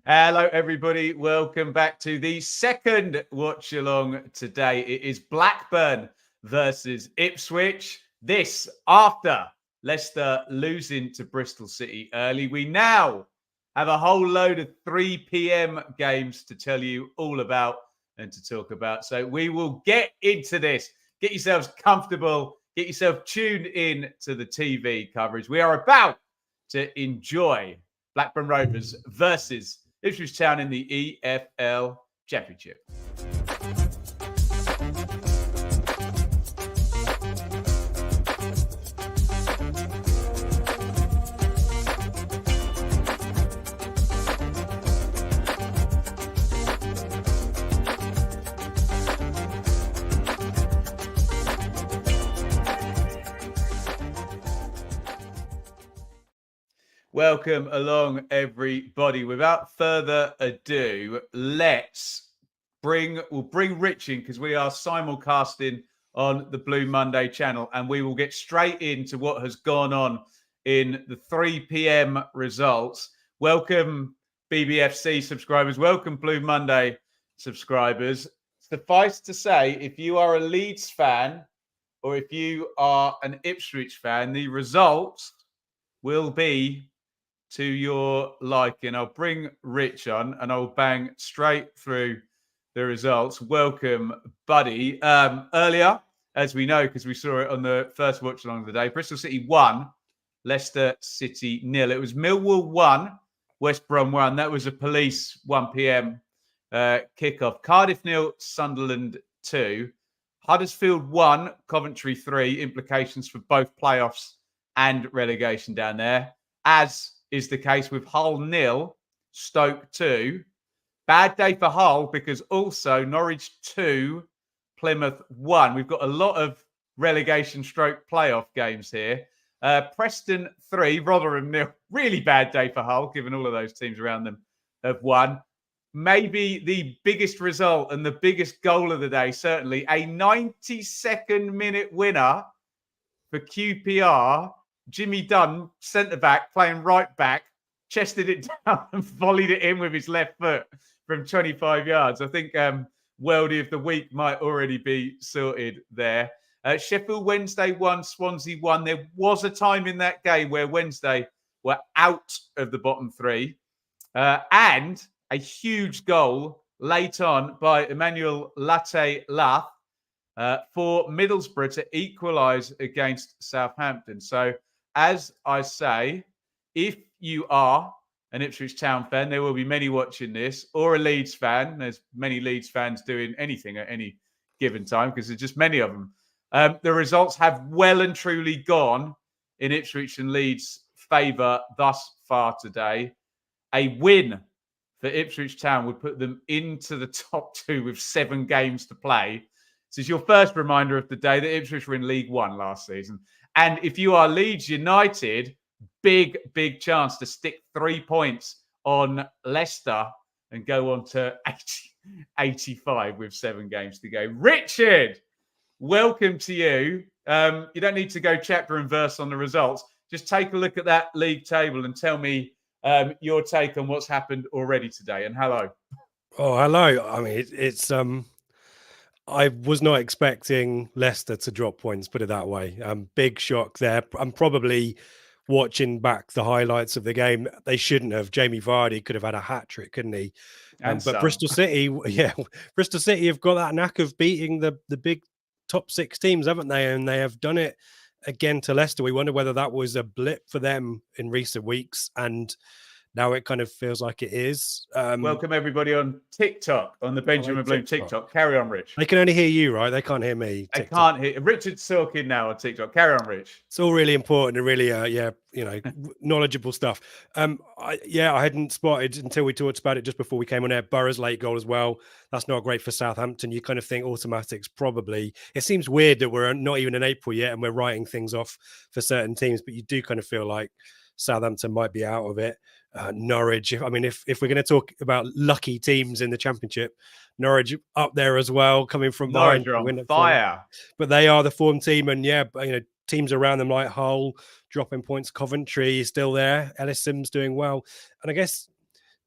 Hello, everybody. Welcome back to the second watch along today. It is Blackburn versus Ipswich. This after Leicester losing to Bristol City early. We now have a whole load of 3 p.m. games to tell you all about and to talk about. So we will get into this. Get yourselves comfortable. Get yourself tuned in to the TV coverage. We are about to enjoy Blackburn Rovers versus Ipswich Town in the EFL Championship. Welcome along, everybody. Without further ado, we'll bring Rich in because we are simulcasting on the Blue Monday channel, and we will get straight into what has gone on in the 3 p.m. results. Welcome, BBFC subscribers. Welcome, Blue Monday subscribers. Suffice to say, if you are a Leeds fan or if you are an Ipswich fan, the results will be to your liking. I'll bring Rich on and I'll bang straight through the results. Welcome, buddy. Earlier, as we know, because we saw it on the first watch along of the day, Bristol City 1, Leicester City 0. It was Millwall 1, West Brom 1. That was a police 1 p.m. Kickoff. Cardiff 0, Sunderland 2. Huddersfield 1, Coventry 3. Implications for both playoffs and relegation down there, as is the case with Hull 0, Stoke 2. Bad day for Hull because also Norwich 2, Plymouth 1. We've got a lot of relegation stroke playoff games here. Preston 3, Rotherham 0. Really bad day for Hull, given all of those teams around them have won. Maybe the biggest result and the biggest goal of the day, certainly, a 92nd minute winner for QPR. Jimmy Dunn, centre-back, playing right back, chested it down and volleyed it in with his left foot from 25 yards. I think Worldie of the Week might already be sorted there. Sheffield Wednesday 1, Swansea 1. There was a time in that game where Wednesday were out of the bottom three. And a huge goal late on by Emmanuel Latte Lath for Middlesbrough to equalise against Southampton. So, as I say, if you are an Ipswich Town fan, there will be many watching this, or a Leeds fan. There's many Leeds fans doing anything at any given time because there's just many of them. The results have well and truly gone in Ipswich and Leeds' favour thus far today. A win for Ipswich Town would put them into the top 2 with 7 games to play. This is your first reminder of the day that Ipswich were in League One last season. And if you are Leeds United, big chance to stick 3 points on Leicester and go on to 85 with 7 games to go. Richard, welcome to you. You don't need to go chapter and verse on the results. Just take a look at that league table and tell me your take on what's happened already today. And hello. Oh, hello. I mean, it's I was not expecting Leicester to drop points, put it that way. Big shock there. I'm probably watching back the highlights of the game. They shouldn't have. Jamie Vardy could have had a hat trick, couldn't he? But Bristol City, Bristol City have got that knack of beating the big top 6 teams, haven't they? And they have done it again to Leicester. We wonder whether that was a blip for them in recent weeks, and now it kind of feels like it is. Welcome, everybody, on TikTok, on the Benjamin Bloom TikTok. Carry on, Rich. They can only hear you, right? They can't hear me. I can't hear. Richard's talking now on TikTok. Carry on, Rich. It's all really important and really, knowledgeable stuff. I hadn't spotted until we talked about it just before we came on air. Borough's late goal as well. That's not great for Southampton. You kind of think automatics probably. It seems weird that we're not even in April yet and we're writing things off for certain teams, but you do kind of feel like Southampton might be out of it. Norwich, if we're going to talk about lucky teams in the Championship, Norwich up there as well, coming from Norwich behind. On fire. But they are the form team, and teams around them like Hull dropping points. Coventry is still there. Ellis Sims doing well, and I guess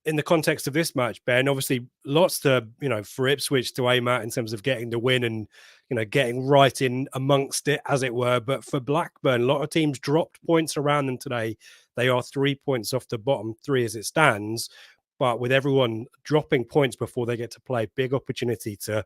in the context of this match, Ben, obviously lots to, for Ipswich to aim at in terms of getting the win and, getting right in amongst it, as it were. But for Blackburn, a lot of teams dropped points around them today. They are 3 points off the bottom three as it stands. But with everyone dropping points before they get to play, big opportunity to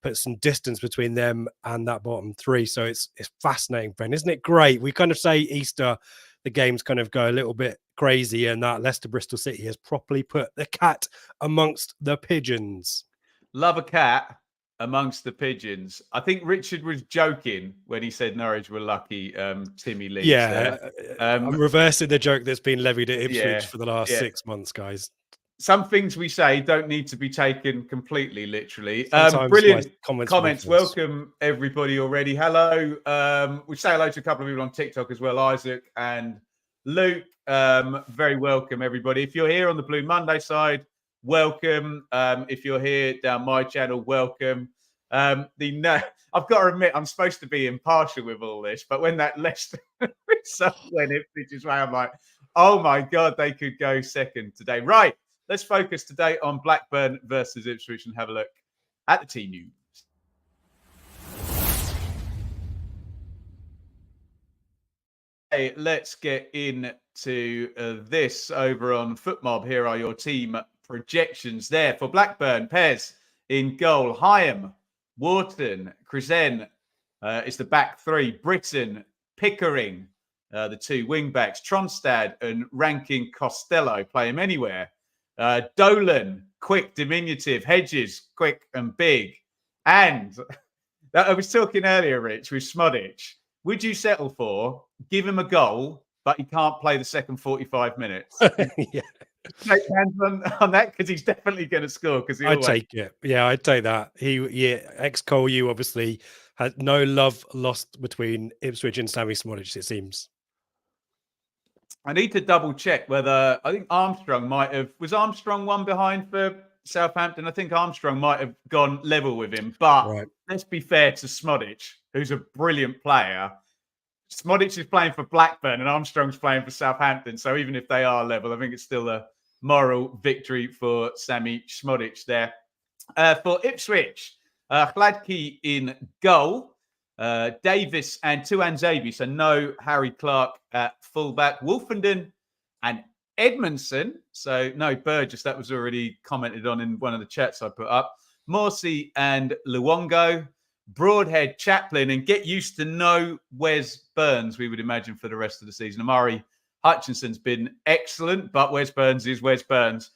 put some distance between them and that bottom three. So it's fascinating, Ben. Isn't it great? We kind of say Easter, the games kind of go a little bit crazy, and that Leicester Bristol City has properly put the cat amongst the pigeons. Love a cat amongst the pigeons. I think Richard was joking when he said Norwich were lucky. Timmy Lee. Yeah, I'm reversing the joke that's been levied at Ipswich for the last 6 months, guys. Some things we say don't need to be taken completely literally. Sometimes brilliant comments. Welcome everybody already. Hello. We say hello to a couple of people on TikTok as well, Isaac and Luke. Very welcome everybody. If you're here on the Blue Monday side, welcome. If you're here down my channel, welcome. I've got to admit, I'm supposed to be impartial with all this, but when that Leicester result went Ipswich way, I'm like, oh my God, they could go second today. Right. Let's focus today on Blackburn versus Ipswich and have a look at the team news. Hey, let's get into this over on FootMob. Here are your team projections there. For Blackburn, Pez in goal. Hyam, Wharton, Crizen is the back three. Britton, Pickering, the two wing-backs. Tronstad and Rankin Costello play him anywhere. Dolan, quick, diminutive. Hedges, quick and big. And I was talking earlier, Rich, with Smodic. Would you settle for give him a goal, but he can't play the second 45 minutes? Yeah. Take hands on that because he's definitely going to score. Because I'd take it. Yeah, I'd take that. Ex-Cole, you obviously had no love lost between Ipswich and Sammy Smodic, it seems. I need to double check whether I think Armstrong was Armstrong one behind for Southampton. I think Armstrong might have gone level with him, but let's be fair to Smodic, who's a brilliant player. Smodic is playing for Blackburn and Armstrong's playing for Southampton. So even if they are level, I think it's still a moral victory for Sammy Smodic there. For Ipswich, Gladkey in goal. Davis and Tuanzebe, so no Harry Clark at fullback. Wolfenden and Edmondson, so no Burgess. That was already commented on in one of the chats I put up. Morsey and Luongo. Broadhead, Chaplin, and get used to no Wes Burns, we would imagine, for the rest of the season. Amari Hutchinson's been excellent, but Wes Burns is Wes Burns.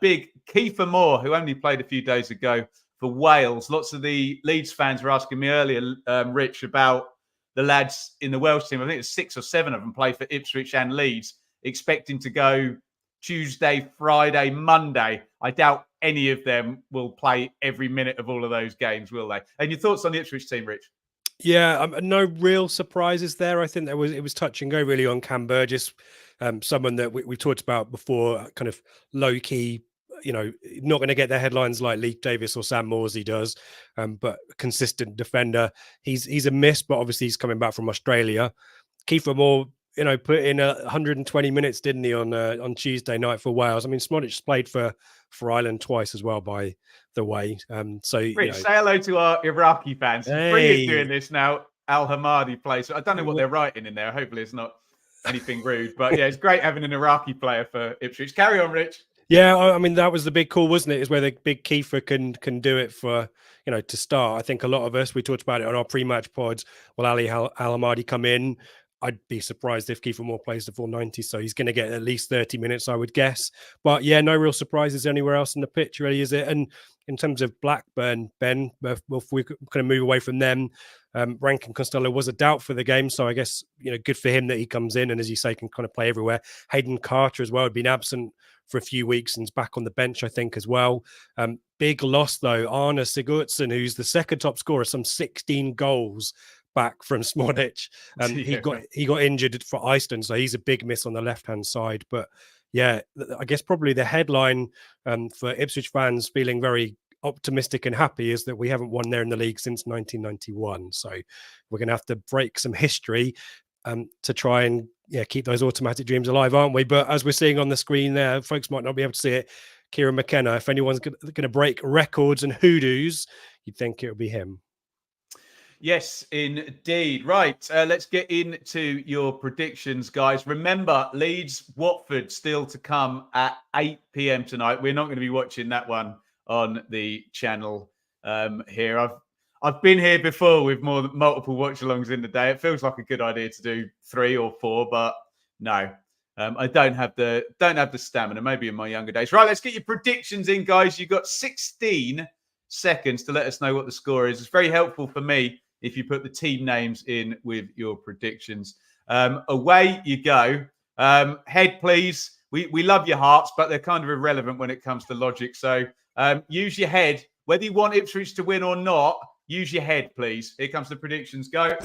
Big Kiefer Moore, who only played a few days ago for Wales. Lots of the Leeds fans were asking me earlier, Rich, about the lads in the Welsh team. I think it's 6 or 7 of them play for Ipswich and Leeds, expecting to go Tuesday, Friday, Monday. I doubt any of them will play every minute of all of those games, will they? And your thoughts on the Ipswich team, Rich? Yeah, no real surprises there. I think it was touch and go really on Cam Burgess, someone that we talked about before, kind of low key, not going to get the headlines like Leif Davis or Sam Morsey does, but consistent defender. He's a miss, but obviously he's coming back from Australia. Kiefer Moore, put in 120 minutes, didn't he, on Tuesday night for Wales? I mean, Smodic's played for Ireland twice as well, by the way. So, Rich, say hello to our Iraqi fans. Hey. Brilliant doing this now. Al Hamadi plays. I don't know what they're writing in there. Hopefully, it's not anything rude. But yeah, it's great having an Iraqi player for Ipswich. Carry on, Rich. Yeah, I mean, that was the big call, wasn't it? Is where the big Kiefer can do it for, to start. I think a lot of us, we talked about it on our pre-match pods. Will Ali Al Hamadi come in? I'd be surprised if Kiefer Moore plays the full 90, so he's going to get at least 30 minutes, I would guess. But yeah, no real surprises anywhere else in the pitch, really, is it? And in terms of Blackburn, Ben, if we kind of move away from them, Rankin Costello was a doubt for the game, so I guess, good for him that he comes in and, as you say, can kind of play everywhere. Hayden Carter as well had been absent for a few weeks and is back on the bench, I think, as well. Big loss, though, Arne Sigurdsson, who's the second top scorer, some 16 goals back from Smodic. He got injured for Iceland, so he's a big miss on the left-hand side. But yeah, I guess probably the headline for Ipswich fans feeling very optimistic and happy is that we haven't won there in the league since 1991. So we're going to have to break some history to try and keep those automatic dreams alive, aren't we? But as we're seeing on the screen there, folks might not be able to see it. Kieran McKenna, if anyone's going to break records and hoodoos, you'd think it would be him. Yes, indeed. Right, let's get into your predictions, guys. Remember, Leeds Watford still to come at 8 p.m. tonight. We're not going to be watching that one on the channel here. I've been here before with multiple watch-alongs in the day. It feels like a good idea to do 3 or 4, but no, I don't have the stamina. Maybe in my younger days. Right, let's get your predictions in, guys. You've got 16 seconds to let us know what the score is. It's very helpful for me if you put the team names in with your predictions. Away you go. Head, please. We love your hearts, but they're kind of irrelevant when it comes to logic. So use your head. Whether you want Ipswich to win or not, use your head, please. Here comes the predictions. Go.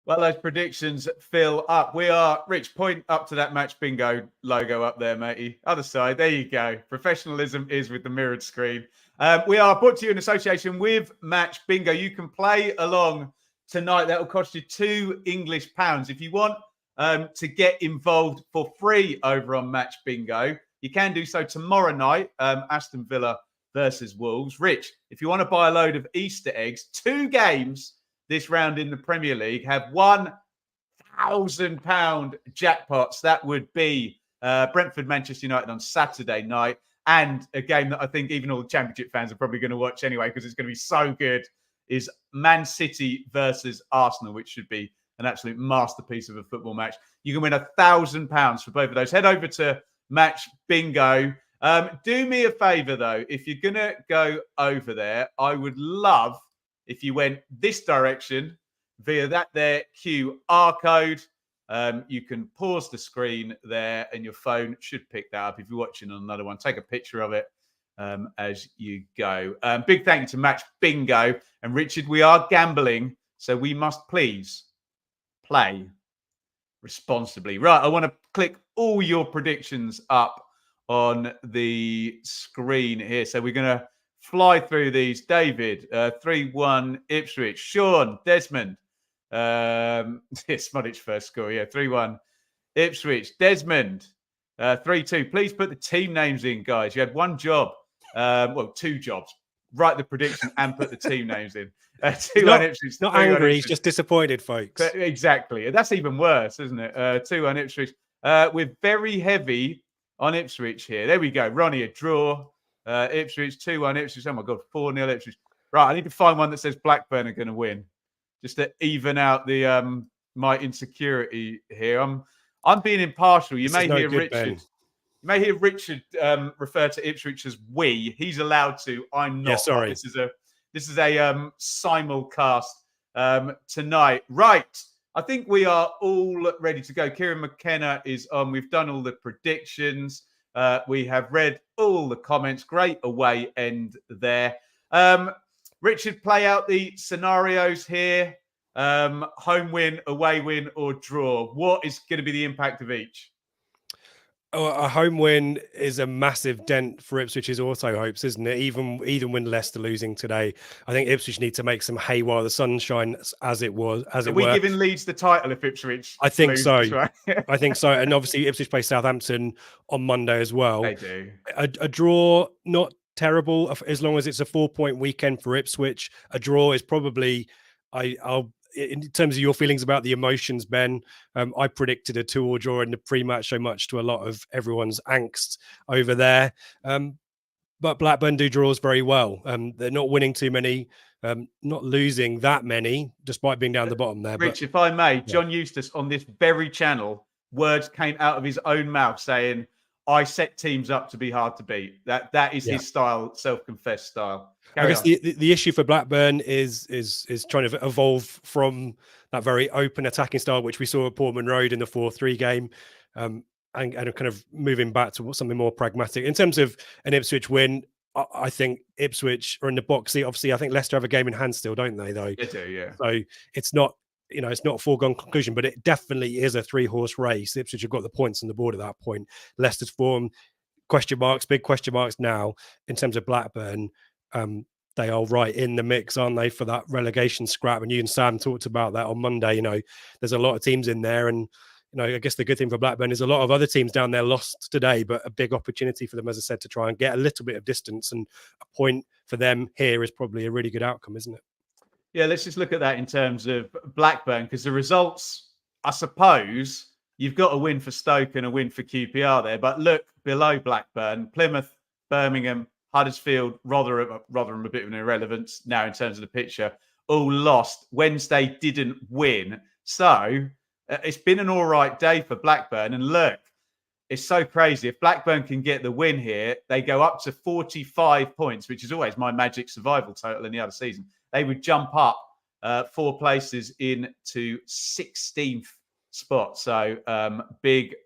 Well, those predictions fill up. We are, Rich, point up to that match bingo logo up there, matey. Other side, there you go. Professionalism is with the mirrored screen. We are brought to you in association with Match Bingo. You can play along tonight. That will cost you £2 English. If you want to get involved for free over on Match Bingo, you can do so tomorrow night, Aston Villa versus Wolves. Rich, if you want to buy a load of Easter eggs, 2 games this round in the Premier League have £1,000 jackpots. That would be Brentford, Manchester United on Saturday night. And a game that I think even all the Championship fans are probably going to watch anyway, because it's going to be so good, is Man City versus Arsenal, which should be an absolute masterpiece of a football match. You can win £1,000 for both of those. Head over to Match Bingo. Do me a favour, though. If you're going to go over there, I would love if you went this direction via that there QR code. You can pause the screen there and your phone should pick that up. If you're watching on another one, take a picture of it as you go. Big thank you to Match Bingo. And Richard, we are gambling, so we must please play responsibly. Right, I want to click all your predictions up on the screen here. So we're going to fly through these. David, 3-1 Ipswich. Sean, Desmond. Smodic first score. Yeah, 3-1 Ipswich. Desmond, 3-2. Please put the team names in, guys. You had one job. Well, 2 jobs. Write the prediction and put the team names in. 2-1 Ipswich. Not angry, he's just disappointed, folks. Exactly. That's even worse, isn't it? 2-1 Ipswich. We're very heavy on Ipswich here. There we go. Ronnie, a draw. Ipswich, 2-1 Ipswich. Oh my God, 4-0 Ipswich. Right, I need to find one that says Blackburn are going to win, just to even out the my insecurity here. I'm being impartial. You may hear Richard. You may hear Richard refer to Ipswich as we. He's allowed to. I'm not. Yeah, sorry. This is a simulcast tonight. Right. I think we are all ready to go. Kieran McKenna is on. We've done all the predictions. We have read all the comments. Great away end there. Richard, play out the scenarios here. Home win, away win, or draw. What is going to be the impact of each? A home win is a massive dent for Ipswich's auto hopes, isn't it? Even when Leicester losing today, I think Ipswich need to make some hay while the sun shines, as it were. Are we giving Leeds the title if Ipswich? I think so. Right? I think so. And obviously Ipswich play Southampton on Monday as well. They do. A draw, not terrible, as long as it's a 4-point weekend for Ipswich. A draw is probably, I'll. In terms of your feelings about the emotions, Ben, I predicted a 2-2 draw in the pre-match, so much to a lot of everyone's angst over there. But Blackburn do draws very well. They're not winning too many, not losing that many, despite being down the bottom there. Rich, if I may, John Eustace on this very channel, words came out of his own mouth saying, I set teams up to be hard to beat. That is his style, self-confessed style. I guess the issue for Blackburn is trying to evolve from that very open attacking style, which we saw at Portman Road in the 4-3 game, and kind of moving back to something more pragmatic. In terms of an Ipswich win, I think Ipswich are in the box seat. Obviously, I think Leicester have a game in hand still, don't they, though? They do, yeah. So it's not it's not a foregone conclusion, but it definitely is a 3-horse race. Ipswich have got the points on the board at that point. Leicester's form, big question marks now in terms of Blackburn. They are right in the mix, aren't they, for that relegation scrap? And you and Sam talked about that on Monday. There's a lot of teams in there, and I guess the good thing for Blackburn is a lot of other teams down there lost today, but a big opportunity for them, as I said, to try and get a little bit of distance, and a point for them here is probably a really good outcome, isn't it? Yeah, let's just look at that in terms of Blackburn, because the results, I suppose, you've got a win for Stoke and a win for QPR there. But look below Blackburn, Plymouth, Birmingham, Huddersfield, Rotherham a bit of an irrelevance now in terms of the picture, all lost. Wednesday didn't win. So it's been an all right day for Blackburn. And look, it's so crazy. If Blackburn can get the win here, they go up to 45 points, which is always my magic survival total in the other season. They would jump up 4 places into 16th spot. So big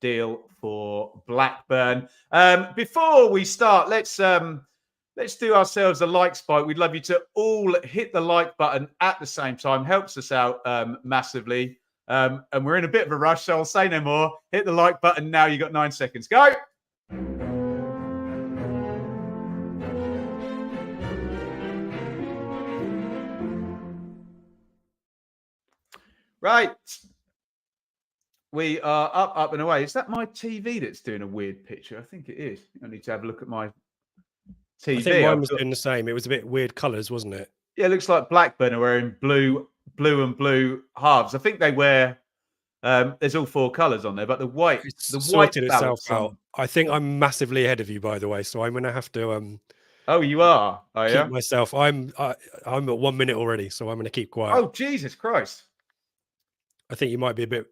deal for Blackburn. Before we start, let's do ourselves a like spike. We'd love you to all hit the like button at the same time. Helps us out massively. And we're in a bit of a rush, so I'll say no more. Hit the like button now. You got 9 seconds. Go. Right. We are up and away. Is that my TV that's doing a weird picture? I think it is. I need to have a look at my TV. I think mine was doing the same. It was a bit weird colours, wasn't it? Yeah, it looks like Blackburn are wearing blue and blue halves. I think they wear. There's all 4 colours on there, but the white sorted itself out. I think I'm massively ahead of you, by the way. So I'm going to have to. Oh, you are. Keep myself. I'm at 1 minute already, so I'm going to keep quiet. Oh, Jesus Christ! I think you might be a bit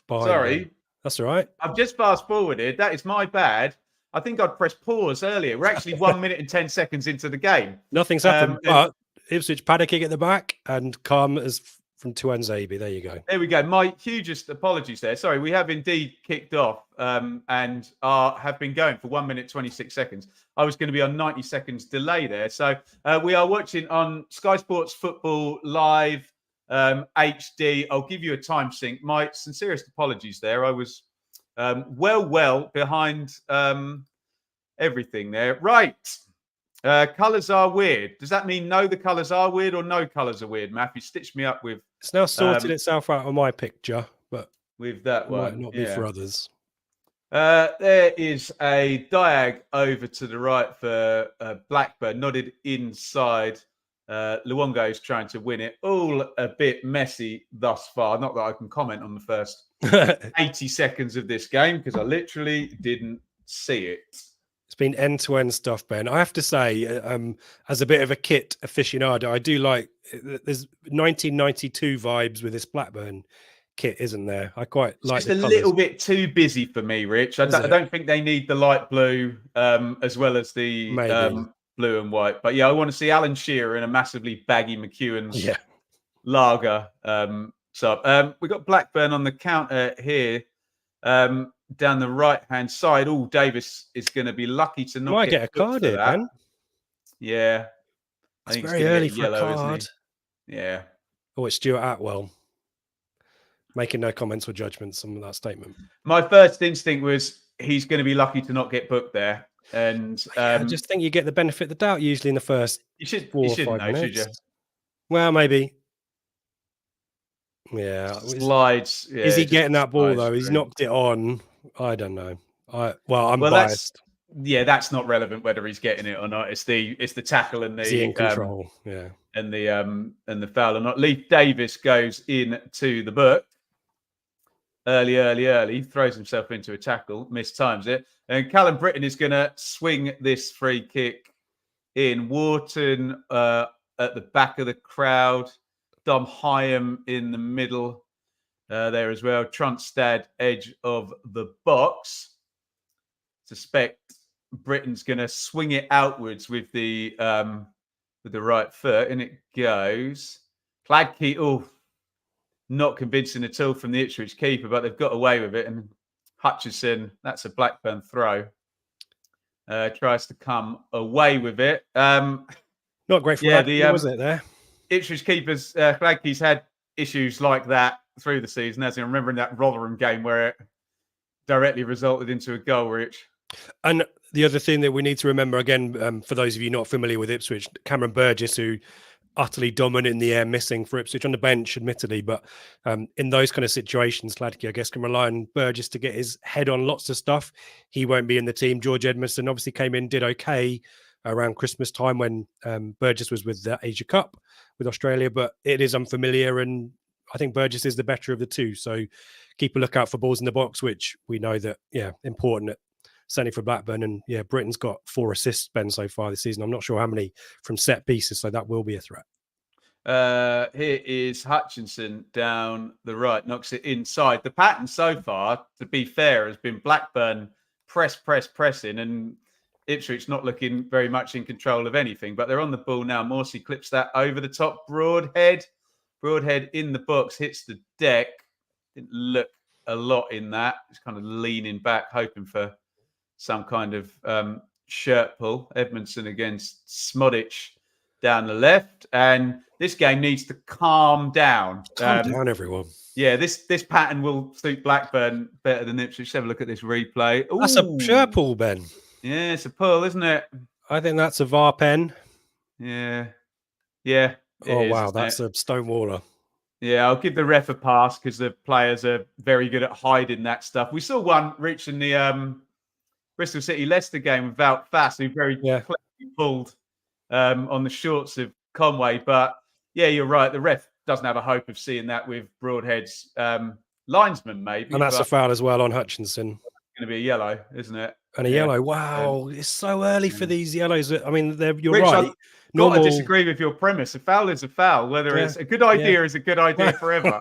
behind. Sorry. Me. That's all right. I've just fast forwarded. That is my bad. I think I'd pressed pause earlier. We're actually 1 minute and 10 seconds into the game. Nothing's happened, but Ipswich panicking at the back and calm as from Tuanzebe. There you go. There we go. My hugest apologies there. Sorry, we have indeed kicked off and have been going for 1 minute, 26 seconds. I was going to be on 90 seconds delay there. So we are watching on Sky Sports Football Live HD. I'll give you a time sync. My sincerest apologies there. I was well behind everything there. Right. Colours are weird. Does that mean the colours are weird or no colours are weird? Matthew stitched me up with. It's now sorted itself out on my picture, but with that one, might not be for others. There is a diag over to the right for Blackburn, nodded inside. Luongo is trying to win it. All a bit messy thus far. Not that I can comment on the first 80 seconds of this game because I literally didn't see it. It's been end-to-end stuff, Ben. I have to say, as a bit of a kit aficionado, I do like. There's 1992 vibes with this Blackburn kit, isn't there? I quite like. It's just a little bit too busy for me, Rich. I don't think they need the light blue as well as the blue and white. But yeah, I want to see Alan Shearer in a massively baggy McEwen's lager. So we got Blackburn on the counter here. Down the right-hand side. Oh, Davis is going to be lucky to not get a card here, Ben. Yeah. I think it's very early for yellow, a card. Isn't he? Yeah. Oh, it's Stuart Atwell. Making no comments or judgments on that statement. My first instinct was he's going to be lucky to not get booked there. And I just think you get the benefit of the doubt usually in the first 4 or 5 minutes. Should you? Well, maybe. Yeah. Slides. Yeah, is he getting that ball, though? He's knocked it on. I don't know. I'm biased. That's not relevant whether he's getting it or not. It's the tackle and the in control, and the foul or not. Leif Davis goes into the book early, throws himself into a tackle, mistimes it, and Callum Britton is going to swing this free kick in. Wharton at the back of the crowd, Dom Hyam in the middle. There as well. Tronstad, edge of the box. Suspect Britain's going to swing it outwards with the right foot, and it goes. Gladkey, not convincing at all from the Ipswich keeper, but they've got away with it. And Hutchison, that's a Blackburn throw. Tries to come away with it. Not great for was it there? Ipswich keepers, Gladkey's had issues like that through the season, as I remember in that Rotherham game where it directly resulted into a goal, Rich. And the other thing that we need to remember, again, for those of you not familiar with Ipswich, Cameron Burgess, who utterly dominant in the air, missing for Ipswich on the bench, admittedly, but in those kind of situations, Sladky, I guess, can rely on Burgess to get his head on lots of stuff. He won't be in the team. George Edmondson obviously came in, did okay around Christmas time when Burgess was with the Asia Cup with Australia, but it is unfamiliar, and I think Burgess is the better of the two. So keep a lookout for balls in the box, which we know that, important certainly for Blackburn. And Britain's got 4 assists, Ben, so far this season. I'm not sure how many from set pieces, so that will be a threat. Here is Hutchinson down the right, knocks it inside. The pattern so far, to be fair, has been Blackburn pressing, and Ipswich not looking very much in control of anything. But they're on the ball now. Morsey clips that over the top. Broadhead in the box, hits the deck. Didn't look a lot in that. Just kind of leaning back, hoping for some kind of shirt pull. Edmondson against Smodic down the left, and this game needs to calm down. Calm down, everyone. Yeah, this pattern will suit Blackburn better than Ipswich. Have a look at this replay. Ooh. That's a shirt pull, Ben. Yeah, it's a pull, isn't it? I think that's a VAR pen. Yeah. Oh, wow, that's a Stonewaller. Yeah, I'll give the ref a pass because the players are very good at hiding that stuff. We saw one, Rich, in the Bristol City Leicester game without Fass, who very cleverly pulled on the shorts of Conway. But yeah, you're right. The ref doesn't have a hope of seeing that with Broadhead's linesman, maybe. And that's a foul as well on Hutchinson. It's going to be a yellow, isn't it? And a yellow. Wow, it's so early for these yellows. I mean, you're Rich, right. I disagree with your premise. A foul is a foul. Whether it's a good idea is a good idea forever.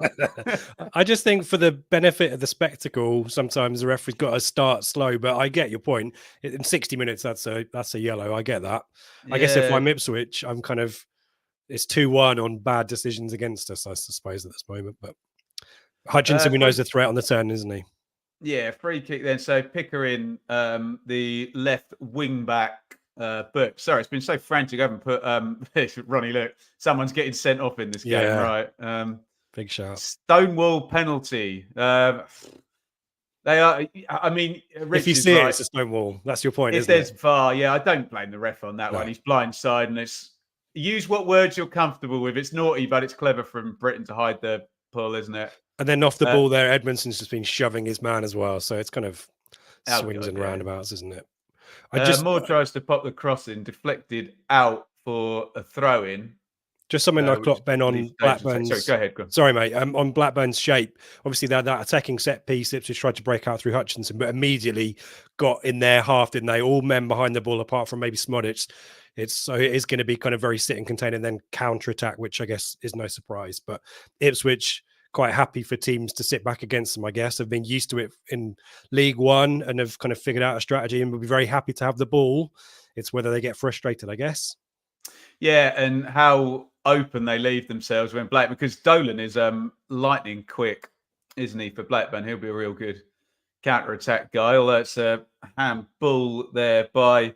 I just think for the benefit of the spectacle, sometimes the referee's got to start slow. But I get your point. In 60 minutes, that's a yellow. I get that. I guess if I'm Ipswich, I'm kind of it's 2-1 on bad decisions against us, I suppose, at this moment. But Hutchinson, we know, is a threat on the turn, isn't he? Yeah, free kick then. So Pickering, the left wing back. But sorry, it's been so frantic. I haven't put Ronnie. Look, someone's getting sent off in this game, right? Big shout. Stonewall penalty. They are. I mean, Rich, if you see it, it's a Stonewall. That's your point. If there's VAR, I don't blame the ref on that one. He's blindside, and it's use what words you're comfortable with. It's naughty, but it's clever from Britain to hide the pull, isn't it? And then off the ball there, Edmondson's just been shoving his man as well. So it's kind of swings and roundabouts, isn't it? Moore tries to pop the cross in, deflected out for a throw-in. Just something I clocked, Ben, on Blackburn's... Sorry, go ahead. Go on. Sorry, mate. On Blackburn's shape, obviously that attacking set piece, Ipswich tried to break out through Hutchinson, but immediately got in their half, didn't they? All men behind the ball, apart from maybe Smodic. It is going to be kind of very sit and contain and then counter-attack, which I guess is no surprise. But Ipswich... quite happy for teams to sit back against them, I guess. Have been used to it in League One and have kind of figured out a strategy and will be very happy to have the ball. It's whether they get frustrated, I guess. Yeah, and how open they leave themselves when Blackburn, because Dolan is lightning quick, isn't he, for Blackburn? He'll be a real good counter-attack guy. Although it's a handball there by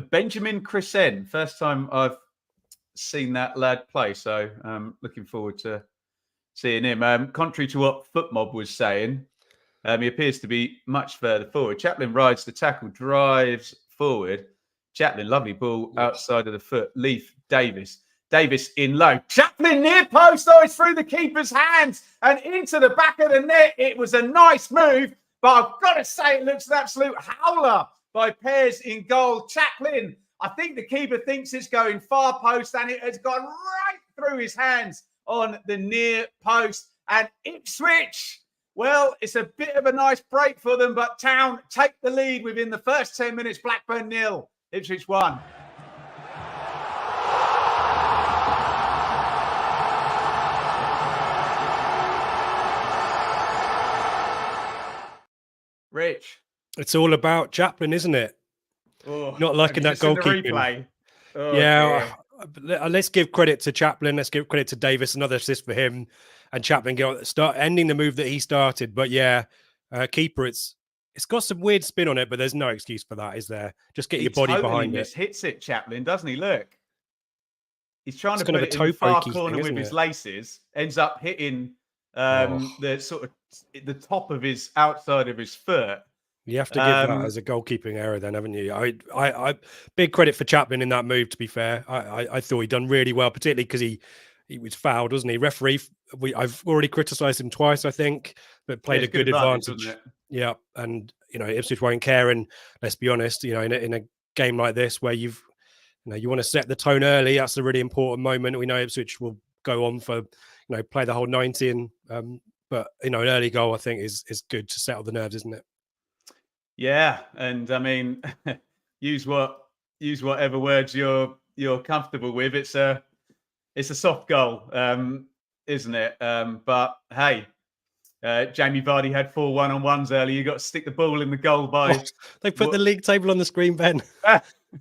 Benjamin Chrisen. First time I've seen that lad play, so looking forward to seeing him. Contrary to what Footmob was saying, he appears to be much further forward. Chaplin rides the tackle, drives forward. Chaplin, lovely ball outside of the foot. Leaf, Davis. Davis in low. Chaplin near post. Oh, it's through the keeper's hands and into the back of the net. It was a nice move, but I've got to say it looks an absolute howler by Pears in goal. Chaplin, I think the keeper thinks it's going far post and it has gone right through his hands on the near post. And Ipswich, well, it's a bit of a nice break for them, but Town take the lead within the first 10 minutes. Blackburn 0, Ipswich 1. Rich. It's all about Chaplin, isn't it? Oh, not liking that goalkeeping. Oh, yeah. Let's give credit to Chaplin. Let's give credit to Davis. Another assist for him. And Chaplin start ending the move that he started. But yeah, keeper, it's got some weird spin on it, but there's no excuse for that, is there? Just get your body behind it. Hits it, Chaplin, doesn't he? Look. He's trying It's to kind put of a it in the toe far pokey corner thing, with isn't his it? laces, ends up hitting Oh. the sort of the top of his outside of his foot. You have to give that as a goalkeeping error, then, haven't you? I big credit for Chapman in that move. To be fair, I thought he'd done really well, particularly because he was fouled, wasn't he? Referee, I've already criticised him twice, I think, but played a good advantage. Wasn't it? Yeah, and Ipswich won't care. And let's be honest, in a game like this where you want to set the tone early, that's a really important moment. We know Ipswich will go on for play the whole 90, and but an early goal I think is good to settle the nerves, isn't it? Yeah, and I mean, use whatever words you're comfortable with. It's a soft goal, isn't it? But hey, Jamie Vardy had 4 1-on-1s early. You got to stick the ball in the goal by. They put the league table on the screen, Ben.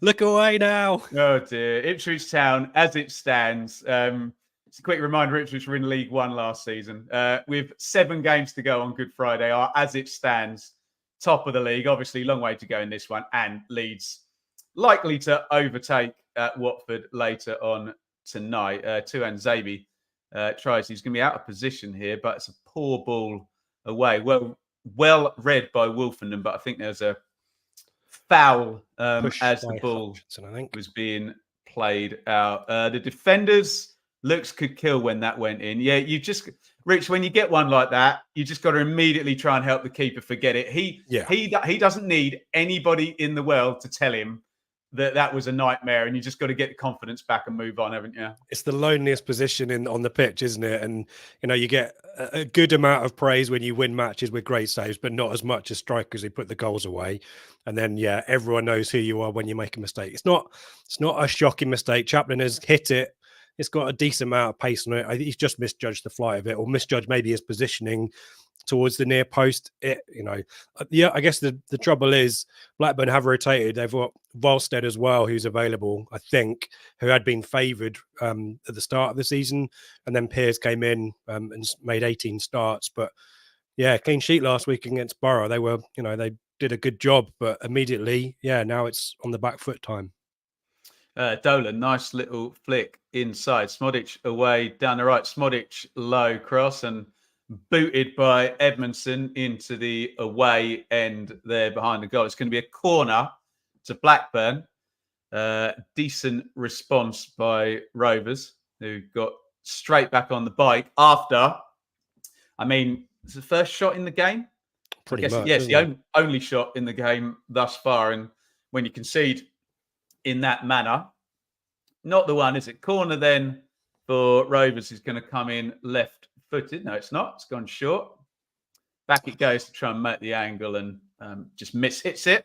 Look away now. Oh dear, Ipswich Town, as it stands. It's a quick reminder: Ipswich were in League One last season. With 7 games to go on Good Friday, are as it stands top of the league. Obviously, long way to go in this one, and Leeds likely to overtake Watford later on tonight. Tuan Zabi tries. He's going to be out of position here, but it's a poor ball away. Well read by Wolfenden, but I think there's a foul as the ball was being played out. The defenders looks could kill when that went in. Yeah, you just, Rich, when you get one like that, you just got to immediately try and help the keeper forget it. He doesn't need anybody in the world to tell him that was a nightmare, and you just got to get the confidence back and move on, haven't you? It's the loneliest position on the pitch, isn't it? And you get a good amount of praise when you win matches with great saves, but not as much as strikers who put the goals away. And then everyone knows who you are when you make a mistake. It's not a shocking mistake. Chapman has hit it. It's got a decent amount of pace on it. He's just misjudged the flight of it, or misjudged maybe his positioning towards the near post. I guess the trouble is Blackburn have rotated. They've got Volstead as well, who's available, I think, who had been favoured at the start of the season, and then Pearce came in and made 18 starts. But clean sheet last week against Borough. They were, they did a good job, but immediately, now it's on the back foot time. Dolan, nice little flick inside. Smodic away down the right. Smodic low cross and booted by Edmondson into the away end there behind the goal. It's going to be a corner to Blackburn. Decent response by Rovers, who got straight back on the bike after. I mean, it's the first shot in the game. Pretty much. Yes, the only shot in the game thus far. And when you concede in that manner, not the one, is it? Corner then for Rovers is going to come in left-footed. No, it's not. It's gone short. Back it goes to try and make the angle and just hits it.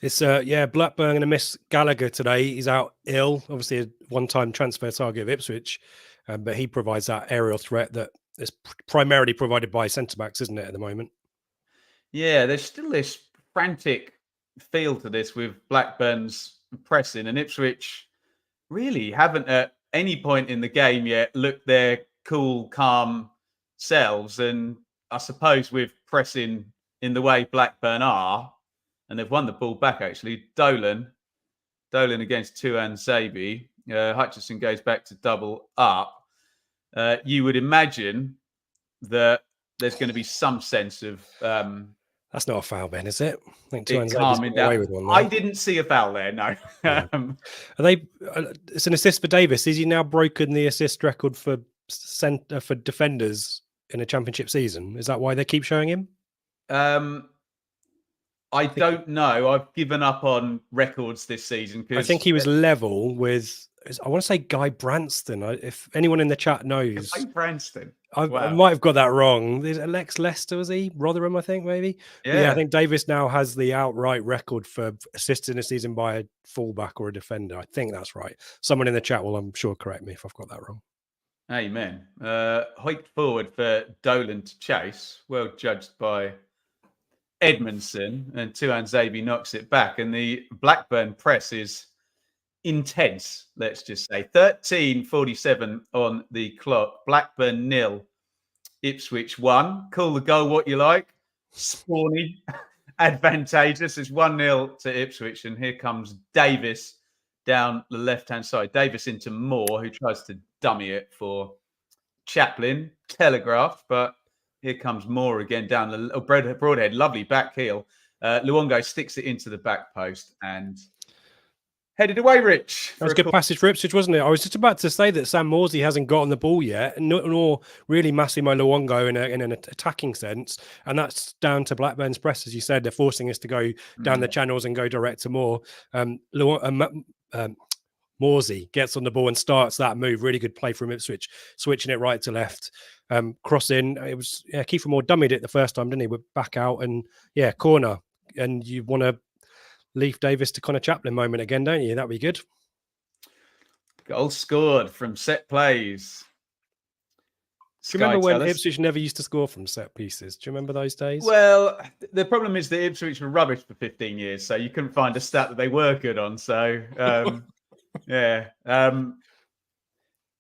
It's Blackburn going to miss Gallagher today. He's out ill. Obviously, a one-time transfer target of Ipswich, but he provides that aerial threat that is primarily provided by centre-backs, isn't it, at the moment? Yeah, there's still this frantic feel to this with Blackburn's pressing, and Ipswich really haven't at any point in the game yet looked their cool, calm selves. And I suppose with pressing in the way Blackburn are, and they've won the ball back, actually. Dolan against Tuan Zabi. Hutchison goes back to double up. You would imagine that there's going to be some sense of... that's not a foul, Ben, is it? I think Tuan Zabi's got away with one there. I didn't see a foul there, no. Are they? It's an assist for Davis. Is he now broken the assist record for defenders in a championship season? Is that why they keep showing him? I don't know. I've given up on records this season. I think he was level with, I want to say Guy Branston. If anyone in the chat knows. Guy Branston? I might have got that wrong. There's Alex Lester, was he? Rotherham, I think, maybe. Yeah, I think Davis now has the outright record for assists in a season by a fullback or a defender. I think that's right. Someone in the chat will, I'm sure, correct me if I've got that wrong. Amen. Hiked forward for Dolan to chase. Well judged by Edmondson, and Tuan Zabi knocks it back. And the Blackburn press is intense, let's just say. 13:47 on the clock. Blackburn 0, Ipswich 1. Call the goal what you like. Spawny, advantageous. It's 1-0 to Ipswich. And here comes Davis down the left-hand side. Davis into Moore, who tries to dummy it for Chaplin. Telegraphed, but here comes Moore again down the Broadhead. Lovely back heel. Luongo sticks it into the back post and headed away, Rich. That was a good passage for Ipswich, wasn't it? I was just about to say that Sam Morsey hasn't gotten the ball yet, nor really Massimo Luongo in an attacking sense. And that's down to Blackburn's press, as you said. They're forcing us to go down the channels and go direct to Moore. Morsey gets on the ball and starts that move. Really good play from Ipswich, switching it right to left. Cross in. It was Kiefer Moore dummied it the first time, didn't he? We're back out and corner. And you want to Leaf Davis to Connor Chaplin moment again, don't you? That'd be good. Goal scored from set plays. Do you remember when Ipswich never used to score from set pieces? Do you remember those days? Well, the problem is that Ipswich were rubbish for 15 years, so you couldn't find a stat that they were good on. So,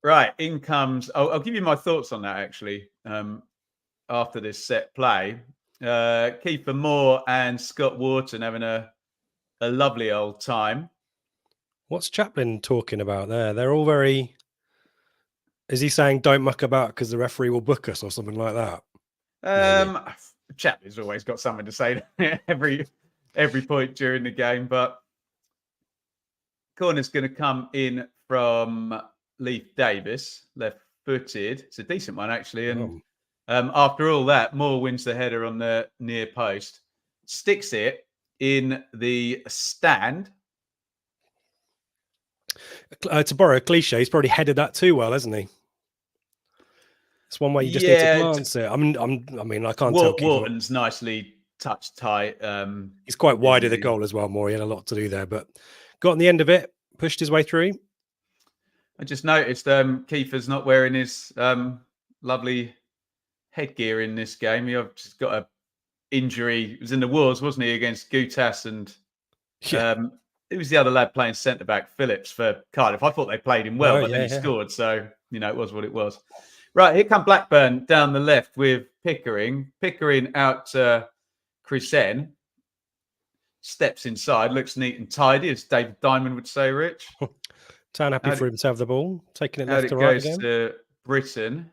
right, in comes... I'll give you my thoughts on that, actually, after this set play. Kiefer Moore and Scott Wharton having a lovely old time. What's Chaplin talking about there? They're all very... Is he saying don't muck about because the referee will book us or something like that? Chaplin's always got something to say every point during the game, but corner's going to come in from Leif Davis, left-footed. It's a decent one, actually. And after all that, Moore wins the header on the near post, sticks it in the stand. To borrow a cliche, he's probably headed that too well, hasn't he? It's one way you just need to glance it. I mean, I can't tell. Wharton's nicely touched tight. He's quite wide of the goal as well, Moore. He had a lot to do there, but got on the end of it, pushed his way through. I just noticed Kiefer's not wearing his lovely headgear in this game. He's just got a injury. It was in the Wars, wasn't he, against Gutas and it was the other lad playing centre back, Phillips, for Cardiff. I thought they played him well, but then he scored, so it was what it was. Right, here come Blackburn down the left with Pickering. Pickering out to Chrisen. Steps inside, looks neat and tidy, as David Diamond would say, Rich. Town happy for him to have the ball, taking it left to right again. To Britain.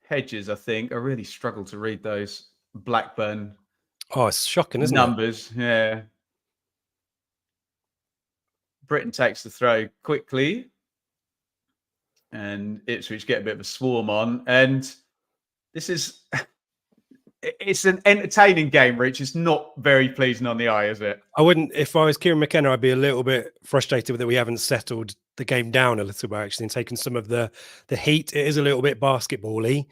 Hedges, I think. I really struggle to read those Blackburn it's shocking, isn't numbers. Yeah. Britain takes the throw quickly. And Ipswich get a bit of a swarm on. And this is... It's an entertaining game, Rich. It's not very pleasing on the eye, is it? I wouldn't... If I was Kieran McKenna, I'd be a little bit frustrated that we haven't settled the game down a little bit, actually, and taken some of the heat. It is a little bit basketball-y.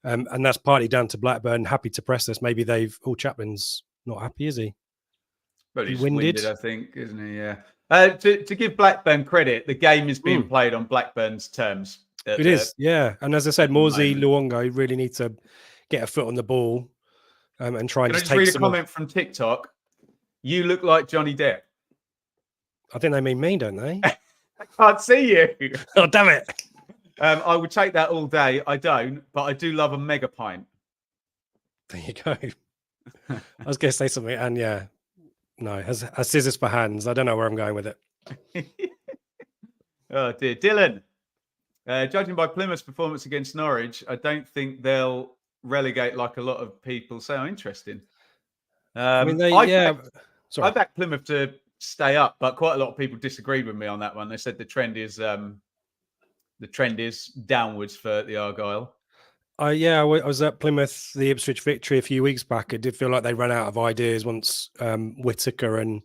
And that's partly down to Blackburn happy to press us. Maybe Chaplin's not happy, is he? But he's winded, I think, isn't he? Yeah. To give Blackburn credit, the game is being played on Blackburn's terms. It is, yeah. And as I said, Morsey, Luongo really need to get a foot on the ball and try and just take read a comment from TikTok. You look like Johnny Depp. I think they mean me, don't they? I can't see you. Oh, damn it. I would take that all day. I don't, but I do love a mega pint. There you go. I was going to say something, and no, has scissors for hands. I don't know where I'm going with it. Oh dear, Dylan. Judging by Plymouth's performance against Norwich, I don't think they'll relegate like a lot of people say. Oh, interesting. I backed Plymouth to stay up, but quite a lot of people disagreed with me on that one. They said the trend is downwards for the Argyle. I was at Plymouth, the Ipswich victory a few weeks back. It did feel like they ran out of ideas once Whittaker and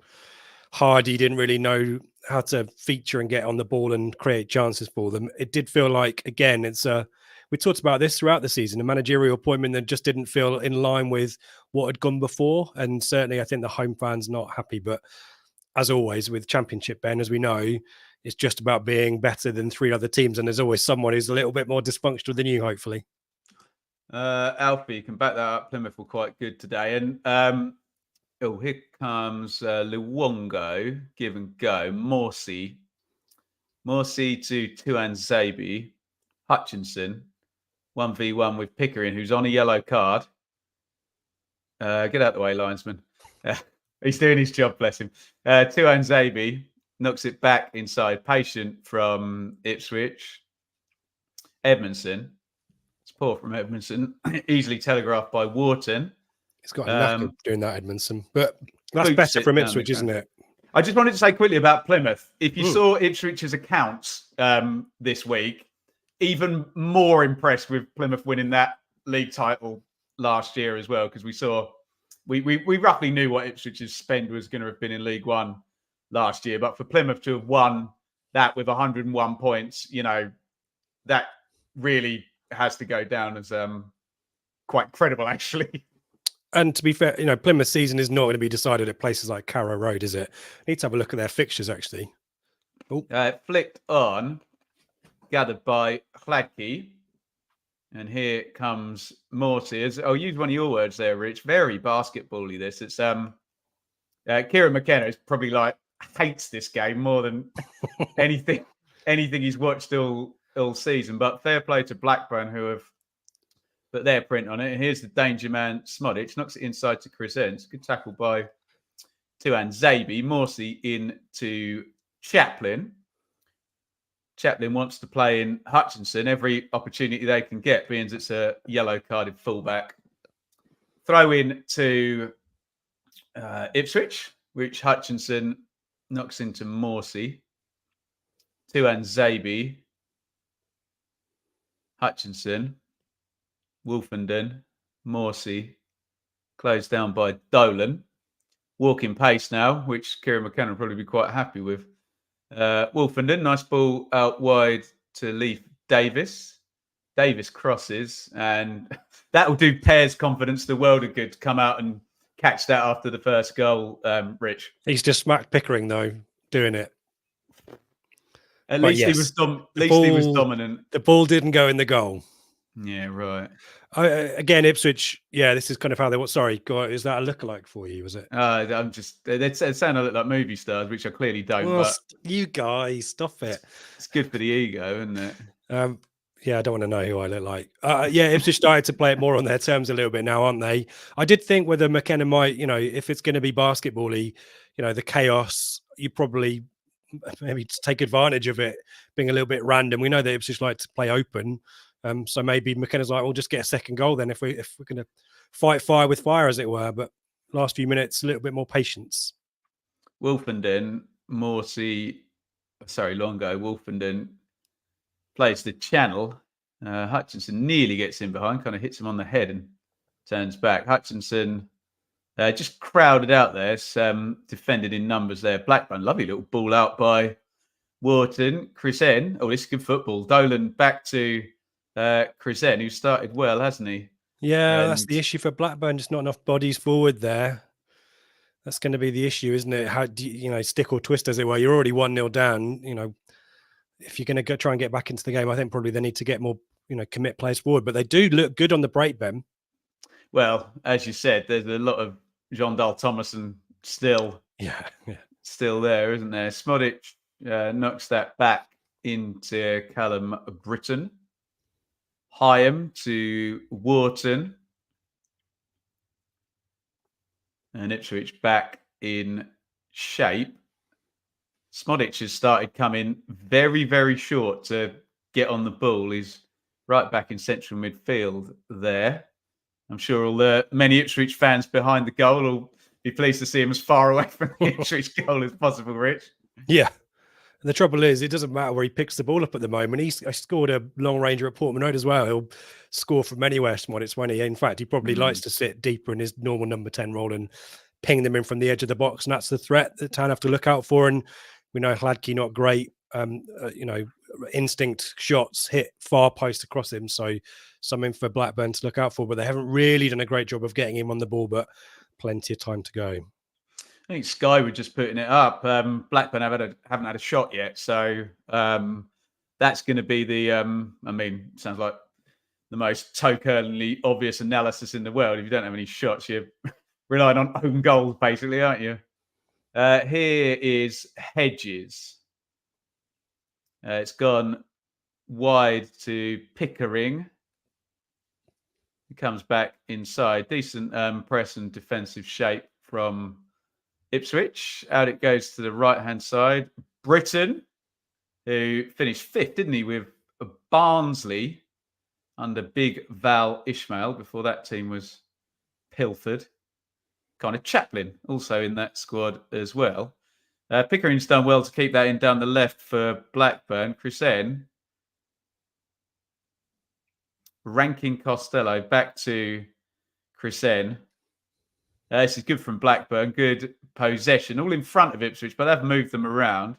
Hardy didn't really know how to feature and get on the ball and create chances for them. It did feel like, again, we talked about this throughout the season, a managerial appointment that just didn't feel in line with what had gone before. And certainly I think the home fans not happy. But as always with Championship, Ben, as we know, it's just about being better than three other teams. And there's always someone who's a little bit more dysfunctional than you, hopefully. Alfie, you can back that up. Plymouth were quite good today. And here comes Luongo, give and go. Morsey to Tuan Zabi. Hutchinson, 1v1 with Pickering, who's on a yellow card. Get out the way, linesman. He's doing his job, bless him. Tuan Zabi knocks it back inside. Patient from Ipswich. Edmondson. It's poor from Edmondson. Easily telegraphed by Wharton. He's got a knack of doing that, Edmondson. But that's better from Ipswich, isn't it? I just wanted to say quickly about Plymouth. If you saw Ipswich's accounts this week, even more impressed with Plymouth winning that league title last year as well, because we roughly knew what Ipswich's spend was going to have been in League One last year. But for Plymouth to have won that with 101 points, that really has to go down as quite credible, actually. And to be fair, Plymouth's season is not going to be decided at places like Carrow Road, is it? I need to have a look at their fixtures, actually. Flicked on, gathered by Hladky. And here comes Morty. I'll use one of your words there, Rich. Very basketball-y, this. It's Kieran McKenna is probably hates this game more than anything he's watched all season. But fair play to Blackburn, who have put their print on it. And here's the danger man, Smodic. Knocks it inside to Chris Ents. Good tackle by Tuan Zabi. Morsi into Chaplin. Chaplin wants to play in Hutchinson every opportunity they can get, being it's a yellow-carded fullback. Throw in to Ipswich, which Hutchinson knocks into Morsi. Tuan Zabi. Hutchinson. Wolfenden. Morsi. Closed down by Dolan. Walking pace now, which Kieran McKenna will probably be quite happy with. Wolfenden, nice ball out wide to Leif Davis. Davis crosses, and that will do Pear's confidence the world of good to come out and catch that after the first goal, Rich. He's just smacked Pickering, though, doing it. At least he was dominant. The ball didn't go in the goal. Yeah, right. Again, Ipswich. Yeah, this is kind of how they were. Sorry, is that a lookalike for you? Was it? I'm just. They sound a lot like movie stars, which I clearly don't. Well, but you guys, stop it. It's good for the ego, isn't it? Yeah, I don't want to know who I look like. Yeah, Ipswich started to play it more on their terms a little bit now, aren't they? I did think whether McKenna might, if it's going to be basketball-y, the chaos, you probably maybe take advantage of it being a little bit random. We know that Ipswich like to play open. So maybe McKenna's like, we'll just get a second goal then if we're going to fight fire with fire, as it were. But last few minutes, a little bit more patience. Wolfenden, Longo. Wolfenden plays the channel. Hutchinson nearly gets in behind, kind of hits him on the head and turns back. Hutchinson just crowded out there, defended in numbers there. Blackburn, lovely little ball out by Wharton. Chris N. Oh, this is good football. Dolan back to Chris N, who started well, hasn't he? Yeah, that's the issue for Blackburn. Just not enough bodies forward there. That's going to be the issue, isn't it? How do you stick or twist, as it were? You're already 1-0 down. If you're going to try and get back into the game, I think probably they need to get more, commit players forward. But they do look good on the break, Ben. Well, as you said, there's a lot of Jean Dahl Thomason still there, isn't there? Smodic knocks that back into Callum Britton. Hyam to Wharton. And Ipswich back in shape. Smodic has started coming very, very short to get on the ball. He's right back in central midfield there. I'm sure all the many Ipswich fans behind the goal will be pleased to see him as far away from the Ipswich goal as possible, Rich. Yeah. And the trouble is, it doesn't matter where he picks the ball up at the moment. He scored a long ranger at Portman Road as well. He'll score from anywhere, Smodic, when in fact, he probably likes to sit deeper in his normal number 10 role and ping them in from the edge of the box. And that's the threat that Town have to look out for. And we know Hladky not great, instinct shots hit far post across him. So something for Blackburn to look out for. But they haven't really done a great job of getting him on the ball, but plenty of time to go. I think Sky were just putting it up. Blackburn haven't had a shot yet. So that's going to be the, sounds like the most tokenly obvious analysis in the world. If you don't have any shots, you're relying on own goals, basically, aren't you? Here is Hedges. It's gone wide to Pickering. He comes back inside. Decent press and defensive shape from Ipswich. Out it goes to the right-hand side. Britain, who finished 5th, didn't he, with Barnsley under big Val Ishmael before that team was pilfered. Kind of Chaplin also in that squad as well. Pickering's done well to keep that in down the left for Blackburn. Chrisen. Ranking Costello back to Chrisen. This is good from Blackburn. Good possession. All in front of Ipswich, but they've moved them around.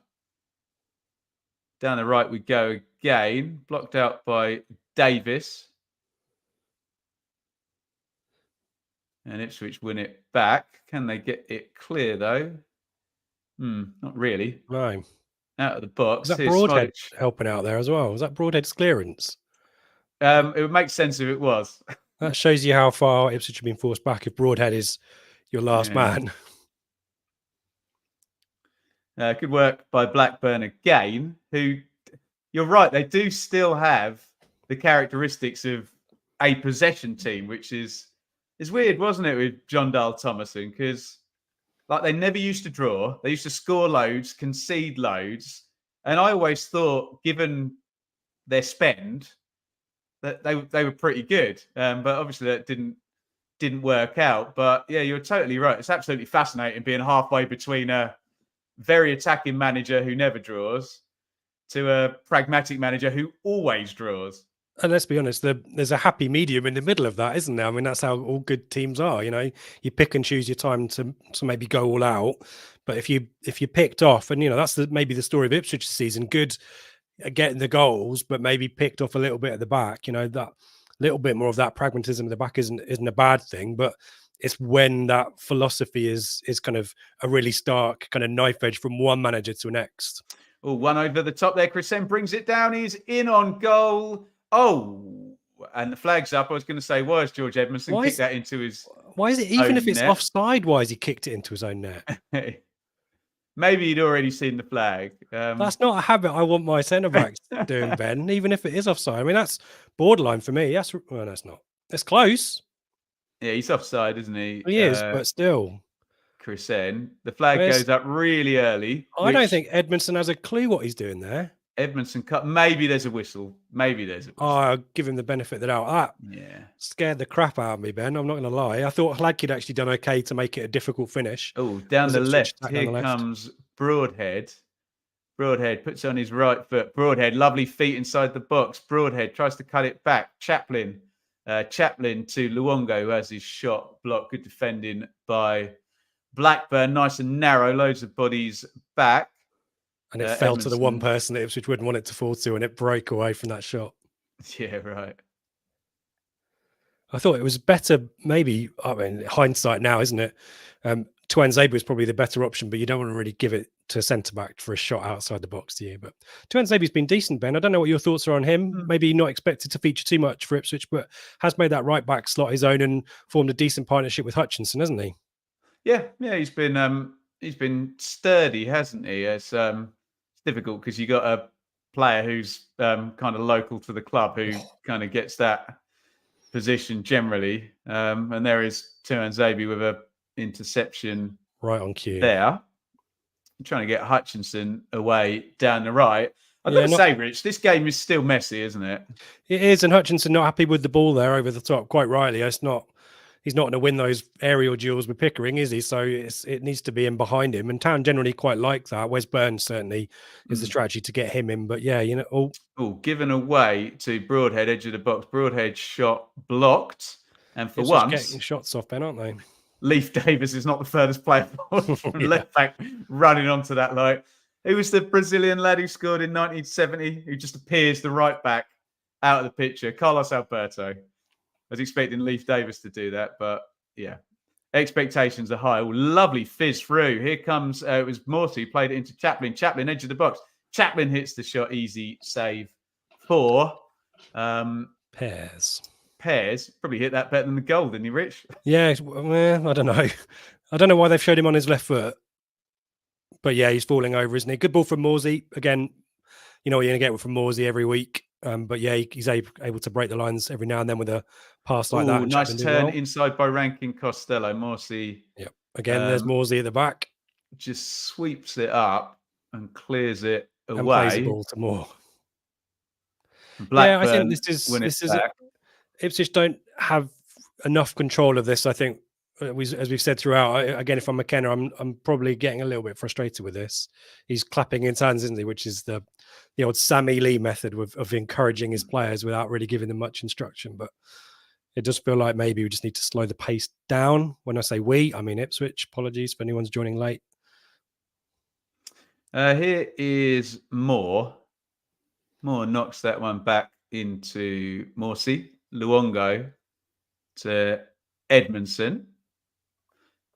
Down the right we go again. Blocked out by Davis. And Ipswich win it back. Can they get it clear, though? Not really. No. Out of the box. Is that Broadhead helping out there as well? Was that Broadhead's clearance? It would make sense if it was. That shows you how far Ipswich have been forced back if Broadhead is your last man. Good work by Blackburn again, who, you're right, they do still have the characteristics of a possession team, which is weird, wasn't it, with John Dahl Thomason? Because they never used to draw. They used to score loads, concede loads. And I always thought, given their spend, that they were pretty good. But obviously that didn't work out. But yeah, you're totally right. It's absolutely fascinating being halfway between a very attacking manager who never draws to a pragmatic manager who always draws. And let's be honest, there's a happy medium in the middle of that, isn't there? I mean, that's how all good teams are. You pick and choose your time to maybe go all out. But if you picked off, and that's maybe the story of Ipswich this season, good at getting the goals, but maybe picked off a little bit at the back. That little bit more of that pragmatism at the back isn't a bad thing, but it's when that philosophy is kind of a really stark kind of knife edge from one manager to the next. Oh, one over the top there. Chrisen brings it down. He's in on goal. Oh, and the flag's up. I was going to say, why has George Edmondson kicked that into his Why is it, even if it's net? Offside, why has he kicked it into his own net? Maybe he'd already seen the flag. That's not a habit I want my centre-backs doing, Ben, even if it is offside. I mean, that's borderline for me. That's not. It's close. Yeah, he's offside, isn't he? He is, but still. Chrisen. The flag goes up really early. I don't think Edmondson has a clue what he's doing there. Edmondson cut. Maybe there's a whistle. I'll give him the benefit of the doubt. That scared the crap out of me, Ben. I'm not going to lie. I thought Hladky had actually done okay to make it a difficult finish. Oh, down the left. Here comes Broadhead. Broadhead puts on his right foot. Broadhead, lovely feet inside the box. Broadhead tries to cut it back. Chaplin to Luongo, who has his shot blocked. Good defending by Blackburn. Nice and narrow. Loads of bodies back. And it fell to the one person that Ipswich wouldn't want it to fall to, and it broke away from that shot. Yeah, right. I thought it was better, maybe, I mean, hindsight now, isn't it? Tuanzebe is probably the better option, but you don't want to really give it to a centre-back for a shot outside the box, do you? But Tuanzebe's been decent, Ben. I don't know what your thoughts are on him. Maybe not expected to feature too much for Ipswich, but has made that right-back slot his own and formed a decent partnership with Hutchinson, hasn't he? Yeah, he's been sturdy, hasn't he? It's difficult because you got a player who's kind of local to the club who kind of gets that position generally. And there is Tuanzebe with a interception right on cue there. I'm trying to get Hutchinson away down the right. I've got to say, Rich, this game is still messy, isn't it? It is, and Hutchinson not happy with the ball there over the top, quite rightly. He's not going to win those aerial duels with Pickering, is he? So it needs to be in behind him. And Town generally quite like that. Wes Burns certainly is the strategy to get him in. But yeah, given away to Broadhead, edge of the box. Broadhead shot blocked. And for once, getting shots off, Ben, aren't they? Leif Davis is not the furthest player from left back running onto that light. Who was the Brazilian lad who scored in 1970, who just appears the right back out of the picture? Carlos Alberto. I was expecting Leif Davis to do that, but yeah, expectations are high. Oh, lovely fizz through. Here comes, it was Morty, played it into Chaplin. Chaplin, edge of the box. Chaplin hits the shot, easy save for Pears. Probably hit that better than the goal, didn't he, Rich? Yeah, I don't know. I don't know why they've showed him on his left foot. But yeah, he's falling over, isn't he? Good ball from Morsey. Again, you know what you're going to get from Morsey every week. But yeah, he's able to break the lines every now and then with a pass like that. Nice turn inside by Rankin Costello. Morsey. Yep. Again, there's Morsey at the back. just sweeps it up and clears it away. And plays the ball to Moore. Blackburn, I think this is Ipswich don't have enough control of this. I think, as we've said throughout, again, if I'm McKenna, I'm probably getting a little bit frustrated with this. He's clapping his hands, isn't he? Which is the old Sammy Lee method of encouraging his players without really giving them much instruction. But it does feel like maybe we just need to slow the pace down. When I say we, I mean Ipswich. Apologies if anyone's joining late. Here is Moore. Moore knocks that one back into Morsey. Luongo to Edmondson.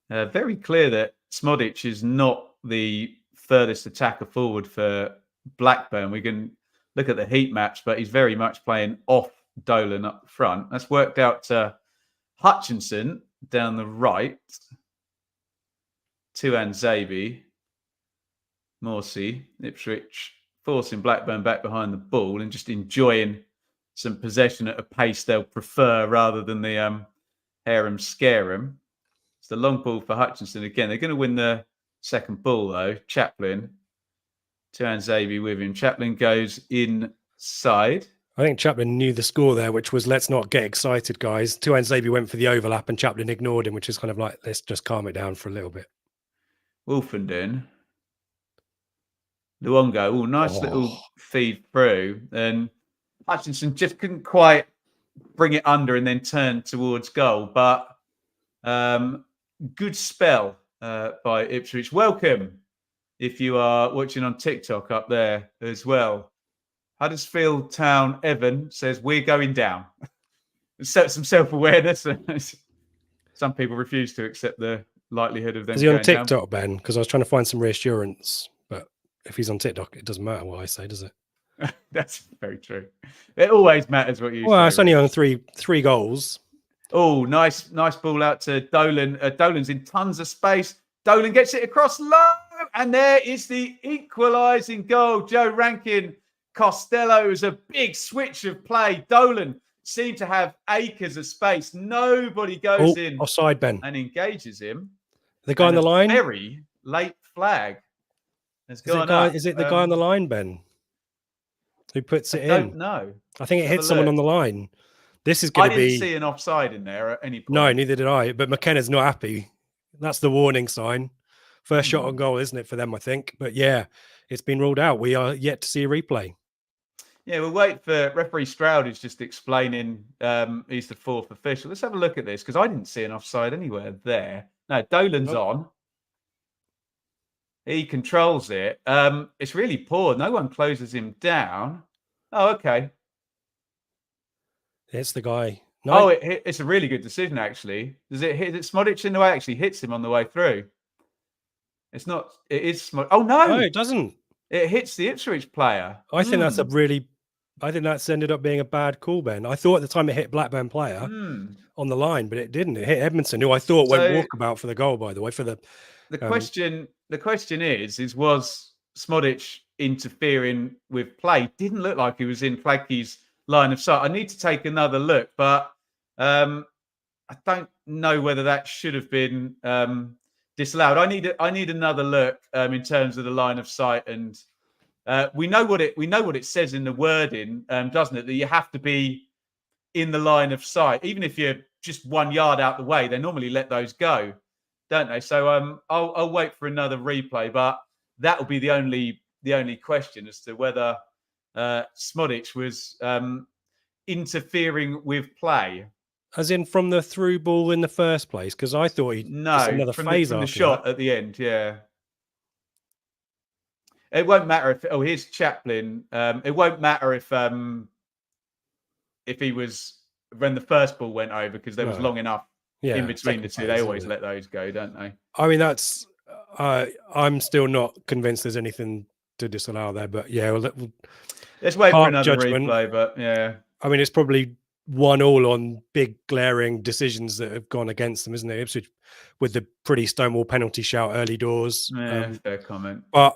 Very clear that Smodic is not the furthest attacker forward for Blackburn. We can look at the heat maps, but he's very much playing off Dolan up the front. That's worked out to Hutchinson down the right. To Anzabi. Morsey, Ipswich forcing Blackburn back behind the ball and just enjoying some possession at a pace they'll prefer rather than the harem scarum. It's the long ball for Hutchinson again. They're going to win the second ball though. Chaplin to Anzabi with him. Chaplin goes inside. I think Chaplin knew the score there, which was let's not get excited, guys. Anzabi went for the overlap and Chaplin ignored him, which is kind of like let's just calm it down for a little bit. Wolfenden. Luongo, nice little feed through. And Hutchinson just couldn't quite bring it under and then turn towards goal. But good spell by Ipswich. Welcome if you are watching on TikTok up there as well. Huddersfield Town Evan says, we're going down. Some self-awareness. Some people refuse to accept the likelihood of them going down. Is he on TikTok, Ben? Because I was trying to find some reassurance. If he's on TikTok, it doesn't matter what I say, does it? That's very true. It always matters what you say. Well, it's only on three goals. Oh, nice ball out to Dolan. Dolan's in tons of space. Dolan gets it across low, and there is the equalising goal. Joe Rankin Costello is a big switch of play. Dolan seemed to have acres of space. Nobody goes in offside, Ben, and engages him. The guy on the line. Very late flag. Is it the guy on the line, Ben, who puts it in? I don't know. I think it hit someone on the line. This is going to be... I didn't see an offside in there at any point. No, neither did I. But McKenna's not happy. That's the warning sign. First shot on goal, isn't it, for them, I think? But yeah, it's been ruled out. We are yet to see a replay. Yeah, we'll wait for referee Stroud is just explaining he's the fourth official. Let's have a look at this because I didn't see an offside anywhere there. No, Dolan's on. He controls it. It's really poor. No one closes him down. Oh, okay. It's the guy. No. Oh, it's a really good decision, actually. Does it hit Smodic in the way? Actually hits him on the way through. It's not. It is Smodic. Oh, no. No, it doesn't. It hits the Ipswich player. I think that's I think that's ended up being a bad call, Ben. I thought at the time it hit Blackburn player on the line, but it didn't. It hit Edmondson, who I thought went walkabout for the goal, by the way, for the... The question is was Smodic interfering with play? Didn't look like he was in Flaggy's line of sight. I need to take another look, but I don't know whether that should have been disallowed. I need another look in terms of the line of sight, and we know what it says in the wording, doesn't it? That you have to be in the line of sight, even if you're just 1 yard out the way. They normally let those go, don't they? So I'll wait for another replay, but that will be the only question as to whether Smodic was interfering with play. As in from the through ball in the first place? Because I thought another phase from the shot at the end, yeah. It won't matter if here's Chaplin. It won't matter if he was when the first ball went over because there was long enough in between the two. They always let those go, don't they? I mean, that's I'm still not convinced there's anything to disallow there, but yeah, let's wait for another replay. But yeah, I mean, it's probably 1-1 on big glaring decisions that have gone against them, isn't it? Ipswich with the pretty stonewall penalty shout early doors. Yeah, fair comment. But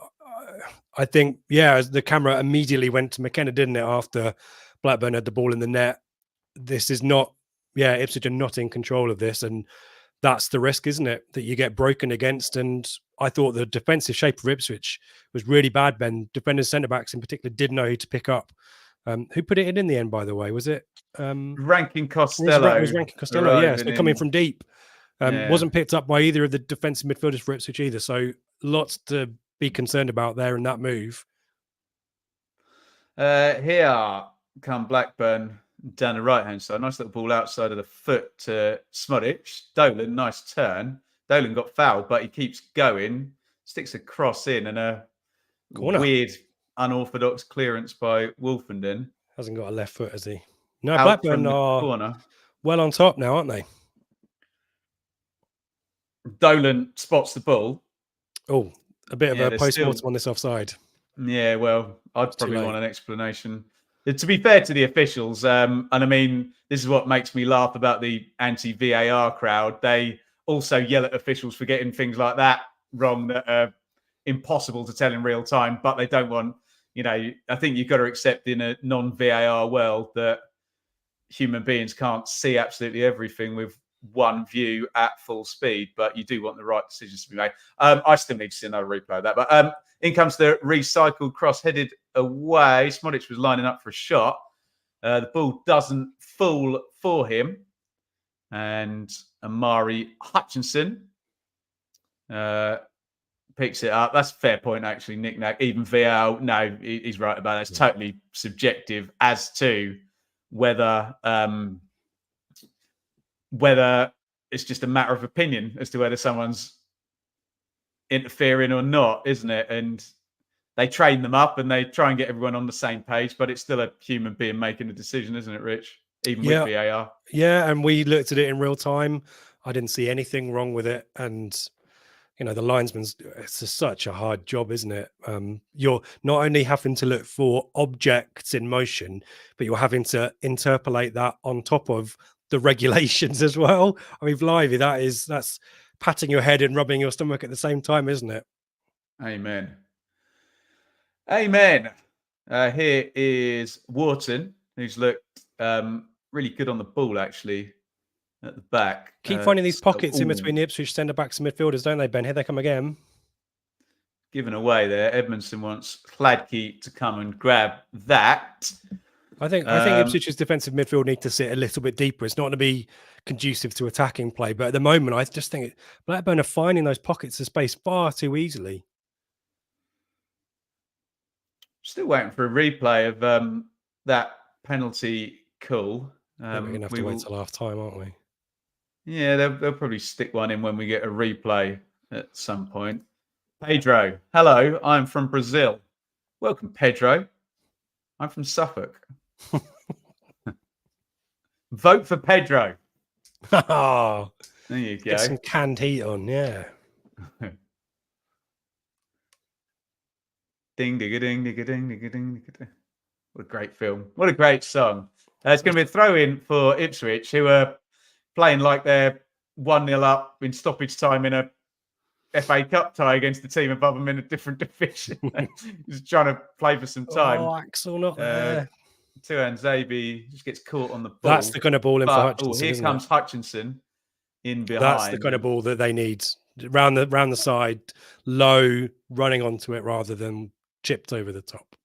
I think, the camera immediately went to McKenna, didn't it? After Blackburn had the ball in the net. This is not, Ipswich are not in control of this. And that's the risk, isn't it? That you get broken against. And I thought the defensive shape of Ipswich was really bad, Ben. Defenders, centre-backs in particular, didn't know who to pick up. Who put it in the end, by the way? Was it Ranking Costello? It was Rankin Costello, yeah. So coming from deep. Yeah. Wasn't picked up by either of the defensive midfielders for Ipswich either. So lots to be concerned about there in that move. Here come Blackburn down the right-hand side. Nice little ball outside of the foot to Smodic. Dolan, nice turn. Dolan got fouled, but he keeps going. Sticks a cross in and a weird, unorthodox clearance by Wolfenden. Hasn't got a left foot, has he? No, Blackburn are well on top now, aren't they? Dolan spots the ball. Oh, a bit of a post-mortem on this offside. Yeah, well, I'd probably want an explanation. To be fair to the officials, and I mean, this is what makes me laugh about the anti-VAR crowd. They also yell at officials for getting things like that wrong that are impossible to tell in real time, but they don't want, I think you've got to accept in a non-VAR world that human beings can't see absolutely everything with one view at full speed, but you do want the right decisions to be made. I still need to see another replay of that, but in comes the recycled cross headed away. Smodic was lining up for a shot. The ball doesn't fall for him. And Amari Hutchinson picks it up. That's a fair point, actually, Nick Nack. Even VAR, no, he's right about that. It's totally subjective as to whether it's just a matter of opinion as to whether someone's interfering or not, isn't it? And they train them up and they try and get everyone on the same page, but it's still a human being making a decision, isn't it, Rich? Even with VAR. Yeah, and we looked at it in real time. I didn't see anything wrong with it. And, the linesman's, it's just such a hard job, isn't it? You're not only having to look for objects in motion, but you're having to interpolate that on top of the regulations as well. I mean, blimey, that's patting your head and rubbing your stomach at the same time, isn't it? Amen. Amen. Here is Wharton, who's looked really good on the ball, actually, at the back. Keep finding these pockets in between the Ipswich centre-backs and midfielders, don't they, Ben? Here they come again. Given away there. Edmondson wants Hladky to come and grab that. I think Ipswich's defensive midfield need to sit a little bit deeper. It's not going to be conducive to attacking play, but at the moment, I just think Blackburn are finding those pockets of space far too easily. Still waiting for a replay of that penalty call. We're going to have to wait till half time, aren't we? Yeah, they'll probably stick one in when we get a replay at some point. Pedro, hello, I'm from Brazil. Welcome, Pedro. I'm from Suffolk. Vote for Pedro. Oh, there you go. Get some canned heat on, yeah. Ding, ding, ding, ding, ding, ding, ding. What a great film. What a great song. It's going to be a throw-in for Ipswich, who are playing like they're 1-0 up in stoppage time in a FA Cup tie against the team above them in a different division. Just trying to play for some time. Oh, Axel not there. Tuan Zabi just gets caught on the ball. That's the kind of ball in for Hutchinson. Here comes Hutchinson in behind. That's the kind of ball that they need. Round the side, low, running onto it rather than chipped over the top.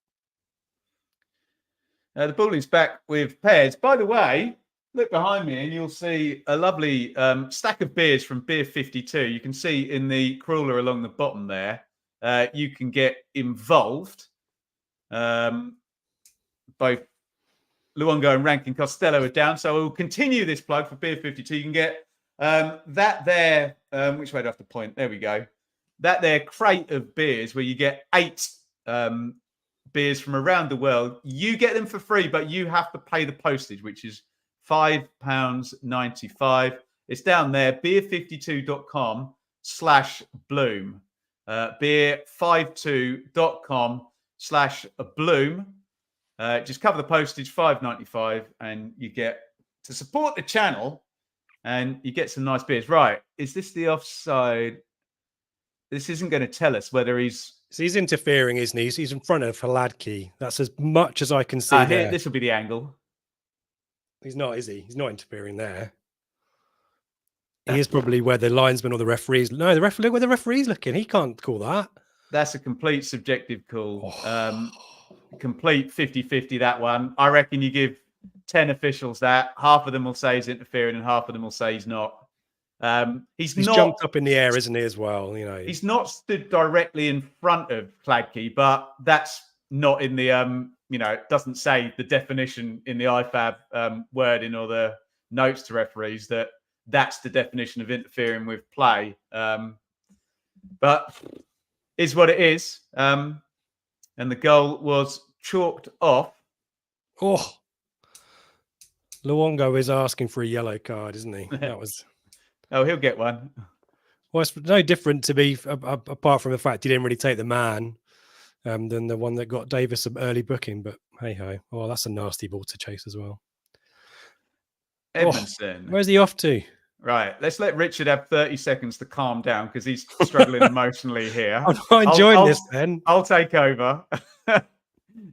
The ball is back with Pez. By the way, look behind me and you'll see a lovely stack of beers from Beer 52. You can see in the crawler along the bottom there, you can get involved. Both Luongo and Rankin Costello are down. So we'll continue this plug for Beer 52. You can get that there. Which way do I have to point? There we go. That there crate of beers where you get 8 beers from around the world. You get them for free, but you have to pay the postage, which is £5.95. It's down there, beer52.com/bloom. beer52.com/bloom. Just cover the postage, £5.95, and you get to support the channel and you get some nice beers. Right. Is this the offside? This isn't going to tell us whether he's... So he's interfering, isn't he? He's in front of Hladky. That's as much as I can see there. This will be the angle. He's not, is he? He's not interfering there. He is probably where the linesman or the referees. No, the referee. Look where the referee's looking. He can't call that. That's a complete subjective call. Oh. Complete 50-50, that one. I reckon you give 10 officials that. Half of them will say he's interfering and half of them will say he's not. He's not jumped up in the air, isn't he, as well? He's not stood directly in front of Cladkey, but that's not in the, it doesn't say the definition in the IFAB wording or the notes to referees that that's the definition of interfering with play. But is what it is. And the goal was chalked off. Oh, Luongo is asking for a yellow card, isn't he? That was. Oh, he'll get one. Well, it's no different to be, apart from the fact he didn't really take the man, than the one that got Davis some early booking. But hey ho, oh, that's a nasty ball to chase as well. Edmondson. Oh, where's he off to? Right, let's let Richard have 30 seconds to calm down because he's struggling emotionally here. I'm not enjoying this, then. I'll take over.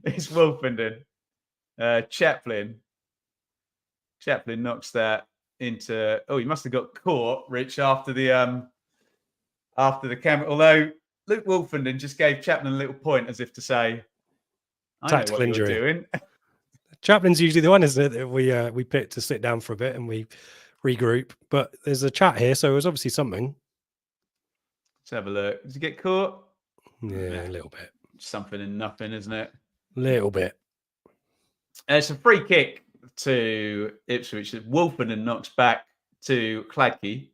It's Wolfenden. Chaplin knocks that into. Oh, he must have got caught, Rich, after the camera. Although Luke Wolfenden just gave Chaplin a little point as if to say, "I Tactical know what injury. You're doing." Chaplin's usually the one, isn't it, that we pick to sit down for a bit and we regroup. But there's a chat here, so it was obviously something. Let's have a look. Did he get caught? Yeah, a little bit. Something and nothing, isn't it? A little bit. It's a free kick to Ipswich. Wolfenden knocks back to Cladkey.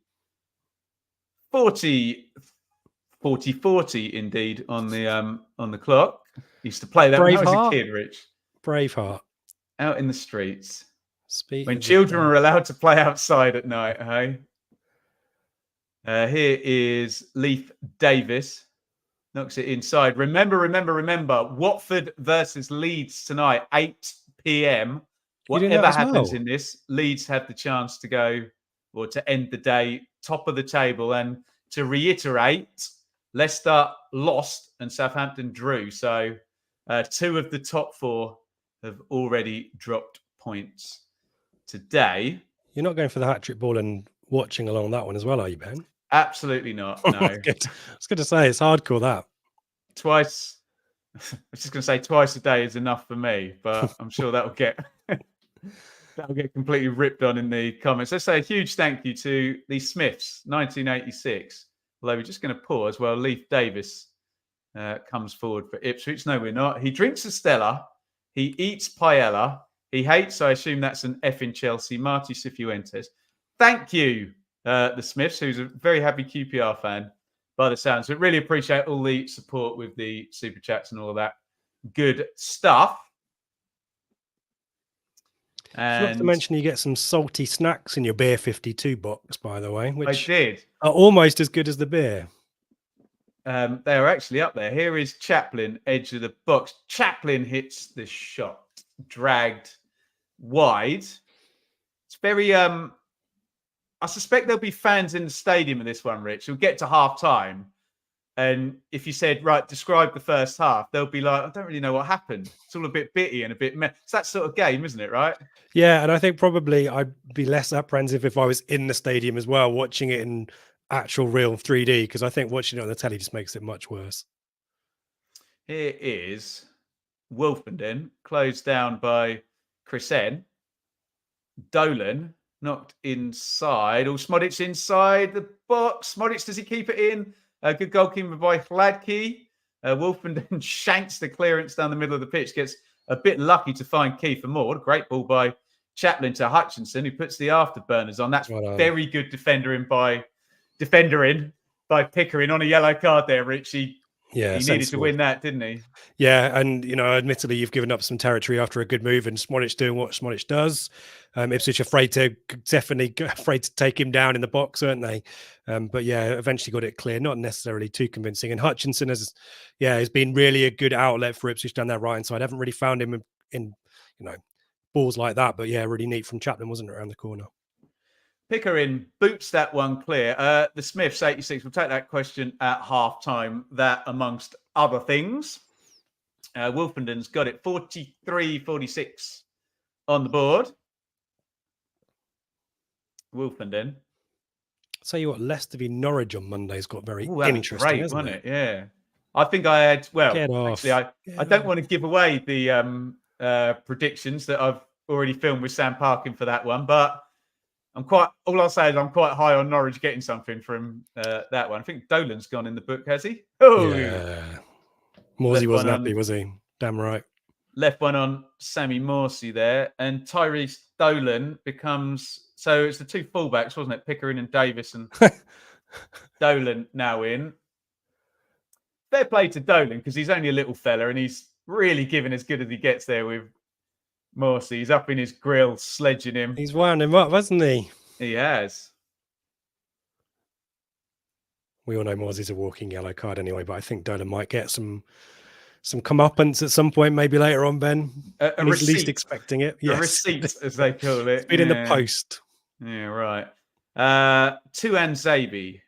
40-40 indeed on the clock. Used to play that when I was a kid, Rich. Braveheart. Out in the streets. Speaking when children were allowed to play outside at night, hey? Here is Leif Davis. Knocks it inside. Remember. Watford versus Leeds tonight, 8 p.m. Whatever happens in this, Leeds have the chance to go or to end the day top of the table. And to reiterate, Leicester lost and Southampton drew. So 2 of the top 4 have already dropped points today. You're not going for the hat-trick ball and watching along that one as well, are you, Ben? Absolutely not. No. I was going to say, it's hardcore, that. Twice. I was just going to say twice a day is enough for me, but I'm sure that'll get completely ripped on in the comments. Let's say a huge thank you to the Smiths, 1986. Although we're just going to pause while Leif Davis comes forward for Ipswich. No, we're not. He drinks a Stella. He eats paella. He hates, I assume that's an F in Chelsea, Marty Cifuentes. Thank you, the Smiths, who's a very happy QPR fan by the sounds. We really appreciate all the support with the super chats and all of that good stuff. And not to mention you get some salty snacks in your Beer 52 box, by the way, which I did. Are almost as good as the beer. They are actually up there. Here is Chaplin, edge of the box. Chaplin hits the shot, dragged wide. It's very I suspect there'll be fans in the stadium of this one, Rich. We'll get to half time. And if you said, right, describe the first half, they'll be like, I don't really know what happened. It's all a bit bitty and a bit it's that sort of game, isn't it, right? Yeah, and I think probably I'd be less apprehensive if I was in the stadium as well, watching it in actual real 3D, because I think watching it on the telly just makes it much worse. Here is Wolfenden, closed down by Chrisen. Dolan knocked inside. Oh, Smodic inside the box. Smodic, does he keep it in? Good goalkeeper by Hladky. Wolfenden shanks the clearance down the middle of the pitch. Gets a bit lucky to find Kiefer Moore. Great ball by Chaplin to Hutchinson, who puts the afterburners on. That's very good defendering by Pickering on a yellow card there, Richie. Yeah, he needed to win that, didn't he? Yeah, and admittedly, you've given up some territory after a good move, and Smodic doing what Smodic does. Ipswich definitely afraid to take him down in the box, aren't they? But yeah, eventually got it clear. Not necessarily too convincing. And Hutchinson has been really a good outlet for Ipswich down their right hand side. I haven't really found him in balls like that, but yeah, really neat from Chaplin, wasn't it, around the corner? Pickering boots that one clear. The Smiths, 86. We'll take that question at half-time. That amongst other things. Wolfenden's got it 43-46 on the board. Wolfenden. tell you what, Leicester v Norwich on Monday's got very That'd be interesting, great, hasn't wouldn't it? Yeah. I think I had, Get off. actually, I don't want to give away the predictions that I've already filmed with Sam Parkin for that one, but all I'll say is I'm quite high on Norwich getting something from that one. I think Dolan's gone in the book, has he? Oh, yeah. Morsey wasn't happy, was he? Damn right. Left one on Sammy Morsey there, and Tyrese Dolan becomes, so it's the two fullbacks, wasn't it? Pickering and Davis, and Dolan now in. Fair play to Dolan, because he's only a little fella and he's really giving as good as he gets there with Morsey. He's up in his grill, sledging him. He's wound him up, hasn't he? He has. We all know Morsey's a walking yellow card anyway, but I think Dolan might get some comeuppance at some point, maybe later on, Ben. A he's receipt. Least expecting it. A receipt, as they call it. It's been in the post. Yeah, right. Tuan Zabi.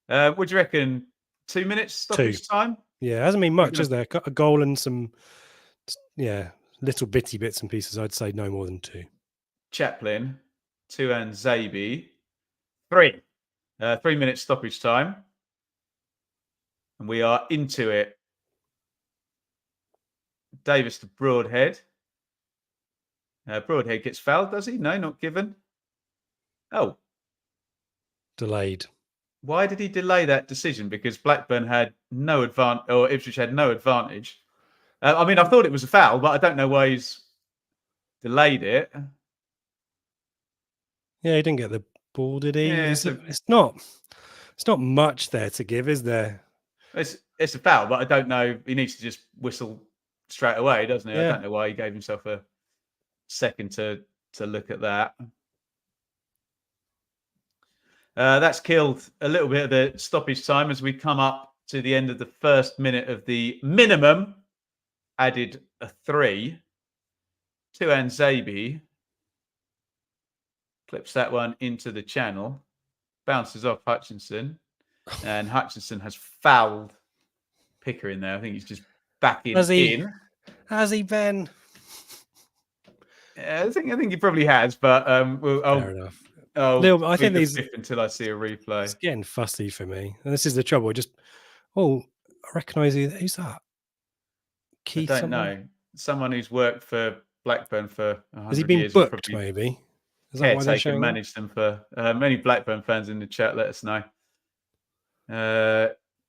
What do you reckon? 2 minutes stoppage time? Yeah, hasn't been much, has there? Got a goal and some, little bitty bits and pieces. I'd say no more than 2. Chaplin, Tuan Zabi. 3. 3 minutes stoppage time. And we are into it. Davis to Broadhead. Broadhead gets fouled, does he? No, not given. Oh. Delayed. Why did he delay that decision? Because Blackburn had no advantage, or Ipswich had no advantage. I mean, I thought it was a foul, but I don't know why he's delayed it. Yeah, he didn't get the ball, did he? Yeah, it's not much there to give, is there? It's a foul, but I don't know. He needs to just whistle straight away, doesn't he? Yeah. I don't know why he gave himself a second to look at that. That's killed a little bit of the stoppage time as we come up to the end of the first minute of the minimum. Added a 3. Tuan Zabi clips that one into the channel. Bounces off Hutchinson. And Hutchinson has fouled Pickering there. I think he's just backing in. Has he, Ben? I think he probably has, but fair enough. I think these until I see a replay. It's getting fussy for me, and this is the trouble. I recognise who's that? Keith. I don't know. Someone who's worked for Blackburn for 100 years. Has he been booked? Maybe. Is that why they're showing? Managed them for many Blackburn fans in the chat. Let us know.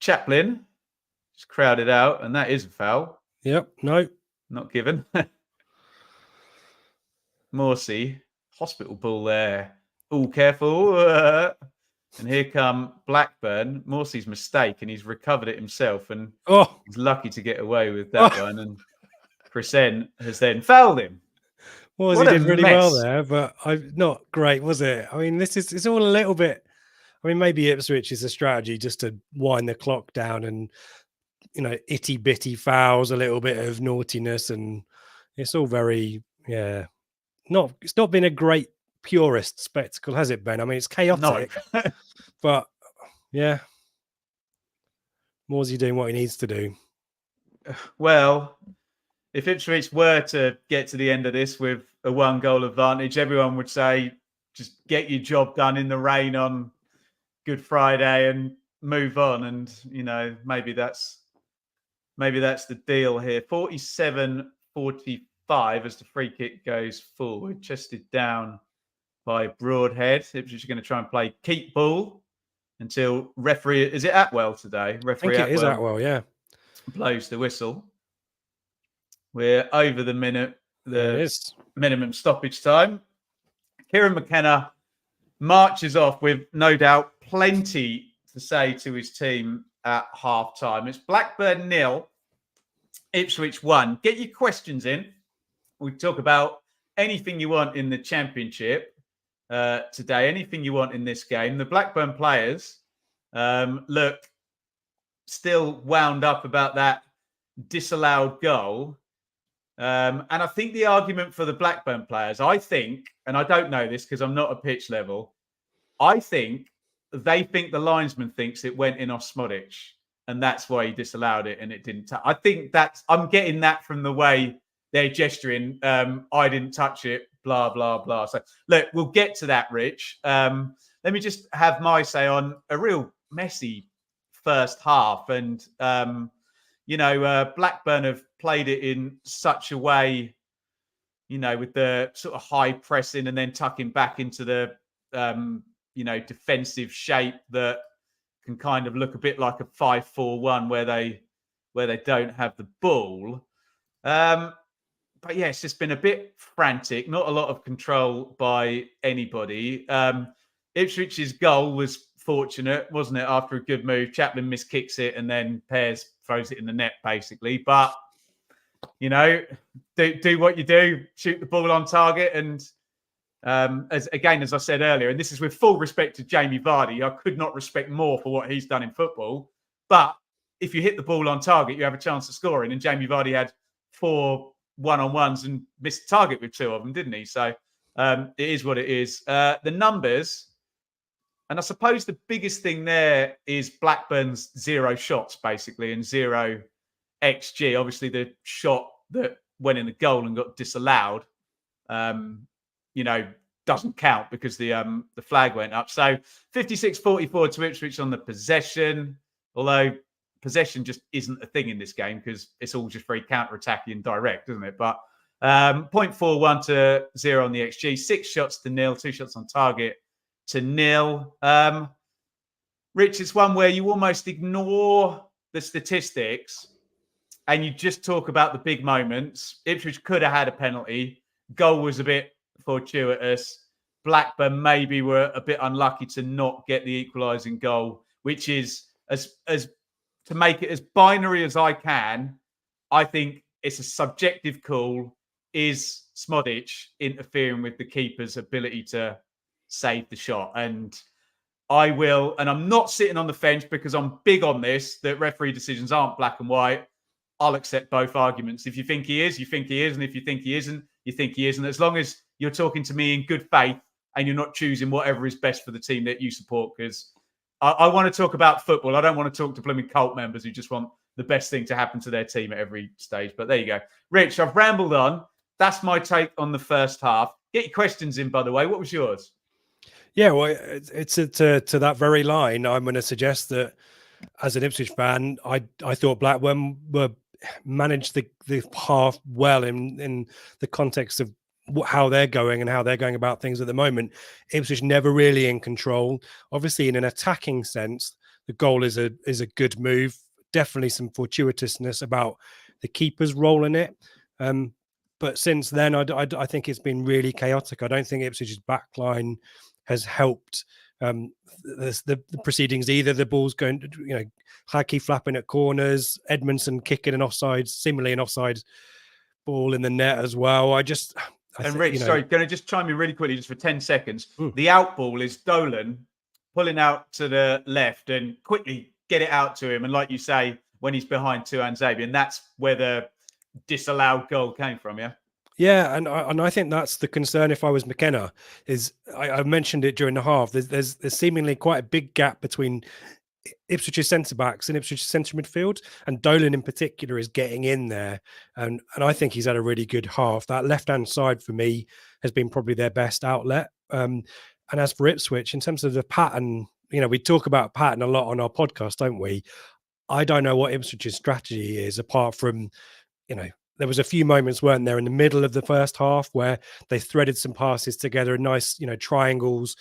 Chaplin just crowded out, and that is a foul. Yep. No. Not given. Morsey, hospital ball there. All careful. And here come Blackburn. Morsey's mistake, and he's recovered it himself. And he's lucky to get away with that one. And Crescent has then fouled him. He did really well there, but not great, was it? I mean, it's all a little bit. I mean, maybe Ipswich is a strategy just to wind the clock down and, itty bitty fouls, a little bit of naughtiness, and it's all very, it's not been a great purist spectacle, has it, Ben? I mean, it's chaotic, no. But yeah, Morsey doing what he needs to do. Well, if Ipswich were to get to the end of this with a 1-goal advantage, everyone would say, just get your job done in the rain on Good Friday and move on. And, maybe that's the deal here. 47-45 as the free kick goes forward, chested down by Broadhead. Ipswich are going to try and play keep ball until referee, is it Atwell today? Referee I think it is Atwell, yeah. Blows the whistle. We're over the minimum stoppage time. Kieran McKenna marches off with no doubt plenty to say to his team at half time. It's Blackburn 0, Ipswich 1. Get your questions in. We talk about anything you want in the championship today, anything you want in this game. The Blackburn players look still wound up about that disallowed goal. And I think the argument for the Blackburn players, and I don't know this because I'm not at pitch level, I think they think the linesman thinks it went in Osmodic, and that's why he disallowed it and it didn't. I think I'm getting that from the way they're gesturing. I didn't touch it. blah, blah, blah. So look, we'll get to that, Rich. Let me just have my say on a real messy first half. And, Blackburn have played it in such a way, with the sort of high pressing and then tucking back into the, defensive shape that can kind of look a bit like a 5-4-1 where they don't have the ball. But yeah, it's just been a bit frantic, not a lot of control by anybody. Ipswich's goal was fortunate, wasn't it? After a good move, Chaplin miskicks it and then Pears throws it in the net, basically. But, do what you do, shoot the ball on target. And as I said earlier, and this is with full respect to Jamie Vardy, I could not respect more for what he's done in football. But if you hit the ball on target, you have a chance of scoring. And Jamie Vardy had 4 one-on-ones and missed the target with 2 of them, didn't he? So it is what it is. The numbers, and I suppose the biggest thing there is Blackburn's 0 shots, basically, and 0 XG. Obviously, the shot that went in the goal and got disallowed, doesn't count because the flag went up. So 56-44 to Ipswich on the possession, although possession just isn't a thing in this game because it's all just very counter-attacking and direct, isn't it? But 0.41 to 0 on the XG, 6 shots to 0, 2 shots on target to 0. Rich, it's one where you almost ignore the statistics and you just talk about the big moments. Ipswich could have had a penalty. Goal was a bit fortuitous. Blackburn maybe were a bit unlucky to not get the equalising goal, which is as to make it as binary as I can. I think it's a subjective call. Is Smodic interfering with the keeper's ability to save the shot? And I'm not sitting on the fence because I'm big on this, that referee decisions aren't black and white. I'll accept both arguments. If you think he is, you think he is. And if you think he isn't, you think he isn't. As long as you're talking to me in good faith and you're not choosing whatever is best for the team that you support, because I want to talk about football. I don't want to talk to blooming cult members who just want the best thing to happen to their team at every stage. But there you go. Rich, I've rambled on. That's my take on the first half. Get your questions in, by the way. What was yours? Yeah, well, it's to that very line. I'm going to suggest that as an Ipswich fan, I thought Blackburn were managed the half well in the context of how they're going and how they're going about things at the moment. Ipswich never really in control. Obviously, in an attacking sense, the goal is a good move. Definitely some fortuitousness about the keeper's role in it. But since then, I think it's been really chaotic. I don't think Ipswich's backline has helped the proceedings either. The ball's going, Haki flapping at corners, Edmondson kicking an offside, seemingly an offside ball in the net as well. Rich, sorry, going to just chime in really quickly just for 10 seconds. The out ball is Dolan pulling out to the left and quickly get it out to him. And like you say, when he's behind Tuan Xavier, and that's where the disallowed goal came from, yeah? Yeah, and I think that's the concern if I was McKenna, is I mentioned it during the half. There's seemingly quite a big gap between Ipswich's centre-backs and Ipswich's centre midfield, and Dolan in particular is getting in there, and I think he's had a really good half. That left-hand side for me has been probably their best outlet. And as for Ipswich, in terms of the pattern, we talk about pattern a lot on our podcast, don't we? I don't know what Ipswich's strategy is, apart from, there was a few moments, weren't there, in the middle of the first half where they threaded some passes together, nice, triangles,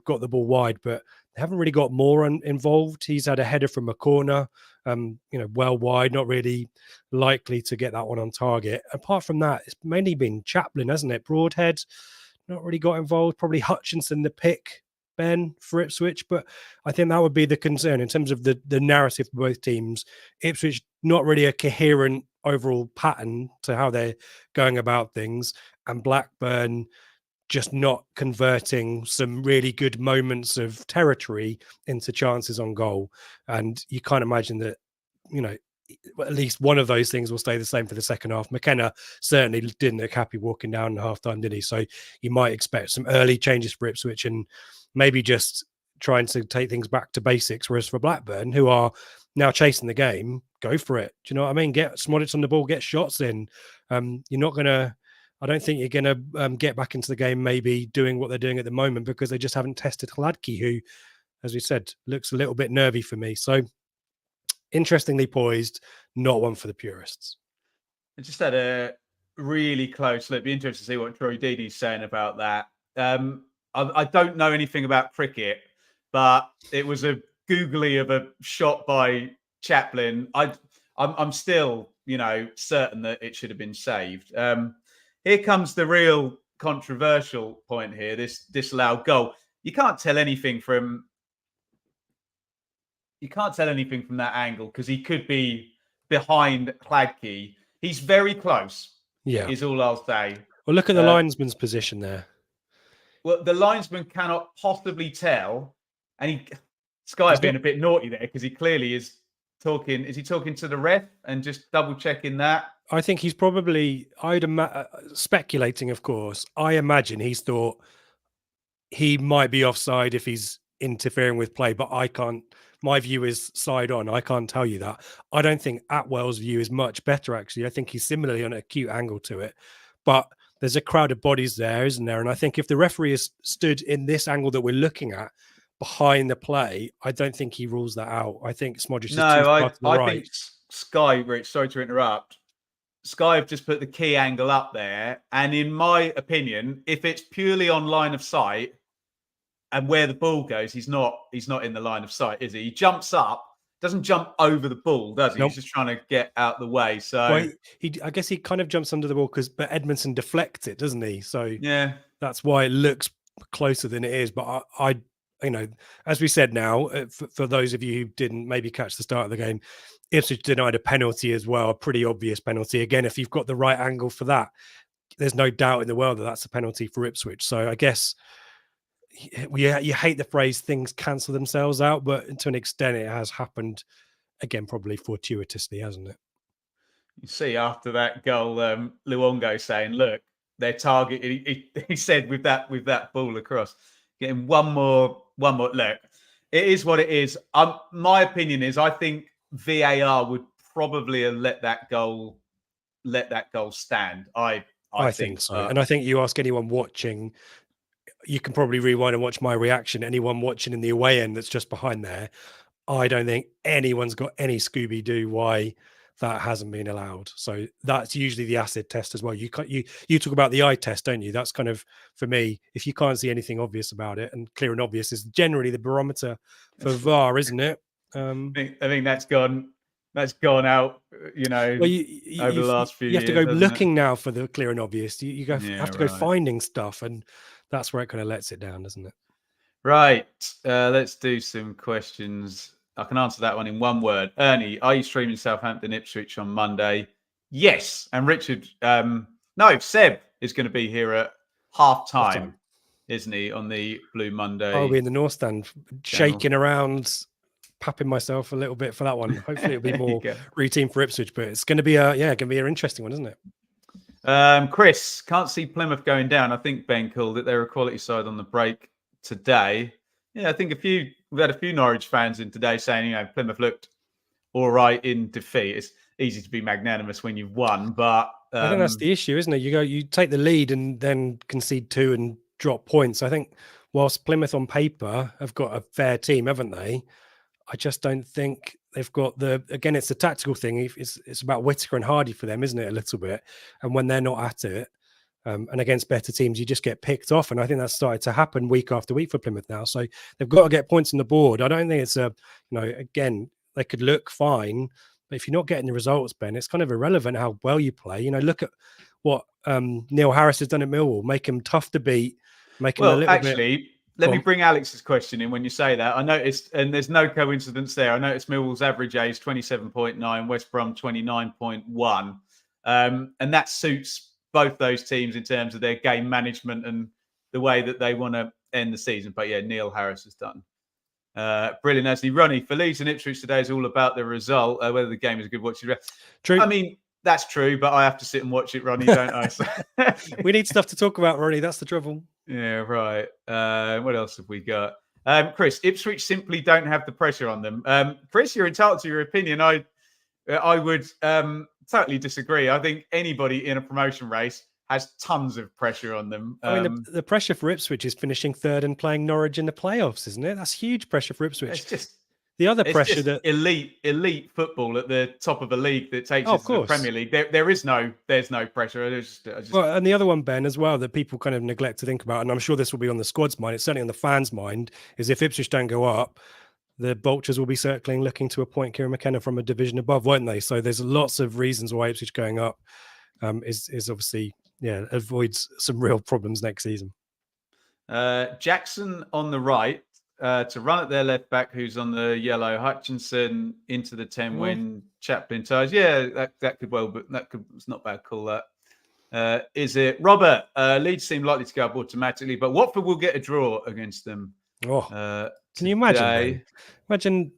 got the ball wide, but they haven't really got more involved. He's had a header from a corner, well wide, not really likely to get that one on target. Apart from that, it's mainly been Chaplin, hasn't it? Broadhead, not really got involved. Probably Hutchinson, the pick, Ben, for Ipswich. But I think that would be the concern in terms of the narrative for both teams. Ipswich, not really a coherent overall pattern to how they're going about things, and Blackburn just not converting some really good moments of territory into chances on goal. And you can't imagine that, at least one of those things will stay the same for the second half. McKenna certainly didn't look happy walking down at half-time, did he? So you might expect some early changes for Ipswich and maybe just trying to take things back to basics. Whereas for Blackburn, who are now chasing the game, go for it. Do you know what I mean? Get Smodic on the ball, get shots in. You're not going to... I don't think you're going to get back into the game maybe doing what they're doing at the moment because they just haven't tested Hladky, who, as we said, looks a little bit nervy for me. So interestingly poised, not one for the purists. I just had a really close look. Be interested to see what Troy Deeney's saying about that. I don't know anything about cricket, but it was a googly of a shot by Chaplin. I'm still, certain that it should have been saved. Here comes the real controversial point here, this disallowed goal. You can't tell anything from that angle because he could be behind Hladky. He's very close. Yeah. Is all I'll say. Well, look at the linesman's position there. Well, the linesman cannot possibly tell. And Sky being a bit naughty there because he clearly is talking. Is he talking to the ref and just double checking that? I think he's probably, speculating, of course. I imagine he's thought he might be offside if he's interfering with play, but I can't. My view is side on. I can't tell you that. I don't think Atwell's view is much better, actually. I think he's similarly on an acute angle to it. But there's a crowd of bodies there, isn't there? And I think if the referee is stood in this angle that we're looking at behind the play, I don't think he rules that out. I think Smodris is too far to the right. I think Sky, Rich, sorry to interrupt. Sky have just put the key angle up there. And in my opinion, if it's purely on line of sight, and where the ball goes, he's not in the line of sight, is he? He jumps up, doesn't jump over the ball, does he? Nope. He's just trying to get out the way. So I guess he kind of jumps under the ball but Edmondson deflects it, doesn't he? So yeah, that's why it looks closer than it is. But I as we said now, for those of you who didn't maybe catch the start of the game, Ipswich denied a penalty as well, a pretty obvious penalty. Again, if you've got the right angle for that, there's no doubt in the world that that's a penalty for Ipswich. So I guess you hate the phrase things cancel themselves out, but to an extent it has happened again, probably fortuitously, hasn't it? You see after that goal, Luongo saying, look, their target, he said with that ball across, getting one more look. It is what it is. My opinion is I think VAR would probably have let that goal stand. I think so. And I think you ask anyone watching, you can probably rewind and watch my reaction. Anyone watching in the away end that's just behind there, I don't think anyone's got any Scooby-Doo why that hasn't been allowed. So that's usually the acid test as well. You talk about the eye test, don't you? That's kind of, for me, if you can't see anything obvious about it, and clear and obvious is generally the barometer for VAR, isn't it? I think that's gone out, over the last few years. You have to go looking now for the clear and obvious. You have to go finding stuff, and that's where it kind of lets it down, doesn't it? Right. Let's do some questions. I can answer that one in one word. Ernie, are you streaming Southampton Ipswich on Monday? Yes. And Richard, Seb is going to be here at half time, isn't he, on the Blue Monday? I'll be in the North Stand, shaking around, papping myself a little bit for that one. Hopefully it'll be more routine for Ipswich, but it's going to be an interesting one, isn't it? Chris, can't see Plymouth going down. I think Ben called it. They're a quality side on the break today. Yeah, I think we've had a few Norwich fans in today saying, Plymouth looked all right in defeat. It's easy to be magnanimous when you've won, but I think that's the issue, isn't it? You take the lead and then concede 2 and drop points. I think whilst Plymouth on paper have got a fair team, haven't they? I just don't think they've got it's a tactical thing. It's about Whittaker and Hardy for them, isn't it? A little bit. And when they're not at it, and against better teams, you just get picked off. And I think that's started to happen week after week for Plymouth now. So they've got to get points on the board. I don't think it's again, they could look fine, but if you're not getting the results, Ben, it's kind of irrelevant how well you play. Look at what Neil Harris has done at Millwall, make him tough to beat, make him a little bit... Let me bring Alex's question in when you say that. I noticed, and there's no coincidence there, I noticed Millwall's average age 27.9, West Brom 29.1. And that suits both those teams in terms of their game management and the way that they want to end the season. But yeah, Neil Harris has done brilliant. Actually, Ronnie, for Leeds and Ipswich today is all about the result, whether the game is a good watch. True. I mean, that's true, but I have to sit and watch it, Ronnie, don't I? We need stuff to talk about, Ronnie. That's the trouble. Yeah, right. What else have we got? Chris, Ipswich simply don't have the pressure on them. Chris, you're entitled to your opinion. I would totally disagree. I think anybody in a promotion race has tons of pressure on them. I mean, the pressure for Ipswich is finishing third and playing Norwich in the playoffs, isn't it? That's huge pressure for Ipswich. It's just the other pressure just that elite football at the top of a league that takes us to the Premier League. There's no pressure. Well, and the other one, Ben, as well, that people kind of neglect to think about, and I'm sure this will be on the squad's mind, it's certainly on the fans' mind, is if Ipswich don't go up, the Vultures will be circling, looking to appoint Kieran McKenna from a division above, won't they? So there's lots of reasons why Ipswich going up is obviously, avoids some real problems next season. Jackson on the right to run at their left back, who's on the yellow. Hutchinson into the 10 when Chaplin ties. Yeah, that could well, but it's not bad call that. Is it Robert? Leeds seem likely to go up automatically, but Watford will get a draw against them. Can you imagine? Ben? Imagine,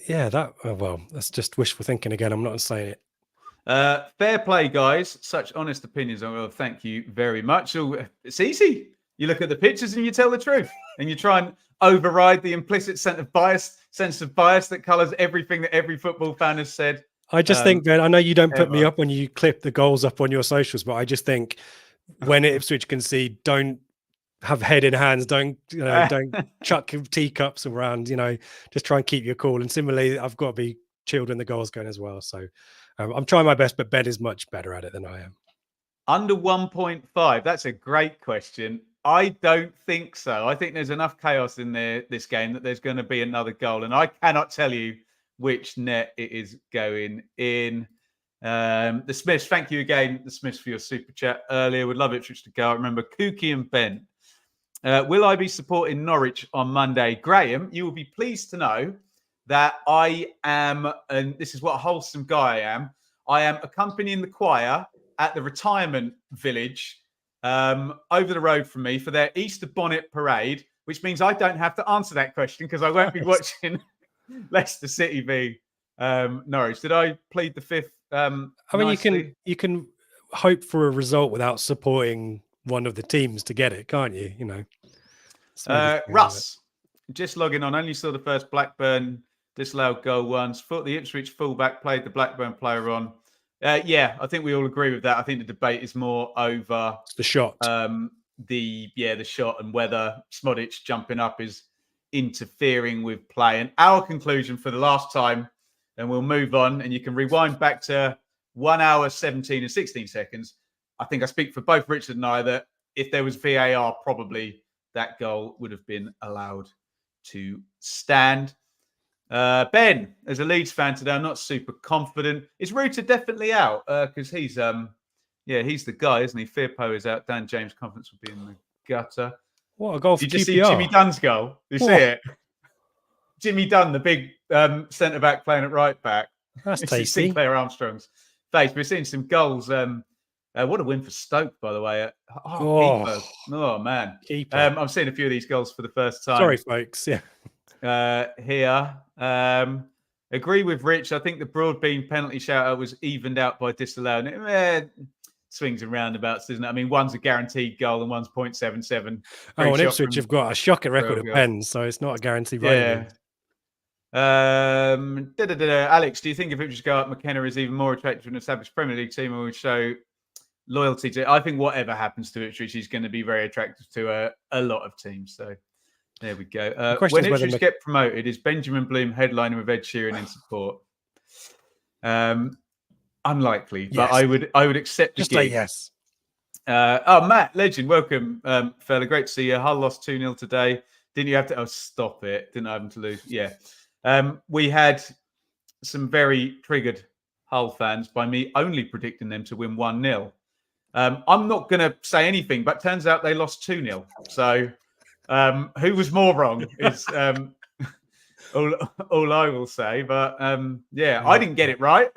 that's just wishful thinking again. I'm not saying it. Fair play, guys. Such honest opinions. Oh, thank you very much. So it's easy. You look at the pictures and you tell the truth, and you try and override the implicit sense of bias that colours everything that every football fan has said. I just think, Ben, I know you don't put me up when you clip the goals up on your socials, but I just think when Ipswich concede, don't have head in hands, don't chuck teacups around, just try and keep your cool. And similarly, I've got to be chilled when the goal's going as well. So I'm trying my best, but Ben is much better at it than I am. Under 1.5, that's a great question. I don't think so. I think there's enough chaos in this game that there's going to be another goal. And I cannot tell you which net it is going in. The Smiths, thank you again, the Smiths, for your super chat earlier. Would love Ipswich to go. I remember Kookie and Ben. Will I be supporting Norwich on Monday? Graham, you will be pleased to know that I am, and this is what a wholesome guy I am accompanying the choir at the retirement village over the road from me for their Easter bonnet parade, which means I don't have to answer that question because I won't be watching Leicester City v Norwich. Did I plead the fifth? I mean, you can hope for a result without supporting one of the teams to get it, can't you? Russ, just logging on. Only saw the first Blackburn disallowed goal once. Thought the Ipswich fullback played the Blackburn player on. I think we all agree with that. I think the debate is more over the shot. The shot and whether Smodic jumping up is interfering with play. And our conclusion for the last time, and we'll move on, and you can rewind back to 1 hour, 17 and 16 seconds. I think I speak for both Richard and I that if there was VAR, probably that goal would have been allowed to stand. Ben, as a Leeds fan today, I'm not super confident. Is Ruta definitely out? Because he's the guy, isn't he? Firpo is out. Dan James' confidence will be in the gutter. What a goal for Did you QPR. see Jimmy Dunn's goal? Did you see it? Jimmy Dunn, the big centre-back playing at right-back. That's tasty. Sinclair Armstrong's face. We're seeing some goals. What a win for Stoke, by the way. Keeper. Oh, man. Keeper. I'm seeing a few of these goals for the first time. Sorry, folks. Yeah. Here. Agree with Rich. I think the Broadbean penalty shout-out was evened out by disallowed. Swings and roundabouts, isn't it? I mean, one's a guaranteed goal and one's 0.77. And Ipswich have got a shocking record of pens, so it's not a guaranteed rating. Alex, do you think if Ipswich go up, McKenna is even more attractive to an established Premier League team and will show loyalty to? I think whatever happens to Ipswich, he's going to be very attractive to a lot of teams. So there we go. When Ipswich get promoted, is Benjamin Bloom headlining with Ed Sheeran in support? Unlikely, but yes. I would accept the just gig. say yes. Matt, legend, welcome, fella. Great to see you. Hull lost 2-0 today. Didn't you have to? Oh, stop it! Didn't I have them to lose? Yeah. We had some very triggered Hull fans by me only predicting them to win 1-0. I'm not going to say anything, but turns out they lost 2-0. So who was more wrong is all I will say. But I didn't get it right.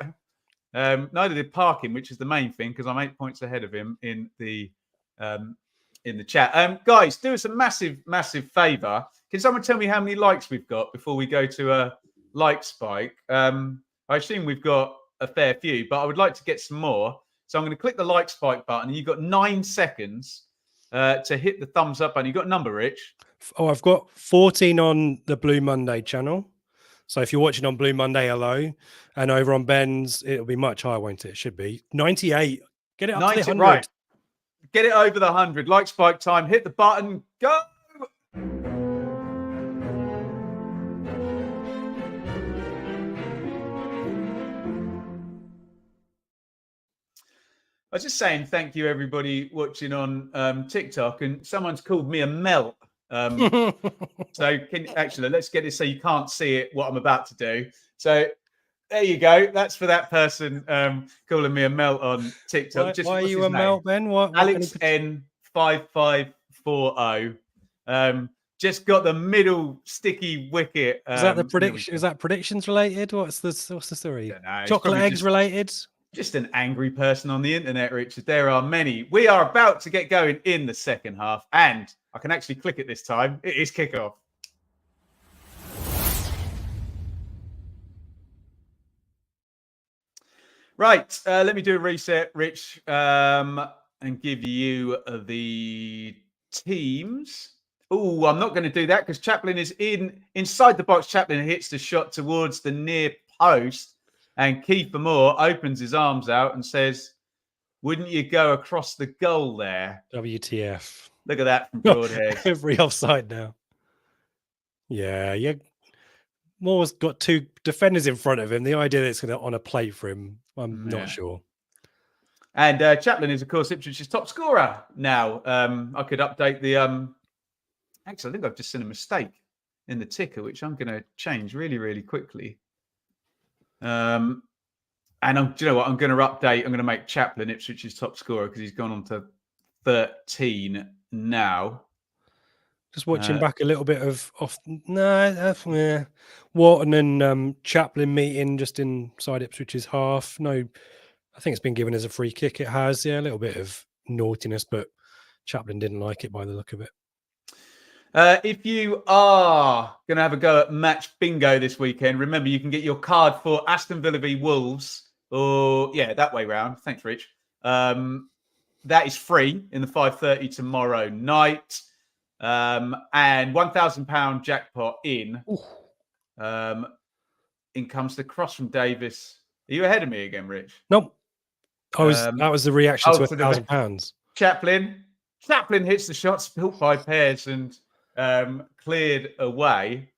Neither did Parkin, which is the main thing because I'm 8 points ahead of him in the chat. Guys, do us a massive favour. Can someone tell me how many likes we've got before we go to a like spike? I assume we've got a fair few, but I would like to get some more. So I'm going to click the like spike button. And you've got 9 seconds to hit the thumbs up button. You've got a number, Rich? Oh, I've got 14 on the Blue Monday channel. So if you're watching on Blue Monday, hello. And over on Ben's, it'll be much higher, won't it? It should be 98. Get it up to 100. Right. Get it over the 100. Like spike time. Hit the button. Go. I was just saying thank you, everybody watching on TikTok, and someone's called me a melt. So let's get this so you can't see it, what I'm about to do. So there you go. That's for that person calling me a melt on TikTok. Why are you a melt, Ben? Alex N5540. Just got the middle sticky wicket. Is that the prediction? Is that predictions related? What's the story? Chocolate eggs related? Just an angry person on the internet, Richard. There are many. We are about to get going in the second half, and I can actually click it this time. It is kickoff. Right, let me do a reset, Rich, and give you the teams. Oh, I'm not going to do that because Chaplin is inside the box. Chaplin hits the shot towards the near post. And Kiefer Moore opens his arms out and says, wouldn't you go across the goal there? WTF. Look at that from Broadhead. Every offside now. Yeah. Moore's got two defenders in front of him. The idea that it's going to on a play for him, I'm not sure. And Chaplin is, of course, Ipswich's top scorer now. I could update the... Actually, I think I've just seen a mistake in the ticker, which I'm going to change really, really quickly. And do you know what? I'm going to update. I'm going to make Chaplin Ipswich's top scorer because he's gone on to 13 now. Just watching back a little bit of Wharton and Chaplin meeting just inside Ipswich's half. No, I think it's been given as a free kick. It has, a little bit of naughtiness, but Chaplin didn't like it by the look of it. If you are going to have a go at match bingo this weekend, remember you can get your card for Aston Villa v Wolves, or that way round. Thanks, Rich. That is free in the 5:30 tomorrow night, and £1,000 jackpot in. In comes the cross from Davis. Are you ahead of me again, Rich? Nope. That was the reaction to £1,000. Chaplin hits the shot, spilt by Pears and cleared away.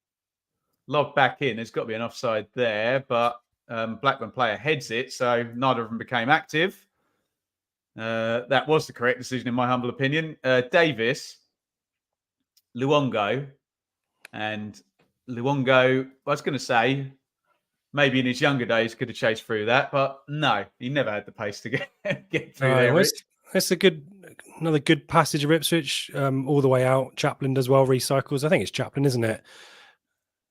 Lobbed back in. There's got to be an offside there, but Blackburn player heads it, so neither of them became active. That was the correct decision, in my humble opinion. Davis, Luongo, and Luongo, I was going to say, maybe in his younger days could have chased through that, but no, he never had the pace to get through there. That's another good passage of Ipswich all the way out. Chaplin does well, recycles. I think it's Chaplin, isn't it?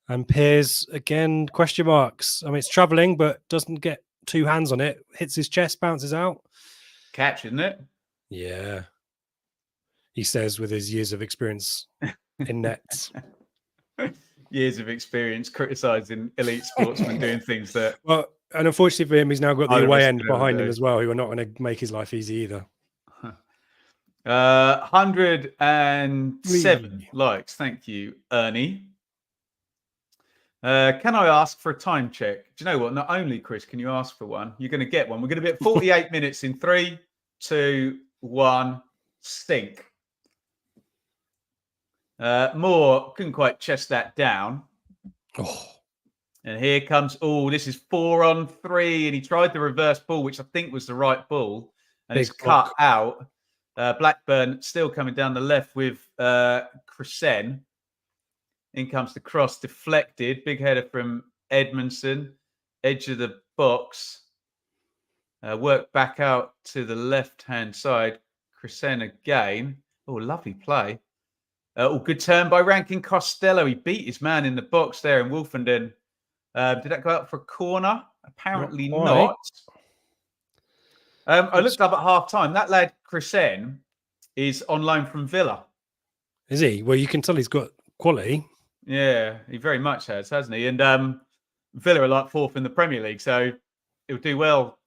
And Pears, again, question marks. I mean, it's travelling, but doesn't get two hands on it. Hits his chest, bounces out. Catch, isn't it? Yeah. He says with his years of experience in nets. Years of experience criticising elite sportsmen doing things that... Well, and unfortunately for him, he's now got the away end behind him as well, who are not going to make his life easy either. 107 likes. Thank you, Ernie. Can I ask for a time check? Do you know what? Not only, Chris, can you ask for one, you're going to get one. We're going to be at 48 minutes in 3, 2, 1, sync. Moore couldn't quite chest that down. And here comes, this is 4-on-3. And he tried the reverse ball, which I think was the right ball. And it's cut out. Blackburn still coming down the left with Crescent. In comes the cross, deflected. Big header from Edmondson. Edge of the box. Work back out to the left-hand side. Crescent again. Lovely play. Good turn by Rankin Costello. He beat his man in the box there in Wolfenden. Did that go out for a corner? Apparently not. I looked up at half-time. That lad, Crescent, is on loan from Villa. Is he? Well, you can tell he's got quality. Yeah, he very much has, hasn't he? And Villa are like 4th in the Premier League, so he'll do well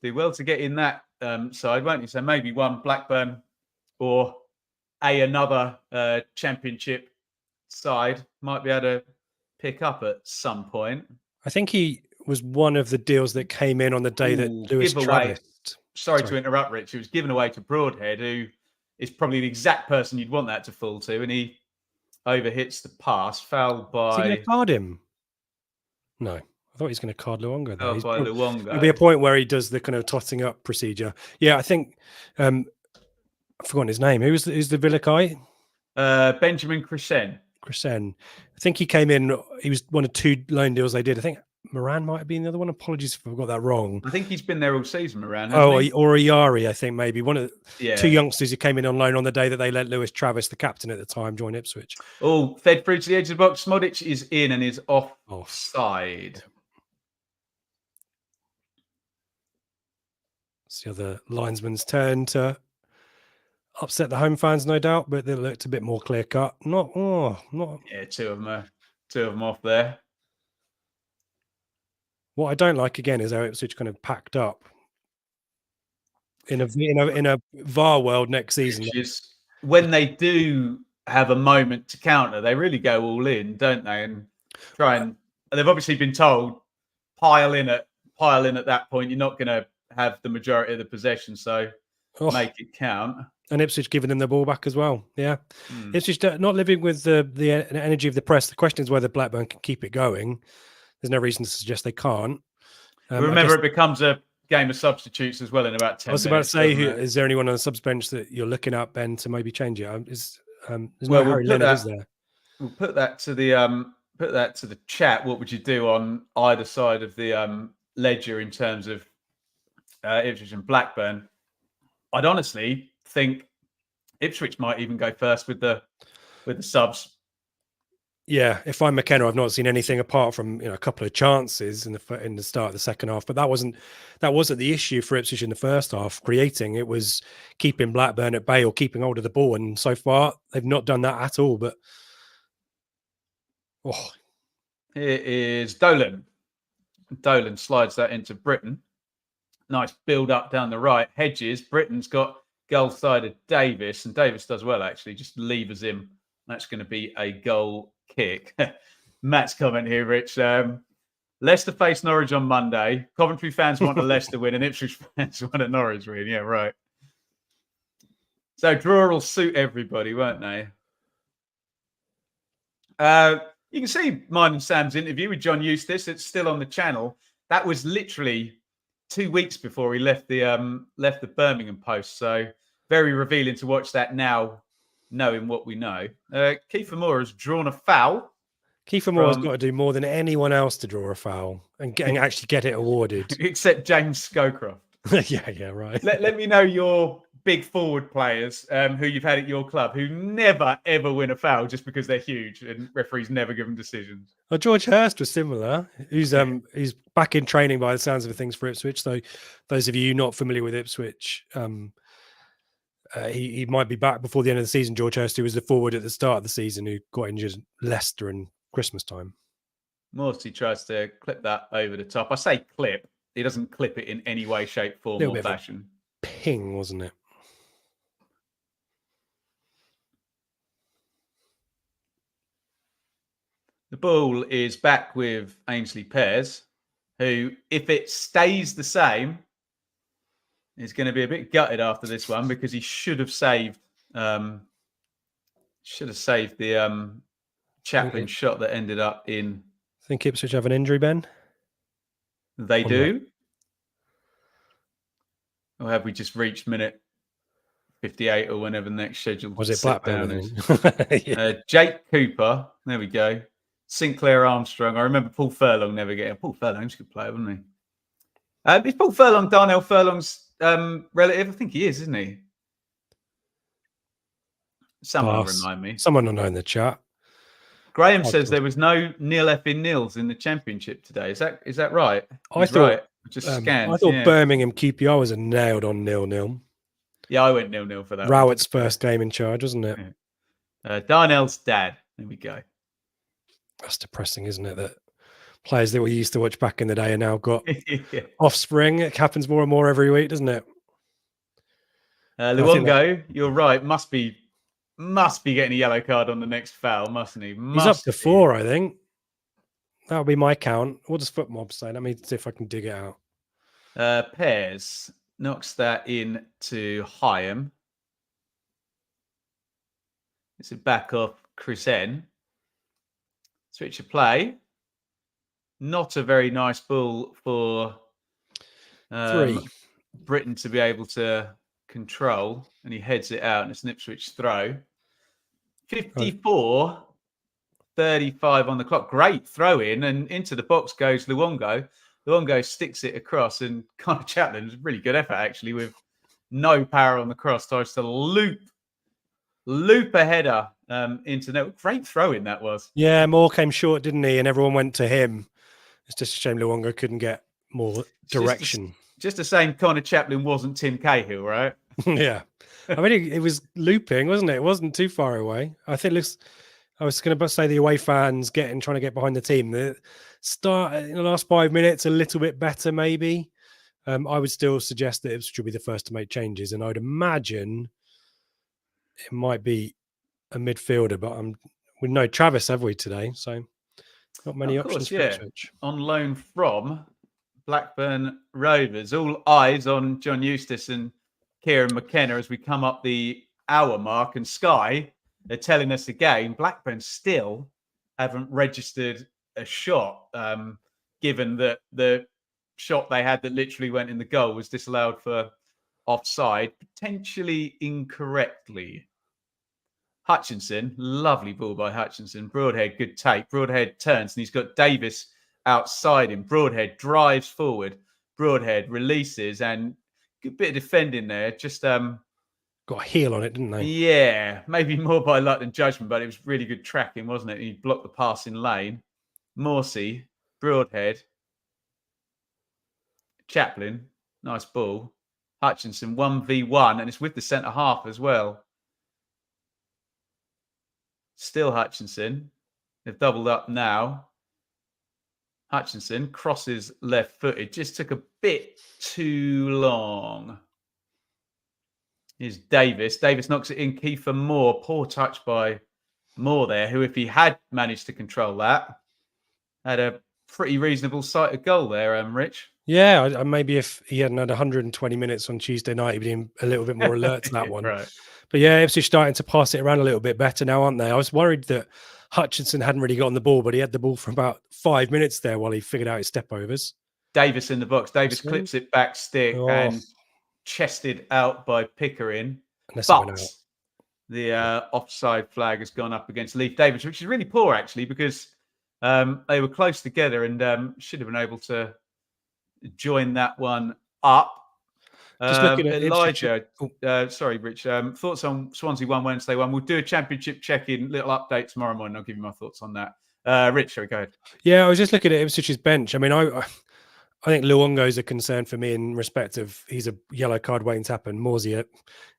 to get in that side, won't he? So maybe one Blackburn or another championship side might be able to pick up at some point. I think he was one of the deals that came in on the day that Lewis Travis sorry to interrupt, Rich. It was given away to Broadhead, who is probably the exact person you'd want that to fall to, and he overhits the pass, fouled by... Is he going to card him? No, I thought he was going to card Luongo there. Fouled by Luongo. There'll be a point where he does the kind of totting up procedure. Yeah, I think... I've forgotten his name. Who's the Villa guy? Benjamin Crescent. I think he came in. He was one of 2 loan deals they did. I think Moran might have been the other one. Apologies if I've got that wrong. I think he's been there all season, Moran. Or Iari, I think maybe one of 2 youngsters who came in on loan on the day that they let Lewis Travis, the captain at the time, join Ipswich. Oh, fed through to the edge of the box. Smodic is in and is offside. It's the other linesman's turn to upset the home fans, no doubt, but they looked a bit more clear cut. Not. Yeah, two of them off there. What I don't like again is how Ipswich kind of packed up in a VAR world next season. When they do have a moment to counter, they really go all in, don't they? And try and they've obviously been told pile in at that point. You're not going to have the majority of the possession, so make it count. And Ipswich giving them the ball back as well. Yeah. Ipswich not living with the energy of the press. The question is whether Blackburn can keep it going. There's no reason to suggest they can't. Remember, it becomes a game of substitutes as well in about 10 minutes. I was about to say, is there anyone on the subs bench that you're looking at, Ben, to maybe change it? There's no Harry Leonard, is there? We'll put that to the chat. What would you do on either side of the ledger in terms of Ipswich and Blackburn? I'd honestly think Ipswich might even go first with the subs. Yeah, if I'm McKenna, I've not seen anything apart from a couple of chances in the start of the second half. But that wasn't the issue for Ipswich in the first half. Creating, it was keeping Blackburn at bay or keeping hold of the ball. And so far, they've not done that at all. But it is Dolan. Dolan slides that into Britton. Nice build up down the right. Hedges. Britton's got goal side of Davis, and Davis does well actually. Just levers him. That's going to be a goal kick. Matt's comment here, Rich. Leicester face Norwich on Monday. Coventry fans want a Leicester win, and Ipswich fans want a Norwich win. Yeah, right. So draw will suit everybody, won't they? You can see mine and Sam's interview with John Eustace. It's still on the channel. That was literally 2 weeks before he left the Birmingham Post. So very revealing to watch that now, knowing what we know. Kiefer Moore has drawn a foul. Kiefer Moore has got to do more than anyone else to draw a foul and actually get it awarded. Except James Scowcroft. yeah, right. Let me know your big forward players who you've had at your club who never, ever win a foul just because they're huge and referees never give them decisions. Well, George Hurst was similar. He's back in training by the sounds of things for Ipswich. So those of you not familiar with Ipswich, he might be back before the end of the season. George Hurst, who was the forward at the start of the season, who got injured Leicester in Christmas time. Morsey tries to clip that over the top. I say clip. He doesn't clip it in any way, shape, form, or fashion. Ping, wasn't it? The ball is back with Ainsley Pears, who, if it stays the same, is going to be a bit gutted after this one because he should have saved the Chaplin shot that ended up in. I think Ipswich have an injury, Ben. They do. Or have we just reached minute 58 or whenever the next scheduled was it Blackburn is? Yeah. Jake Cooper. There we go. Sinclair Armstrong. I remember Paul Furlong never getting. Paul Furlong's a good player, wasn't he? Is Paul Furlong Darnell Furlong's relative? I think he is, isn't he? Someone remind me. Someone will know in the chat. Graham says there was no nil effing nils in the championship today. Is that right? I thought right. Just scanned. I thought Birmingham QPR was a nailed on 0-0. Yeah, I went 0-0 for that. Rowett's first game in charge, wasn't it? Yeah. Darnell's dad. There we go. That's depressing, isn't it? That players that we used to watch back in the day are now got offspring. It happens more and more every week, doesn't it? Luongo, you're right. Must be getting a yellow card on the next foul, mustn't he? He's up to 4, I think. That'll be my count. What does FootMob say? Let me see if I can dig it out. Pears. knocks that in to Hyam. It's a back off Chris N. Switch of play. Not a very nice ball for 3. Britain to be able to control, and he heads it out, and it's an Ipswich throw. 54, 35 on the clock. Great throw in, and into the box goes Luongo. Luongo sticks it across, and Connor Chaplin was a really good effort, actually, with no power on the cross. Tries to loop a header into net. Great throw in that was. Yeah, Moore came short, didn't he? And everyone went to him. It's just a shame Luongo couldn't get more direction. Just the same, Connor Chaplin wasn't Tim Cahill, right? Yeah. I mean, it was looping, wasn't it? It wasn't too far away. I think I was going to say the away fans trying to get behind the team. The start in the last 5 minutes, a little bit better, maybe. I would still suggest that Ipswich will be the first to make changes. And I'd imagine it might be a midfielder, but we know Travis, have we, today? So not many options for Ipswich. On loan from Blackburn Rovers. All eyes on John Eustace and Kieran McKenna as we come up the hour mark. And Sky, they're telling us again, Blackburn still haven't registered a shot, given that the shot they had that literally went in the goal was disallowed for offside, potentially incorrectly. Hutchinson, lovely ball by Hutchinson. Broadhead, good take. Broadhead turns and he's got Davis outside him. Broadhead drives forward. Broadhead releases and good bit of defending there. Just got a heel on it, didn't they? Yeah, maybe more by luck than judgment, but it was really good tracking, wasn't it? He blocked the passing lane. Morsey, Broadhead, Chaplin, nice ball. Hutchinson 1v1, and it's with the centre half as well. Still Hutchinson. They've doubled up now. Hutchinson crosses left footed. Just took a bit too long. Here's Davis. Davis knocks it in. Kiefer Moore. Poor touch by Moore there, who, if he had managed to control that, had a pretty reasonable sight of goal there, Rich. Yeah, maybe if he hadn't had 120 minutes on Tuesday night, he'd been a little bit more alert to that one. Right. But yeah, Ipswich starting to pass it around a little bit better now, aren't they? I was worried that Hutchinson hadn't really gotten the ball, but he had the ball for about 5 minutes there while he figured out his step overs. Davis in the box. Davis clips it back stick and chested out by Pickering. But the offside flag has gone up against Leif Davis, which is really poor, actually, because they were close together and should have been able to join that one up. Just looking at Elijah, sorry, Rich. Thoughts on Swansea 1 Wednesday 1? We'll do a championship check-in, little update tomorrow morning. I'll give you my thoughts on that. Rich, sorry, go ahead. Yeah, I was just looking at Ipswich's bench. I mean, I think Luongo is a concern for me in respect of he's a yellow card waiting to happen. Morsey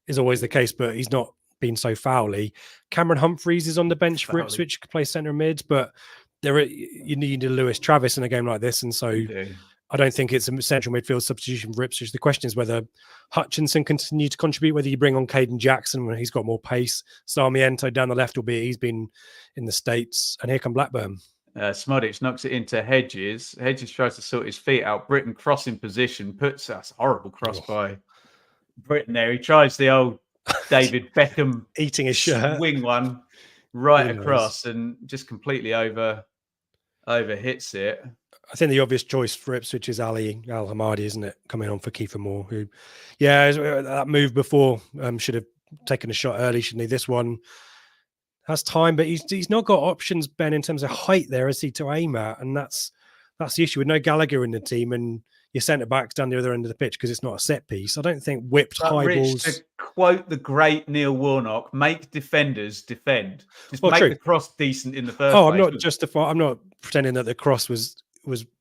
is always the case, but he's not been so foully. Cameron Humphreys is on the bench for Ipswich, could play centre mid, but you need a Lewis Travis in a game like this, and so I don't think it's a central midfield substitution for Ipswich. The question is whether Hutchinson continue to contribute, whether you bring on Caden Jackson when he's got more pace. Sarmiento down the left, albeit he's been in the States. And here come Blackburn. Smodic knocks it into Hedges. Hedges tries to sort his feet out. Britton crossing position, puts us horrible cross by Britton there. He tries the old David Beckham eating his shirt, swing one right across and just completely over hits it. I think the obvious choice for Ipswich is Ali Al Hamadi, isn't it? Coming on for Kiefer Moore, who, that move before should have taken a shot early, shouldn't he? This one has time, but he's not got options, Ben, in terms of height there, is he, to aim at? And that's the issue with no Gallagher in the team and your centre backs down the other end of the pitch because it's not a set piece. I don't think whipped high balls. To quote the great Neil Warnock, make defenders defend. Just make the cross decent in the first place. I'm not pretending that the cross was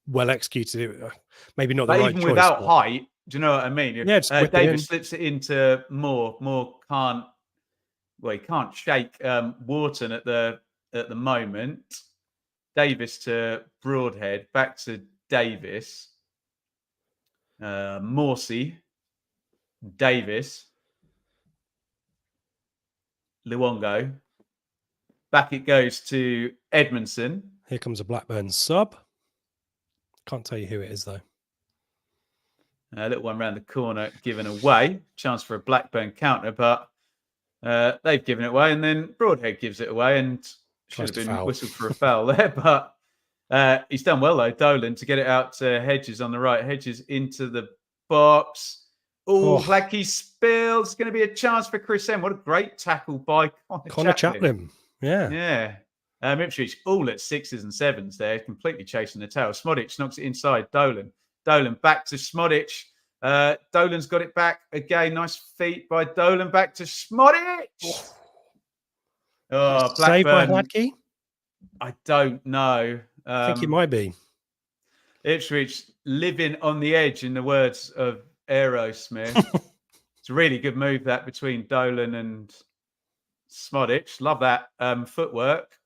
well executed. Maybe not the right choice. Even without height, do you know what I mean? Yeah, David slips it into Moore. Moore he can't shake Wharton at the moment. Davis to Broadhead, back to Davis. Morsey, Davis, Luongo. Back it goes to Edmondson. Here comes a Blackburn sub. Can't tell you who it is, though. A little one round the corner given away. Chance for a Blackburn counter, but they've given it away. And then Broadhead gives it away and should have been whistled for a foul there. But he's done well, though, Dolan, to get it out to Hedges on the right. Hedges into the box. Oh, Blackie spills. It's going to be a chance for Chris M. What a great tackle by Connor Chaplin. Yeah. Ipswich all at 6s and 7s there, completely chasing the tail. Smodic knocks it inside. Dolan back to Smodic. Dolan's got it back again. Nice feet by Dolan. Back to Smodic. Oh, Blackburn. Saved by Hladky? I don't know. I think it might be. Ipswich living on the edge, in the words of Aerosmith. It's a really good move that between Dolan and Smodic. Love that footwork.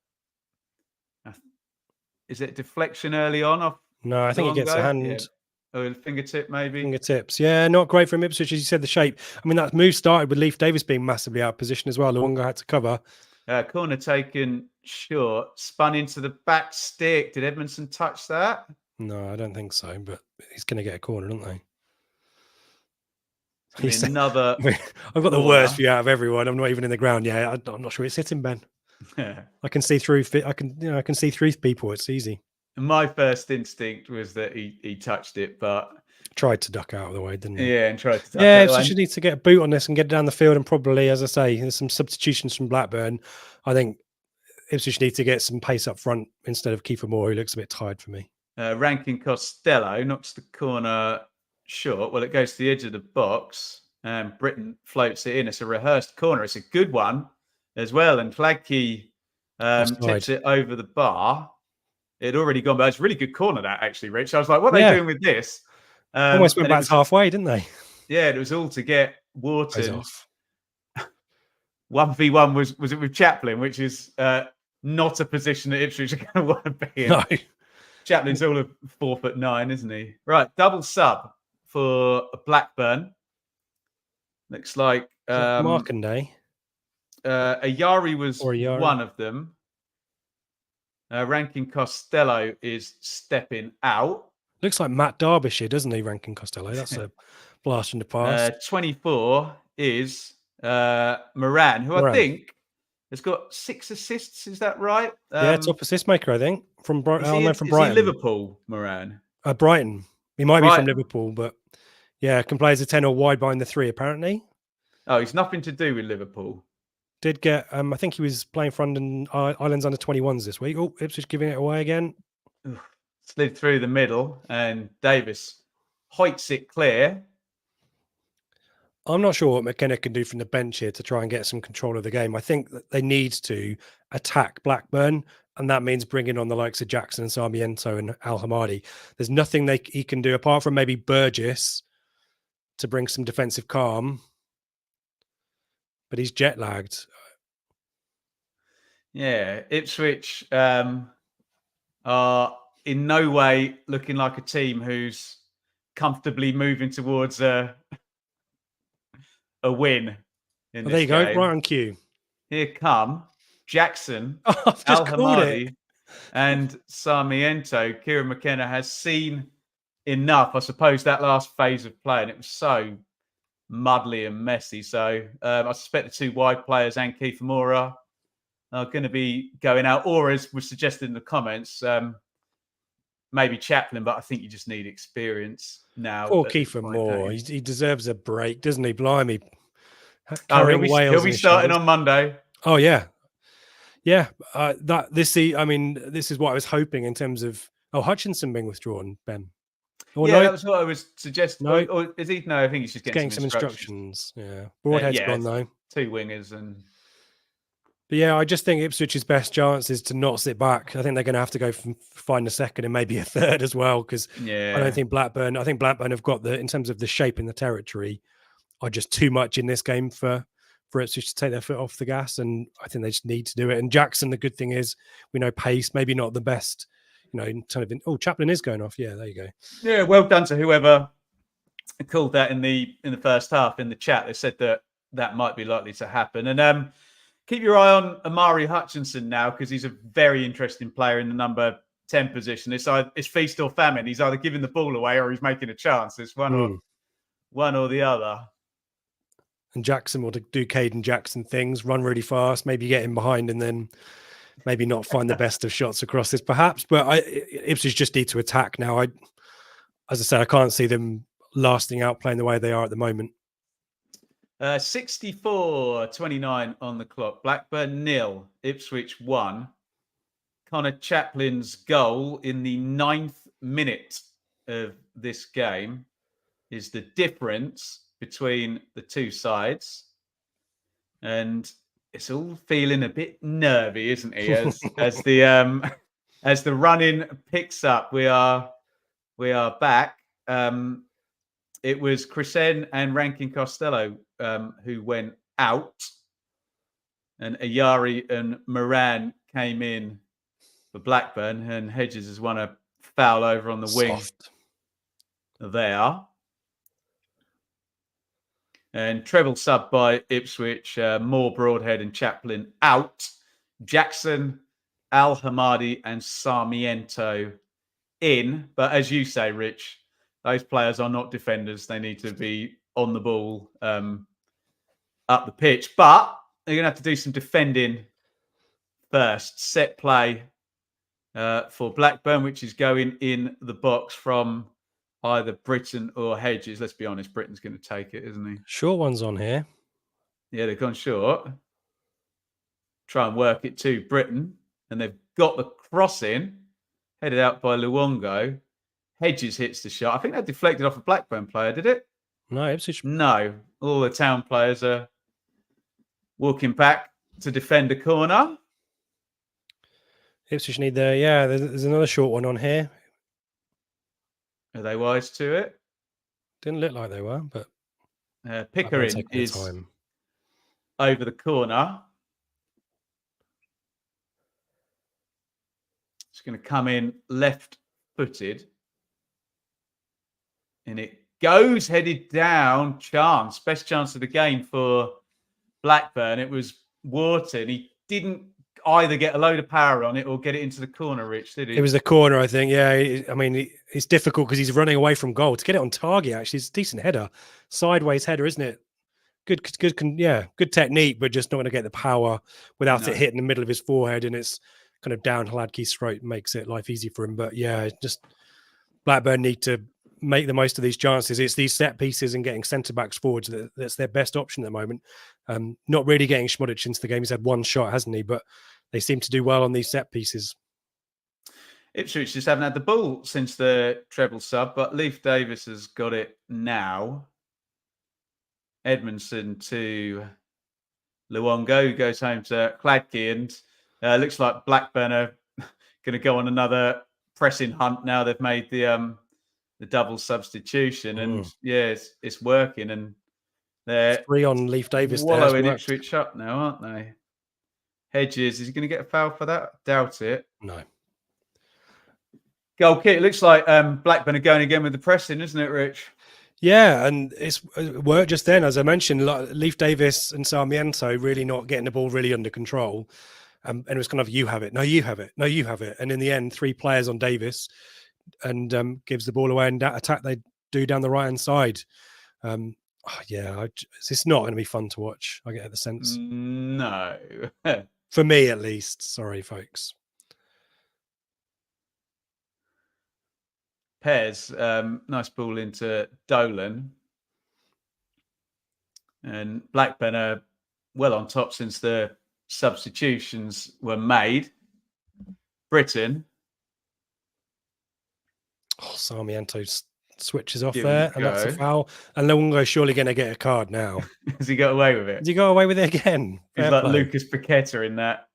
Is it deflection early on? No, I think he gets a hand. Yeah. Or a fingertip, maybe. Fingertips. Yeah, not great from Ipswich, as you said, the shape. I mean, that move started with Leif Davis being massively out of position as well. Luongo had to cover. Corner taken short, spun into the back stick. Did Edmondson touch that? No, I don't think so, but he's going to get a corner, don't they? Another. I've got the worst view out of everyone. I'm not even in the ground yet. I'm not sure it's hitting, Ben. I can see through. I can see through people. It's easy. My first instinct was that he touched it, but tried to duck out of the way, didn't he? Yeah, and tried to duck out of the way. Ipswich need to get a boot on this and get it down the field, and probably, as I say, there's some substitutions from Blackburn. I think Ipswich need to get some pace up front instead of Kiefer Moore, who looks a bit tired for me. Rankin Costello knocks the corner short. Well, it goes to the edge of the box, and Britton floats it in. It's a rehearsed corner. It's a good one as well, and Hladky tips it over the bar. It had already gone, but it's a really good corner, that, actually, Rich. I was like, what are they doing with this? Almost went back halfway, didn't they? Yeah, it was all to get Wharton. 1v1 was it with Chaplin, which is not a position that Ipswich are going to want to be in. No. Chaplin's all of 4'9", isn't he? Right, double sub for Blackburn. Looks like Markanday. Ayari was one of them. Rankin Costello is stepping out. Looks like Matt Derbyshire, doesn't he, Rankin Costello? That's a blast from the past. 24 is Moran, who I think has got 6 assists. Is that right? Top assist maker, I think. From Brighton. Is he Liverpool, Moran? Brighton. He might be from Liverpool, but can play as a 10 or wide behind the 3, apparently. Oh, he's nothing to do with Liverpool. Did get, I think he was playing for Ireland's under 21s this week. Oh, Ipswich giving it away again. Slid through the middle, and Davis hoits it clear. I'm not sure what McKenna can do from the bench here to try and get some control of the game. I think that they need to attack Blackburn, and that means bringing on the likes of Jackson and Sarmiento and Al Hamadi. There's nothing he can do apart from maybe Burgess to bring some defensive calm. But he's jet lagged. Yeah, Ipswich are in no way looking like a team who's comfortably moving towards a win. There you go, right on cue. Here come Jackson, Al Hamadi, and Sarmiento. Kieran McKenna has seen enough. I suppose that last phase of play, and it was so muddly and messy. So I suspect the 2 wide players and Kiefer Moore are going to be going out, or as was suggested in the comments, maybe Chaplin, but I think you just need experience now. Poor Kiefer Moore. He deserves a break, doesn't he? Blimey. He'll be starting on Monday. Oh, yeah. Yeah. This is what I was hoping in terms of Hutchinson being withdrawn, Ben. That was what I was suggesting. No. Or is he? No, I think he's just getting some instructions. Yeah. Broadhead's gone, though. 2 wingers and... But yeah, I just think Ipswich's best chance is to not sit back. I think they're going to have to go find a second and maybe a third as well, because I don't think Blackburn have got in terms of the shape in the territory, are just too much in this game for Ipswich to take their foot off the gas, and I think they just need to do it. And Jackson, the good thing is, we know pace, maybe not the best, Chaplin is going off. Yeah, there you go. Yeah, well done to whoever called that in the first half in the chat. They said that might be likely to happen. And keep your eye on Amari Hutchinson now, because he's a very interesting player in the number 10 position. It's feast or famine. He's either giving the ball away or he's making a chance. It's one one or the other. And Jackson will do Caden Jackson things, run really fast, maybe get in behind and then maybe not find the best of shots across this perhaps. But Ipswich just need to attack now. As I said, I can't see them lasting out playing the way they are at the moment. 64-29 on the clock. Blackburn 0, Ipswich 1. Connor Chaplin's goal in the 9th minute of this game is the difference between the two sides. And it's all feeling a bit nervy, isn't it? As the running picks up, we are back. It was Chrisen and Rankin Costello who went out, and Ayari and Moran came in for Blackburn, and Hedges has won a foul over on the wing there. And treble sub by Ipswich, Moore, Broadhead and Chaplin out. Jackson, Al-Hamadi and Sarmiento in. But as you say, Rich, those players are not defenders. They need to be on the ball up the pitch. But they're going to have to do some defending first. Set play for Blackburn, which is going in the box from either Britton or Hedges. Let's be honest, Britton's going to take it, isn't he? Short one's on here. Yeah, they've gone short. Try and work it to Britton. And they've got the cross in. Headed out by Luongo. Hedges hits the shot. I think that deflected off a Blackburn player, did it? No, Ipswich. No. All the Town players are walking back to defend a corner. Ipswich need there's another short one on here. Are they wise to it? Didn't look like they were, but Pickering is over the corner. It's going to come in left-footed. And it goes headed down. Chance. Best chance of the game for Blackburn. It was Wharton. He didn't either get a load of power on it or get it into the corner, Rich, did he? It was the corner, I think. Yeah, I mean, it's difficult because he's running away from goal. To get it on target, actually, it's a decent header. Sideways header, isn't it? Good technique, but just not going to get the power without it hitting the middle of his forehead. And it's kind of down Hladky's throat, makes it life easy for him. But yeah, just Blackburn need to make the most of these chances. It's these set pieces and getting centre backs forwards that's their best option at the moment. Not really getting Schmodic into the game. He's had one shot, hasn't he? But they seem to do well on these set pieces. Ipswich just haven't had the ball since the treble sub, but Leif Davis has got it now. Edmondson to Luongo, who goes home to Hladky, and looks like Blackburn are going to go on another pressing hunt now. They've made the double substitution, and it's working. And they're 3 on Leif Davis. Wallowing Ipswich up now, aren't they? Hedges, is he going to get a foul for that? Doubt it. No. Goal kick. It looks like Blackburn are going again with the pressing, isn't it, Rich? Yeah, and it worked just then, as I mentioned. Leif Davis and Sarmiento really not getting the ball really under control, and it was kind of you have it, no, you have it, no, you have it, and in the end, 3 players on Davis, and gives the ball away, and that attack they do down the right hand side. It's not going to be fun to watch. I get the sense. No, for me at least. Sorry, folks. Pez, nice ball into Dolan. And Blackburn are well on top since the substitutions were made. Britton. Oh, Sarmiento switches off there, and that's a foul. And Luongo's surely going to get a card now. Has he got away with it? Has he got away with it again? He's like Lucas Paqueta in that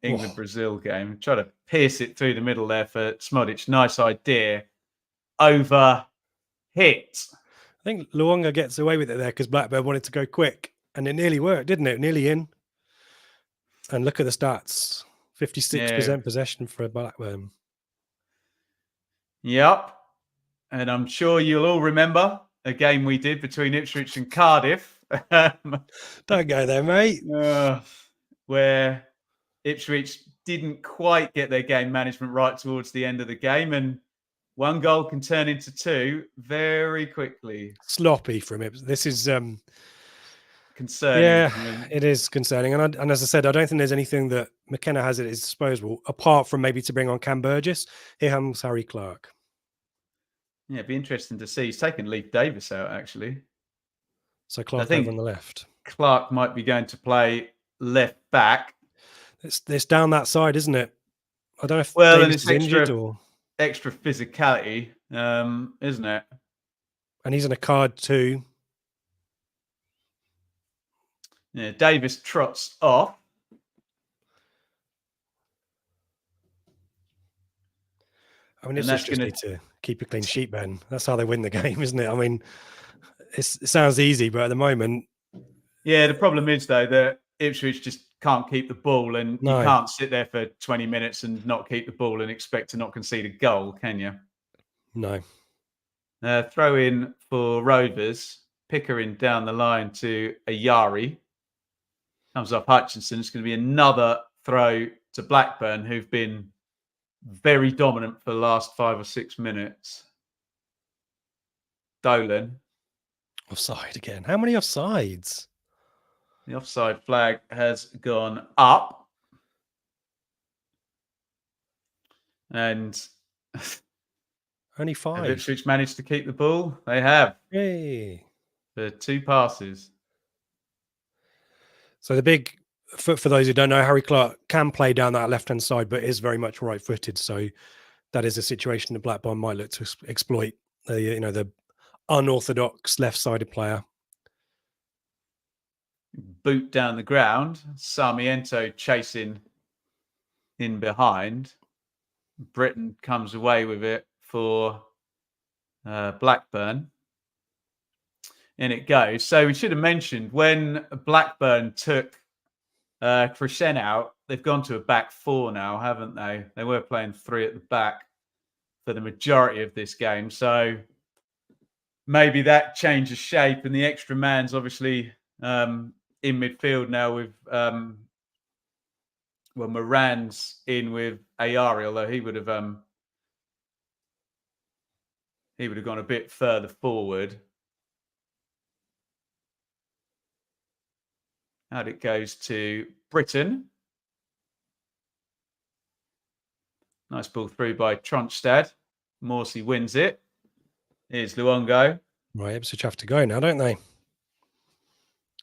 England-Brazil game. Try to pierce it through the middle there for Schmodic. Nice idea. Over hit. I think Luongo gets away with it there because Blackburn wanted to go quick, and it nearly worked, didn't it? Nearly in. And look at the stats: 56% possession for Blackburn. Yep. And I'm sure you'll all remember a game we did between Ipswich and Cardiff. Don't go there, mate. Where Ipswich didn't quite get their game management right towards the end of the game, and One goal can turn into two very quickly. Sloppy from it. This is concerning. Yeah, it is concerning. And as I said, I don't think there's anything that McKenna has at his disposal apart from maybe to bring on Cam Burgess. Here comes Harry Clark. Yeah, it'd be interesting to see. He's taken Leif Davis out, actually. So Clark over on the left. Clark might be going to play left back. It's down that side, isn't it? I don't know if Davis is injured or extra physicality, isn't it? And he's in a card too. Yeah, Davis trots off. I mean, it's just need to keep a clean sheet, Ben. That's how they win the game, isn't it? I mean, it sounds easy, but at the moment... Yeah, the problem is, though, that Ipswich just can't keep the ball, and you can't sit there for 20 minutes and not keep the ball and expect to not concede a goal, can you? No. Throw in for Rovers. Pickering down the line to Ayari. Comes off Hutchinson. It's going to be another throw to Blackburn, who've been very dominant for the last 5 or 6 minutes. Dolan. Offside again. How many offsides? The offside flag has gone up. And only 5. Have Ipswich managed to keep the ball? They have. Hey. For 2 passes. So the big, for those who don't know, Harry Clark can play down that left-hand side, but is very much right-footed. So that is a situation that Blackburn might look to exploit. The unorthodox left-sided player. Boot down the ground. Sarmiento chasing in behind. Britton comes away with it for Blackburn. In it goes. So we should have mentioned when Blackburn took Crescent out, they've gone to a back 4 now, haven't they? They were playing 3 at the back for the majority of this game. So maybe that changes shape, and the extra man's obviously in midfield now with Moran's in with Ayari, although he would have gone a bit further forward. Out it goes to Britton. Nice ball through by Tronstad. Morsey wins it. Here's Luongo. Right, Ipswich have to go now, don't they?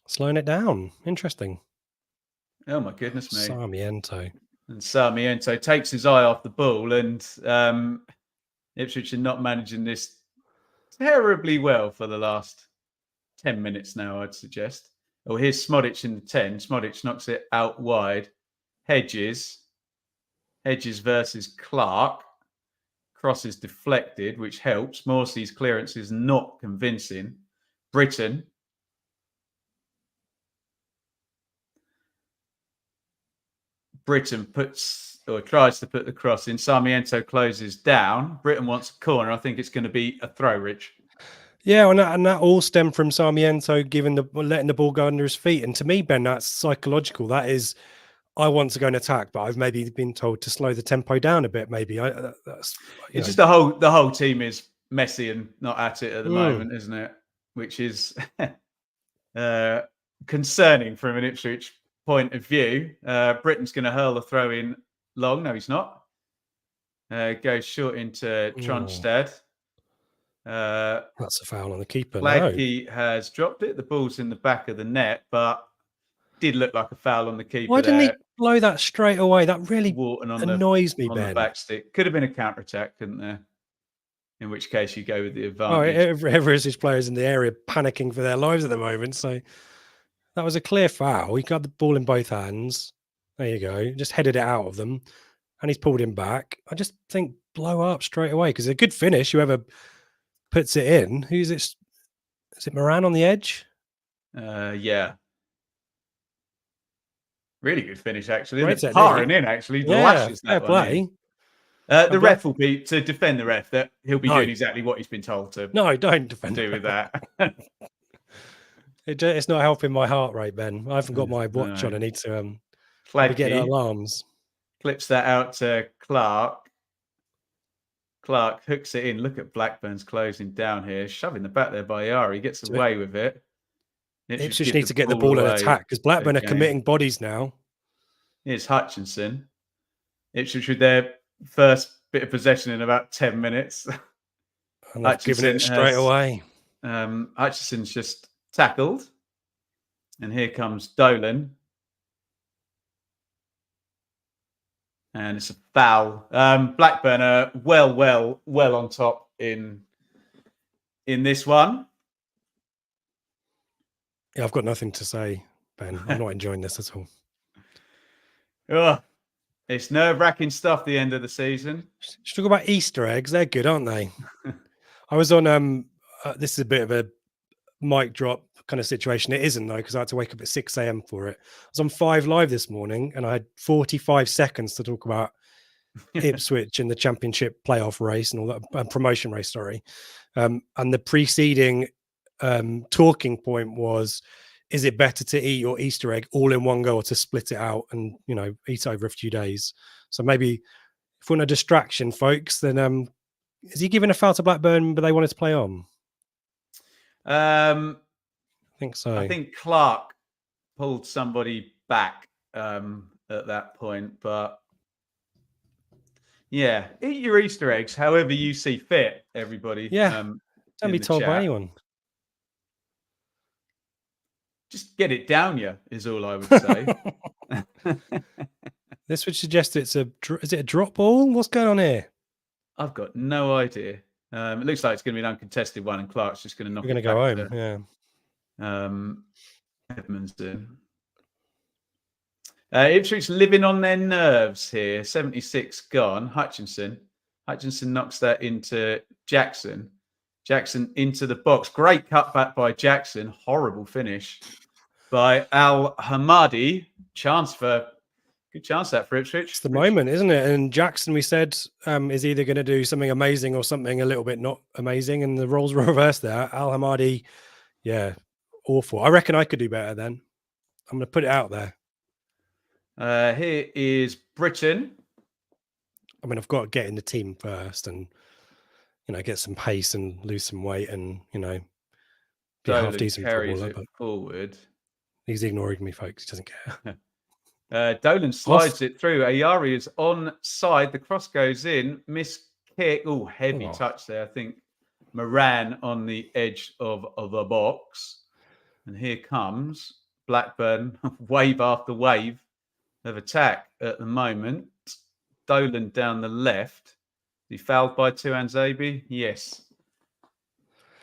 Slowing it down. Interesting. Oh, my goodness me. Sarmiento. And Sarmiento takes his eye off the ball, and Ipswich are not managing this terribly well for the last 10 minutes now, I'd suggest. Oh, here's Smodic in the 10. Smodic knocks it out wide. Hedges versus Clark. Cross is deflected, which helps. Morsey's clearance is not convincing. Britton. Britton tries to put the cross in. Sarmiento closes down. Britton wants a corner. I think it's going to be a throw, Rich. Yeah, and that all stemmed from Sarmiento letting the ball go under his feet. And to me, Ben, that's psychological. That is, I want to go and attack, but I've maybe been told to slow the tempo down a bit. Maybe it's just the whole team is messy and not at it at the moment, isn't it? Which is concerning from an Ipswich point of view. Britton's going to hurl the throw in long. No, he's not. Goes short into Tronstad. That's a foul on the keeper. Blackie has dropped it. The ball's in the back of the net, but did look like a foul on the keeper. Why didn't he blow that straight away? That really annoys me, on Ben. The back stick. Could have been a counter-attack, couldn't there? In which case you go with the advantage. Every players in the area panicking for their lives at the moment. So that was a clear foul. He got the ball in both hands. There you go. Just headed it out of them. And he's pulled him back. I just think blow up straight away because a good finish, whoever puts it in. Who's it? Is it Moran on the edge? Yeah. Really good finish, actually. Right, Parring in, actually. Lashes that play. The ref will be, to defend the ref, that he'll be doing exactly what he's been told to. No, don't defend do with that. It's not helping my heart rate, Ben. I haven't got my watch on. I need to get alarms. Clips that out to Clark. Clark hooks it in. Look at Blackburn's closing down here, shoving the back there by Yari. Gets away with it. Ipswich need to get the ball and attack because Blackburn are committing bodies now. Here's Hutchinson. Ipswich with their first bit of possession in about 10 minutes. And they've given it straight away. Hutchinson's just tackled. And here comes Dolan. And it's a foul. Blackburn are well on top in this one. Yeah, I've got nothing to say, Ben. I'm not enjoying this at all. Oh, it's nerve-wracking stuff, the end of the season. Should talk about Easter eggs. They're good, aren't they? I was on, this is a bit of a mic drop kind of situation. It isn't, though, because I had to wake up at 6 a.m. for it. I was on 5 Live this morning, and I had 45 seconds to talk about Ipswich in the championship playoff race and all that, promotion race, sorry. And the preceding talking point was, is it better to eat your Easter egg all in one go or to split it out and, you know, eat over a few days? So maybe if we want a distraction, folks, then is he giving a foul to Blackburn, but they wanted to play on? I think so. I think Clark pulled somebody back at that point, but yeah, eat your Easter eggs however you see fit, everybody. Yeah, don't be told by anyone. Just get it down you is all I would say. This would suggest is it a drop ball? What's going on here? I've got no idea. It looks like it's going to be an uncontested one, and Clark's just going to knock it. We're going to go home. Yeah. Edmondson. Ipswich living on their nerves here. 76 gone. Hutchinson knocks that into Jackson. Jackson into the box. Great cutback by Jackson. Horrible finish by Al Hamadi. Good chance that for Ipswich. It's the moment, isn't it? And Jackson, we said, is either going to do something amazing or something a little bit not amazing. And the roles were reversed there. Al Hamadi, yeah, awful. I reckon I could do better then. I'm going to put it out there. Here is Britain. I mean, I've got to get in the team first and, you know, get some pace and lose some weight and, you know, be a half decent footballer. But forward. He's ignoring me, folks. He doesn't care. Dolan slides it through. Ayari is on side. The cross goes in. Miss kick. Oh, heavy touch there. I think Moran on the edge of the box. And here comes Blackburn. Wave after wave of attack at the moment. Dolan down the left. He fouled by Tuanzebe? Yes.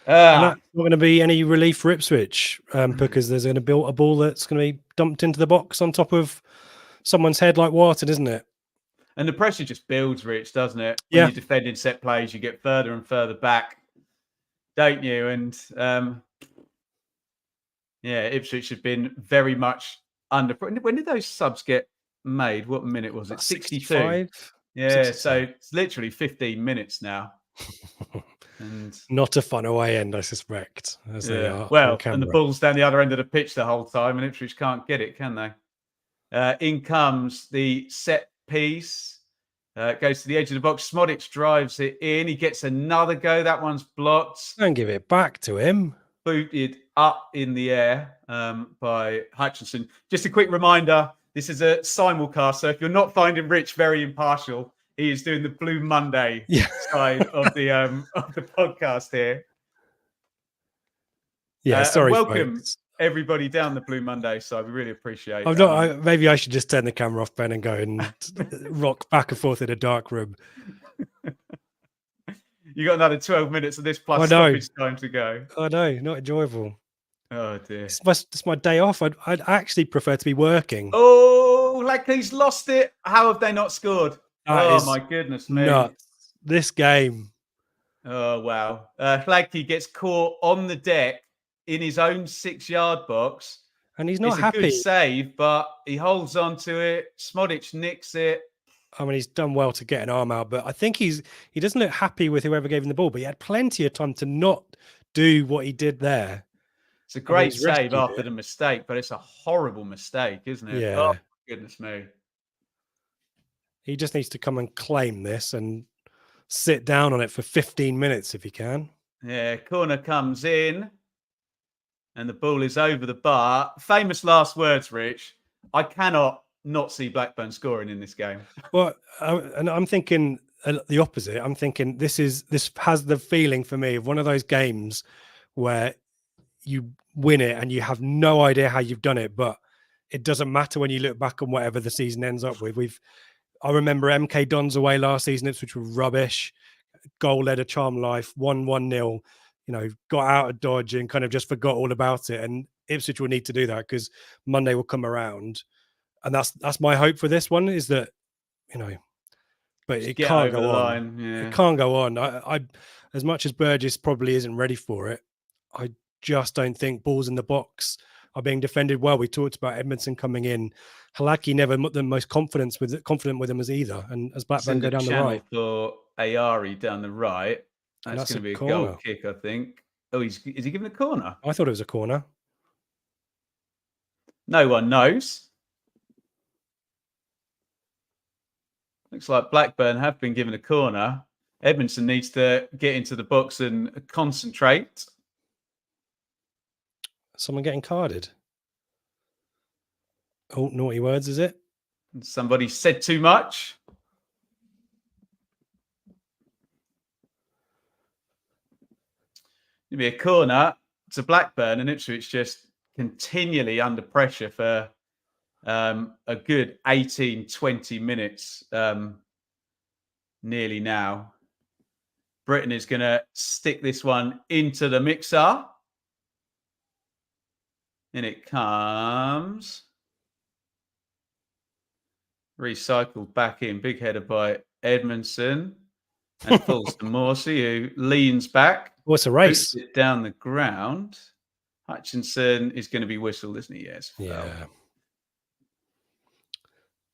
Not going to be any relief for Ipswich because there's going to be a ball that's going to be dumped into the box on top of someone's head like Wharton, isn't it? And the pressure just builds, Rich, doesn't it? When you're defending set plays, you get further and further back, don't you? And Ipswich have been very much under. When did those subs get made? What minute was it? 62. Yeah, 62. So it's literally 15 minutes now. And not a fun away end, I suspect. As they are well, and the ball's down the other end of the pitch the whole time, and Ipswich can't get it, can they? In comes the set piece. Goes to the edge of the box. Smodic drives it in. He gets another go. That one's blocked. Don't give it back to him. Booted up in the air by Hutchinson. Just a quick reminder, this is a simulcast, so if you're not finding Rich very impartial, he is doing the Blue Monday side of the podcast here. Yeah, sorry. Welcome folks. Everybody down the Blue Monday side. We really appreciate it. Maybe I should just turn the camera off, Ben, and go and rock back and forth in a dark room. You got another 12 minutes of this plus stoppage time to go. I know, not enjoyable. Oh dear. It's my day off. I'd actually prefer to be working. Oh, like he's lost it. How have they not scored? My goodness me. Nuts. This game. Oh, wow. Flagkey gets caught on the deck in his own 6-yard box. And he's not happy. It's a good save, but he holds on to it. Smodic nicks it. I mean, he's done well to get an arm out, but I think he doesn't look happy with whoever gave him the ball, but he had plenty of time to not do what he did there. It's a great save after the mistake, but it's a horrible mistake, isn't it? Yeah. Oh, goodness me. He just needs to come and claim this and sit down on it for 15 minutes if he can. Yeah, corner comes in and the ball is over the bar. Famous last words, Rich. I cannot not see Blackburn scoring in this game. Well, and I'm thinking the opposite. I'm thinking this has the feeling for me of one of those games where you win it and you have no idea how you've done it, but it doesn't matter when you look back on whatever the season ends up with. I remember MK Dons away last season, which were rubbish. Goal led a charm life, 1-1-0, got out of Dodge and kind of just forgot all about it. And Ipswich will need to do that because Monday will come around. And that's my hope for this one, is that, but Just it can't go on. Line. Yeah. It can't go on. I as much as Burgess probably isn't ready for it, I just don't think balls in the box are being defended well. We talked about Edmondson coming in. Halaki never the most confident with him as either. And as Blackburn go down the right, for Ayari down the right, that's going to be a goal kick, I think. Oh, is he giving a corner? I thought it was a corner. No one knows. Looks like Blackburn have been given a corner. Edmondson needs to get into the box and concentrate. Someone getting carded. Oh, naughty words, is it? Somebody said too much. It'll be a corner to Blackburn, and Ipswich just continually under pressure for a good 18, 20 minutes nearly now. Britain is going to stick this one into the mixer. In it comes. Recycled back in. Big header by Edmondson. And falls to Morsey, who leans back. What's a race? It down the ground. Hutchinson is going to be whistled, isn't he? Yes. Yeah.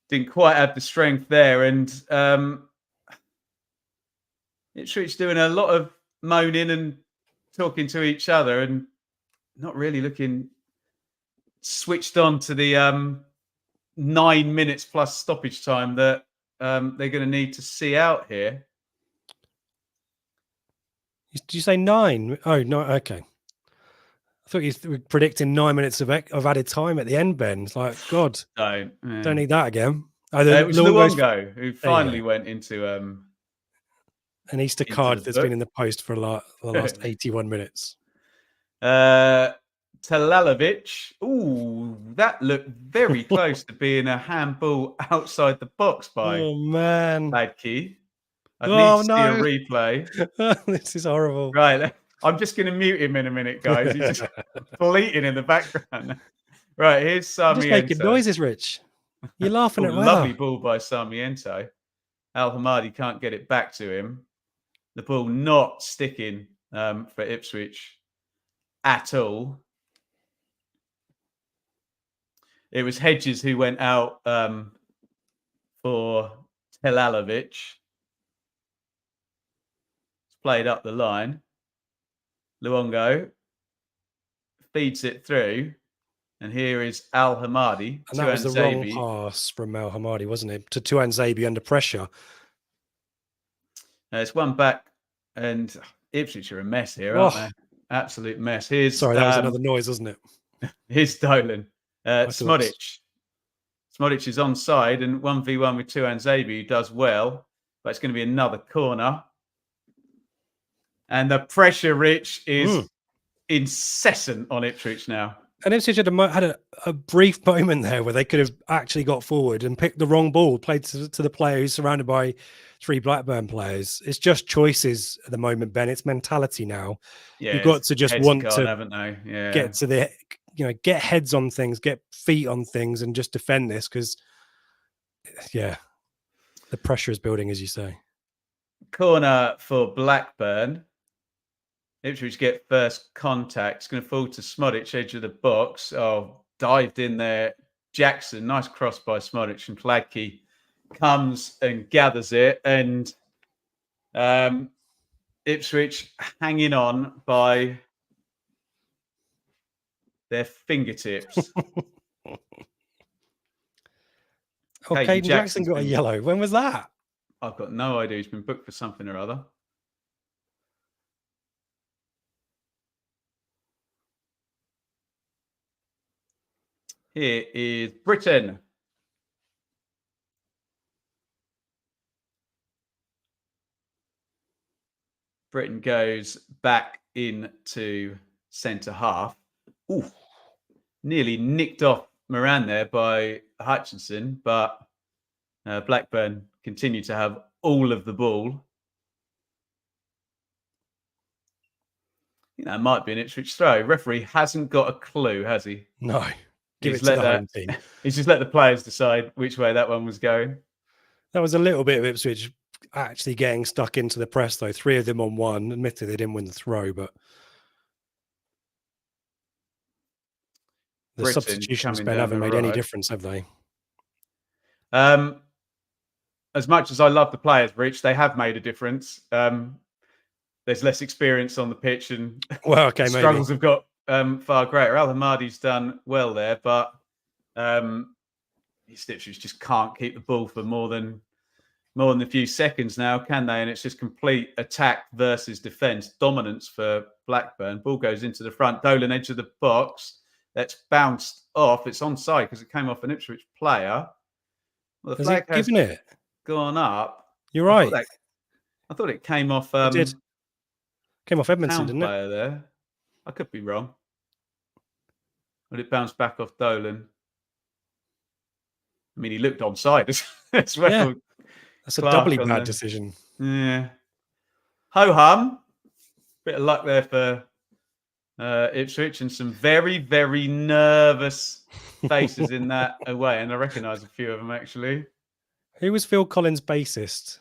Didn't quite have the strength there. And Ipswich doing a lot of moaning and talking to each other and not really looking switched on to the 9 minutes plus stoppage time that they're going to need to see out here. Did you say 9? Oh, no. Okay. I thought you were predicting 9 minutes of added time at the end, Ben. It's like, God, don't need that again. It was Luongo who finally went into an Easter card that's been in the post for the last 81 minutes. Talalovic. Ooh, that looked very close to being a handball outside the box by Ladkey. I need to see a replay. This is horrible. Right. I'm just going to mute him in a minute, guys. He's just bleating in the background. Right, here's Sarmiento. Just making noises, Rich. You're laughing at lovely ball by Sarmiento. Al Hamadi can't get it back to him. The ball not sticking for Ipswich at all. It was Hedges who went out for Telalovic. It's played up the line. Luongo feeds it through. And here is Al Hamadi. And that was the wrong pass from Al Hamadi, wasn't it? To Tuan Zabi under pressure. It's one back. And Ipswich are a mess here, aren't they? Absolute mess. Sorry, that was another noise, wasn't it? Here's Dolan. Smodic. Smodic is onside and 1v1 with Tuan Zabi, who does well. But it's going to be another corner. And the pressure, Rich, is incessant on Ipswich now. And Ipswich had a brief moment there where they could have actually got forward and picked the wrong ball, played to the player who's surrounded by 3 Blackburn players. It's just choices at the moment, Ben. It's mentality now. Yeah, you've got to just want to haven't they? Yeah. Get to the, get heads on things, get feet on things, and just defend this because, the pressure is building, as you say. Corner for Blackburn. Ipswich get first contact. It's going to fall to Smodic, edge of the box. Oh, dived in there. Jackson, nice cross by Smodic, and Gladkey comes and gathers it. And Ipswich hanging on by their fingertips. Okay, Jackson got a yellow. When was that? I've got no idea. He's been booked for something or other. Here is Britain. Britain goes back into centre half. Ooh, nearly nicked off Moran there by Hutchinson, but Blackburn continue to have all of the ball. That might be an Ipswich throw. Referee hasn't got a clue, has he? No. Give it to the home team. He's just let the players decide which way that one was going. That was a little bit of Ipswich actually getting stuck into the press, though. 3 of them on 1. Admittedly, they didn't win the throw, but the substitutions, Ben, haven't made any difference, have they? As much as I love the players, Rich, they have made a difference. There's less experience on the pitch, and the struggles have got far greater. Al Hamadi's done well there, but Ipswich just can't keep the ball for more than a few seconds now, can they? And it's just complete attack versus defence dominance for Blackburn. Ball goes into the front. Dolan edge of the box. That's bounced off. It's onside because it came off an Ipswich player. Well, the flag has gone up. You're right. I thought it came off. It did. Came off Edmondson, didn't it? There. I could be wrong. But it bounced back off Dolan. I mean, he looked onside as well. Yeah. That's a doubly bad decision. Yeah. Ho-hum. Bit of luck there for Ipswich, and some very, very nervous faces in that away. And I recognise a few of them, actually. Who was Phil Collins' bassist?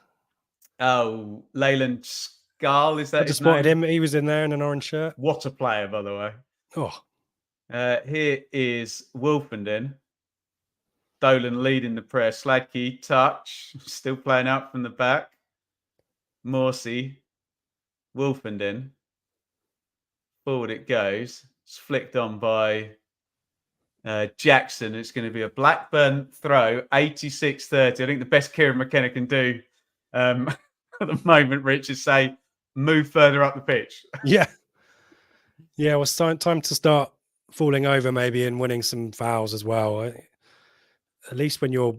Oh, Leyland Scarl, is that his name? I just spotted him. He was in there in an orange shirt. What a player, by the way. Oh. Here is Wolfenden. Dolan leading the press. Sladkey, touch. Still playing out from the back. Morsey. Wolfenden. Forward it goes. It's flicked on by Jackson. It's going to be a Blackburn throw. 86-30. I think the best Kieran McKenna can do at the moment, Rich, is say, move further up the pitch. Yeah. Yeah, well, it's time to start falling over maybe and winning some fouls as well. At least when you're,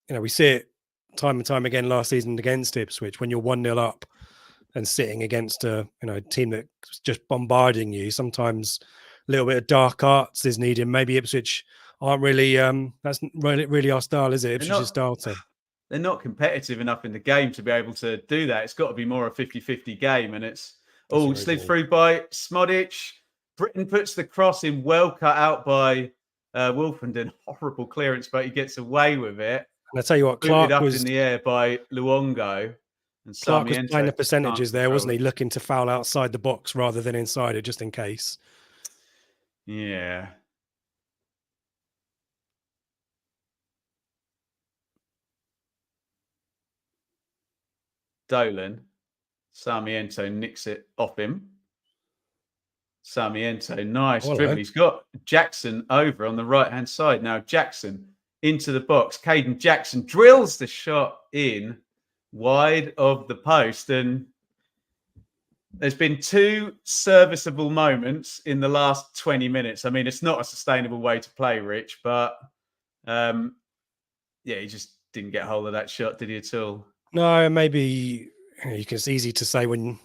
we see it time and time again last season against Ipswich, when you're 1-0 up and sitting against a team that's just bombarding you, sometimes a little bit of dark arts is needed. Maybe Ipswich aren't really, that's really our style, is it? Ipswich's style team. They're not competitive enough in the game to be able to do that. It's got to be more a 50-50 game, and it's slid through by Smodic. Britain puts the cross in, well cut out by Wolfenden. Horrible clearance, but he gets away with it. And I tell you what, Clark up was in the air by Luongo. And Clark was playing the percentages there, wasn't he? Looking to foul outside the box rather than inside it, just in case. Yeah. Dolan. Sarmiento nicks it off him. Sarmiento, nice dribble. He's got Jackson over on the right-hand side. Now Jackson into the box. Caden Jackson drills the shot in wide of the post. And there's been 2 serviceable moments in the last 20 minutes. I mean, it's not a sustainable way to play, Rich, but he just didn't get hold of that shot, did he, at all? No, maybe it's easy to say when,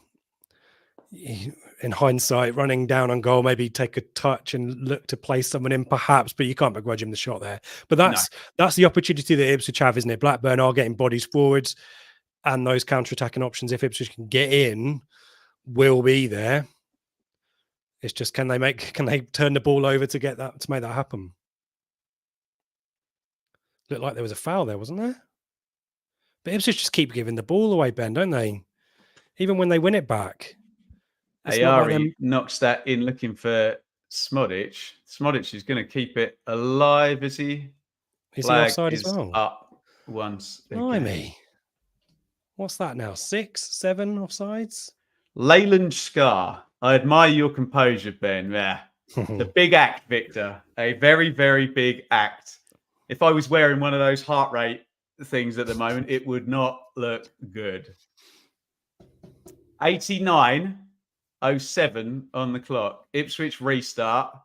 in hindsight, running down on goal, maybe take a touch and look to place someone in, perhaps, but you can't begrudge him the shot there. But that's the opportunity that Ipswich have, isn't it? Blackburn are getting bodies forwards, and those counter-attacking options, if Ipswich can get in, will be there. It's just can they turn the ball over to make that happen? Looked like there was a foul there, wasn't there? But Ipswich just keep giving the ball away, Ben, don't they? Even when they win it back. Ayari knocks that in looking for Smodic. Smodic is going to keep it alive, is he? Is he offside as well? Up once again. Blimey. What's that now? 6, 7 offsides? Leyland Scar. I admire your composure, Ben. Yeah. The big act, Victor. A very, very big act. If I was wearing one of those heart rate things at the moment, it would not look good. 89:07 on the clock. Ipswich restart.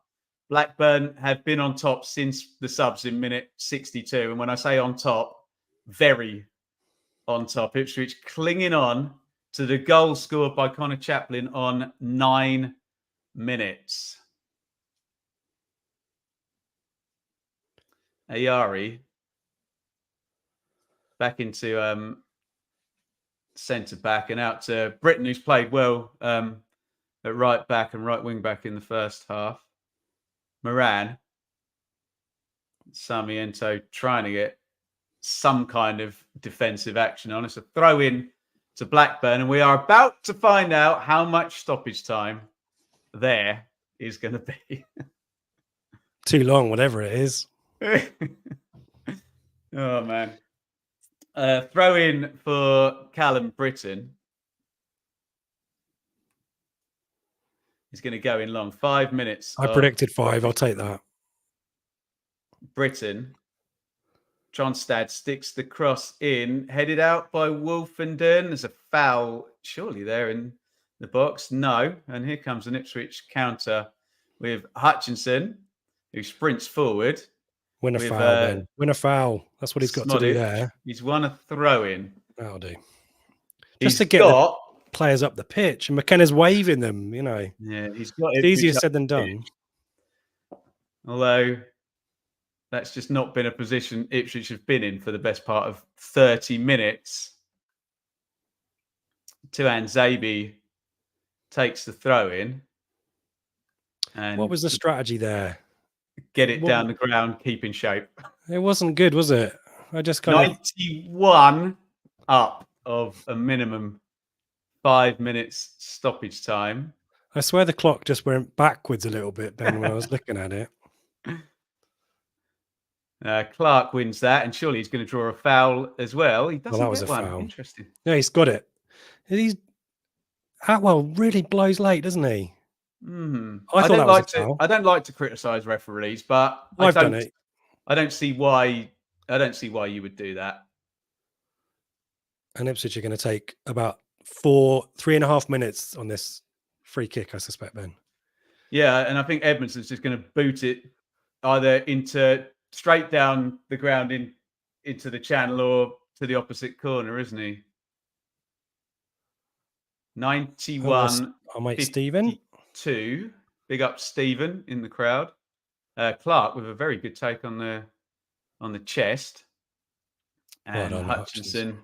Blackburn have been on top since the subs in minute 62. And when I say on top, very on top. Ipswich clinging on to the goal scored by Connor Chaplin on 9 minutes. Ayari back into centre back and out to Britton, who's played well at right back and right wing back in the first half. Moran, Sarmiento trying to get some kind of defensive action on. It's a throw in to Blackburn, and we are about to find out how much stoppage time there is going to be. Too long, whatever it is. Oh, man. Throw in for Callum Britton. He's going to go in long. 5 minutes. I predicted 5. I'll take that. Britton. Tronstad sticks the cross in, headed out by Wolfenden. There's a foul, surely, there in the box. No. And here comes an Ipswich counter with Hutchinson, who sprints forward. Win a foul, then. Win a foul. That's what he's got to do there. He's won a throw-in. That'll do. Just to get the players up the pitch. And McKenna's waving them, you know. Yeah, he's got it. It's easier said than done. Although that's just not been a position Ipswich have been in for the best part of 30 minutes. Tuan Zabi takes the throw-in. And what was the strategy there? Get it down the ground, keep in shape. It wasn't good, was it? I just kind 91 up of a minimum 5 minutes stoppage time. I swear the clock just went backwards a little bit, Ben, when I was looking at it. Clark wins that, and surely he's going to draw a foul as well. He doesn't that was get a one. foul. Interesting. Yeah, he's got it. He's Atwell really blows late, doesn't he? I don't like to criticize referees, but I don't see why you would do that. And Ipswich are going to take about 3.5 minutes on this free kick, I suspect, Ben. Yeah, and I think Edmondson's just going to boot it either straight down the ground into the channel or to the opposite corner, isn't he? 91. Stephen. 2. Big up Stephen in the crowd. Clark with a very good take on the chest. And Hutchinson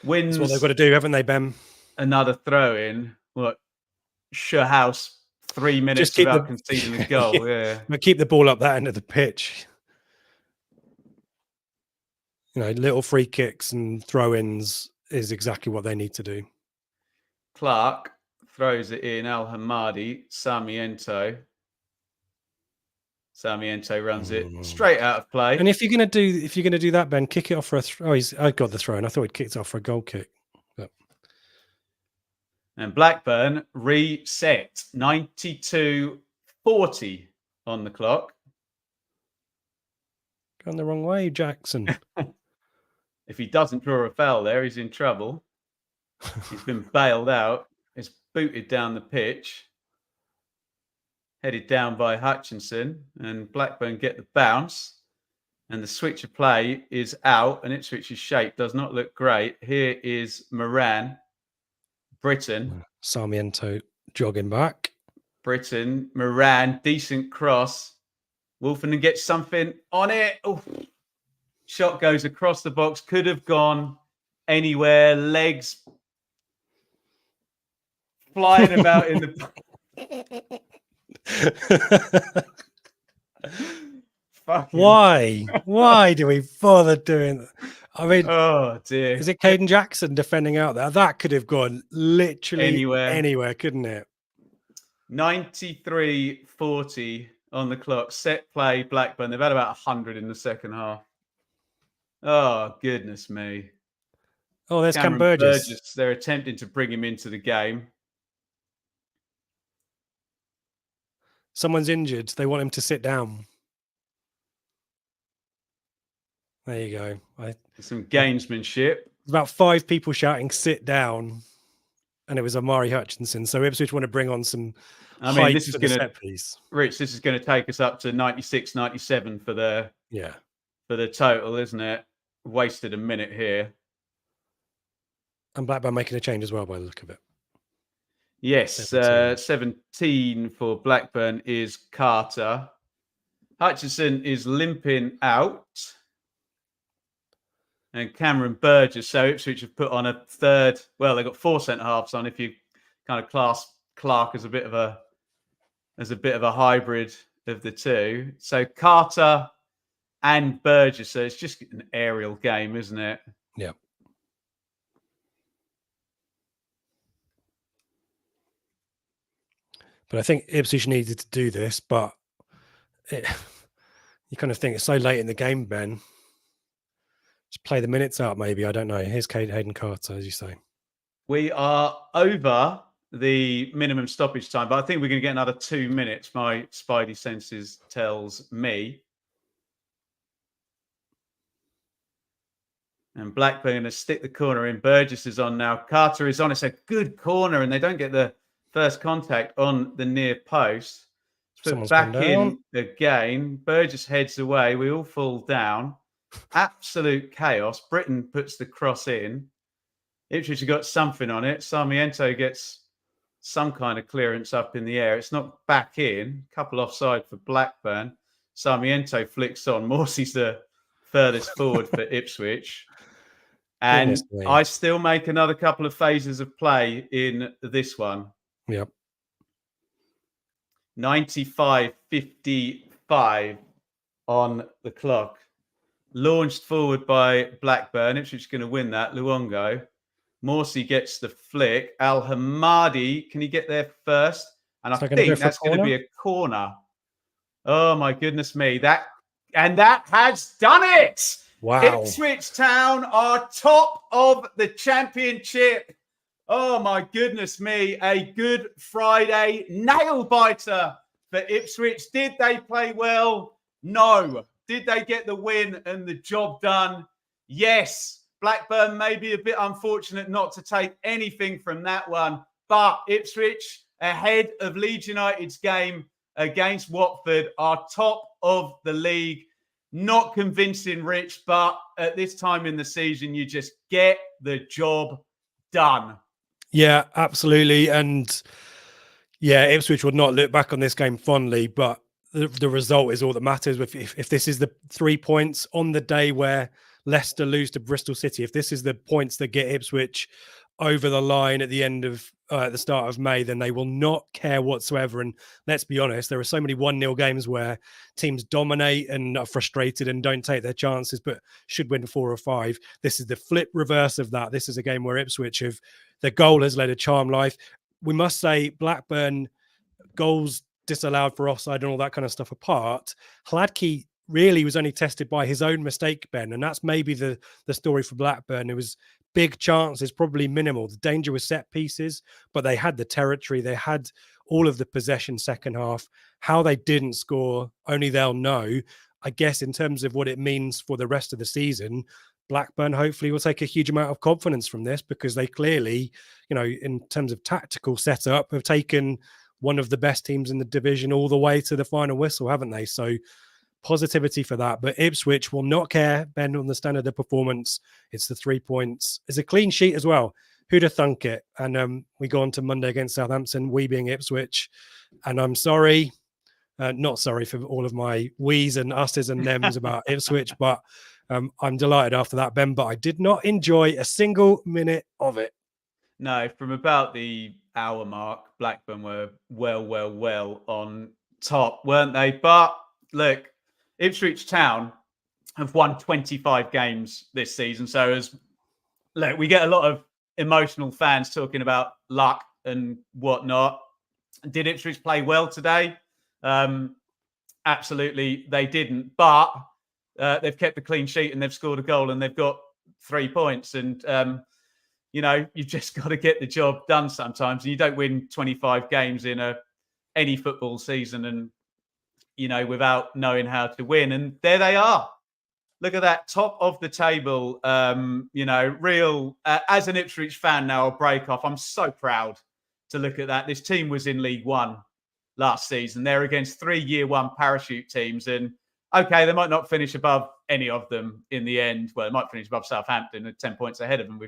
wins. That's what they've got to do, haven't they, Ben? Another throw in. What? House 3 minutes without conceding a goal. Yeah. But keep the ball up that end of the pitch. You know, little free kicks and throw-ins is exactly what they need to do. Clark throws it in. Al Hamadi, Sarmiento runs it straight out of play. And if you're gonna do that, Ben, kick it off for a throw. I got the throw, and I thought he'd kicked it off for a goal kick. But... And Blackburn reset 92:40 on the clock. Gone the wrong way, Jackson. If he doesn't draw a foul there, he's in trouble. He's been bailed out. It's booted down the pitch. Headed down by Hutchinson. And Blackburn get the bounce. And the switch of play is out. And Ipswich's shape does not look great. Here is Moran. Britton. Sarmiento jogging back. Britton. Moran. Decent cross. Wolfenden gets something on it. Oh. Shot goes across the box. Could have gone anywhere. Legs flying about in the... Why do we bother doing that? I mean, oh dear. Is it Caden Jackson defending out there? That could have gone literally anywhere, couldn't it? 93:40 on the clock. Set play, Blackburn. They've had about 100 in the second half. Oh, goodness me. Oh, there's Cam Burgess. They're attempting to bring him into the game. Someone's injured. They want him to sit down. There you go. Some gamesmanship. About 5 people shouting, sit down. And it was Amari Hutchinson. So Ipswich want to bring on some This is for the going to, set piece. Rich, this is going to take us up to 96, 97 for the total, isn't it? Wasted a minute here. And Blackburn making a change as well by the look of it. Yes, 17 for Blackburn is Carter. Hutchinson is limping out. And Cameron Burgess. So Ipswich have put on a third. Well, they've got 4 centre-halves on if you kind of class Clark as a bit of a hybrid of the two. So Carter and Burgess. So it's just an aerial game, isn't it? Yeah. But I think Ipswich needed to do this, but you kind of think it's so late in the game, Ben. Just play the minutes out, maybe. I don't know. Here's Hayden Carter, as you say. We are over the minimum stoppage time, but I think we're going to get another 2 minutes. My spidey senses tells me. And Blackburn going to stick the corner in. Burgess is on now. Carter is on. It's a good corner, and they don't get the first contact on the near post. Put back in again. Burgess heads away. We all fall down. Absolute chaos. Britain puts the cross in. Ipswich have got something on it. Sarmiento gets some kind of clearance up in the air. It's not back in. Couple offside for Blackburn. Sarmiento flicks on. Morsey's the furthest forward for Ipswich. And I still make another couple of phases of play in this one. Yep. 95-55 on the clock. Launched forward by Blackburn. Ipswich is going to win that. Luongo. Morsey gets the flick. Al Hamadi, can he get there first? And I think that's going to be a corner. Oh, my goodness me. That has done it. Wow. Ipswich Town are top of the championship. Oh, my goodness me. A good Friday nail biter for Ipswich. Did they play well? No. Did they get the win and the job done? Yes. Blackburn may be a bit unfortunate not to take anything from that one, but Ipswich, ahead of Leeds United's game against Watford, are top of the league. Not convincing, Rich, but at this time in the season, you just get the job done. Yeah, absolutely. And yeah, Ipswich would not look back on this game fondly, but the result is all that matters. If this is the 3 points on the day where Leicester lose to Bristol City, if this is the points that get Ipswich over the line at the end of the start of May, then they will not care whatsoever. And let's be honest, there are so many 1-0 games where teams dominate and are frustrated and don't take their chances, but should win 4 or 5. This is the flip reverse of that. This is a game where Ipswich their goal has led a charmed life. We must say Blackburn goals disallowed for offside and all that kind of stuff apart. Hladky really was only tested by his own mistake, Ben, and that's maybe the story for Blackburn. It was big chances, probably minimal. The danger was set pieces, but they had the territory. They had all of the possession second half. How they didn't score, only they'll know. I guess in terms of what it means for the rest of the season, Blackburn hopefully will take a huge amount of confidence from this, because they clearly, in terms of tactical setup, have taken one of the best teams in the division all the way to the final whistle, haven't they? So positivity for that. But Ipswich will not care, Ben, on the standard of the performance. It's the 3 points. It's a clean sheet as well. Who'd have thunk it? And we go on to Monday against Southampton, we being Ipswich. And I'm sorry, not sorry for all of my we's and us's and them's about Ipswich, but I'm delighted after that, Ben, but I did not enjoy a single minute of it. No, from about the hour mark, Blackburn were well on top, weren't they? But look, Ipswich Town have won 25 games this season. So we get a lot of emotional fans talking about luck and whatnot. Did Ipswich play well today? Absolutely, they didn't. But they've kept the clean sheet and they've scored a goal and they've got 3 points. And you've just got to get the job done sometimes. And you don't win 25 games in any football season and, without knowing how to win. And there they are. look at that top of the table. Real as an Ipswich fan now, a break off. I'm so proud to look at that. This team was in League One last season. They're against 3 Year One parachute teams, and okay, they might not finish above any of them in the end. Well, they might finish above Southampton at 10 points ahead of them.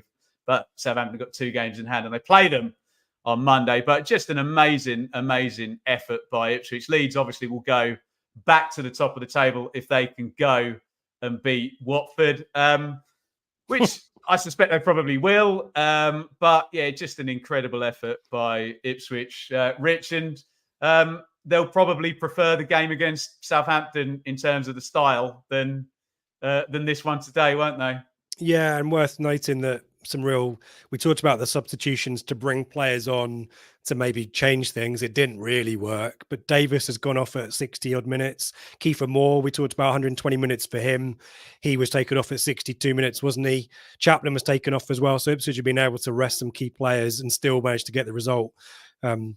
But Southampton got 2 games in hand, and they play them on Monday. But just an amazing, amazing effort by Ipswich. Leeds obviously will go back to the top of the table if they can go and beat Watford, which I suspect they probably will. But yeah, just an incredible effort by Ipswich. Rich, and they'll probably prefer the game against Southampton in terms of the style than this one today, won't they? Yeah, and worth noting that we talked about the substitutions to bring players on to maybe change things. It didn't really work, but Davis has gone off at 60 odd minutes. Kiefer Moore, we talked about 120 minutes for him. He was taken off at 62 minutes, wasn't he? Chaplin was taken off as well. So Ipswich have been able to rest some key players and still managed to get the result. To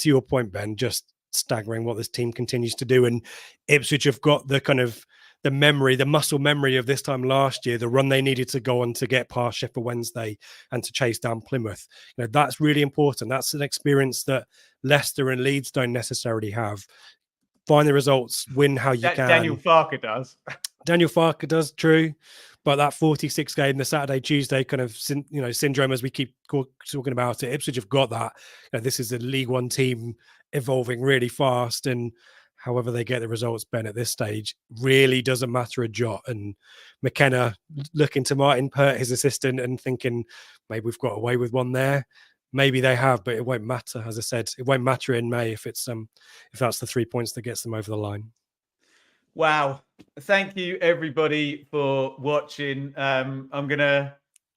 your point, Ben, just staggering what this team continues to do. And Ipswich have got the muscle memory of this time last year, the run they needed to go on to get past Sheffield Wednesday and to chase down Plymouth. That's really important. That's an experience that Leicester and Leeds don't necessarily have. Find the results, win how you can. Daniel Farker does. Daniel Farker does, true. But that 46 game, the Saturday, Tuesday kind of syndrome, as we keep talking about it, Ipswich have got that. This is a League One team evolving really fast, and however they get the results, Ben, at this stage really doesn't matter a jot. And McKenna looking to Martin Pert, his assistant, and thinking maybe we've got away with one there. Maybe they have, but it won't matter. As I said, it won't matter in May if that's the 3 points that gets them over the line. Wow. Thank you, everybody, for watching. I'm going to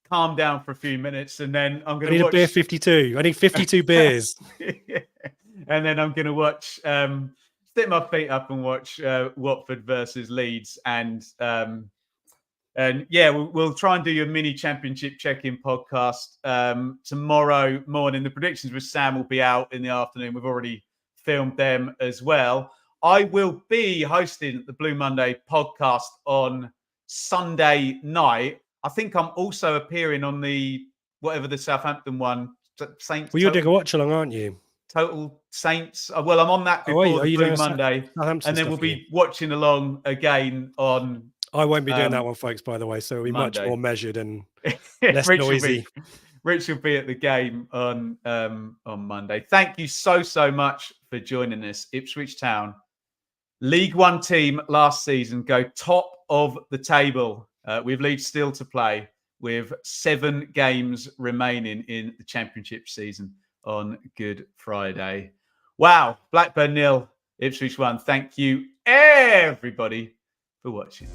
calm down for a few minutes, and then I'm going to watch... a beer 52. I need 52 beers. And then I'm going to watch... stick my feet up and watch Watford versus Leeds, and we'll try and do your mini championship check-in podcast tomorrow morning. The predictions with Sam will be out in the afternoon. We've already filmed them as well. I will be hosting the Blue Monday podcast on Sunday night. I think I'm also appearing on the Southampton one. Saints. Well, you're doing a watch along, aren't you? Total Saints. Well, I'm on that before the Blue Monday, and then we'll be watching along again on. I won't be doing that one, folks, by the way. So it'll be much more measured and less noisy. Rich will be at the game on Monday. Thank you so much for joining us. Ipswich Town, League One team last season, go top of the table. With Leeds still to play, with 7 games remaining in the Championship season on Good Friday. Wow. Blackburn 0, Ipswich 1. Thank you, everybody, for watching.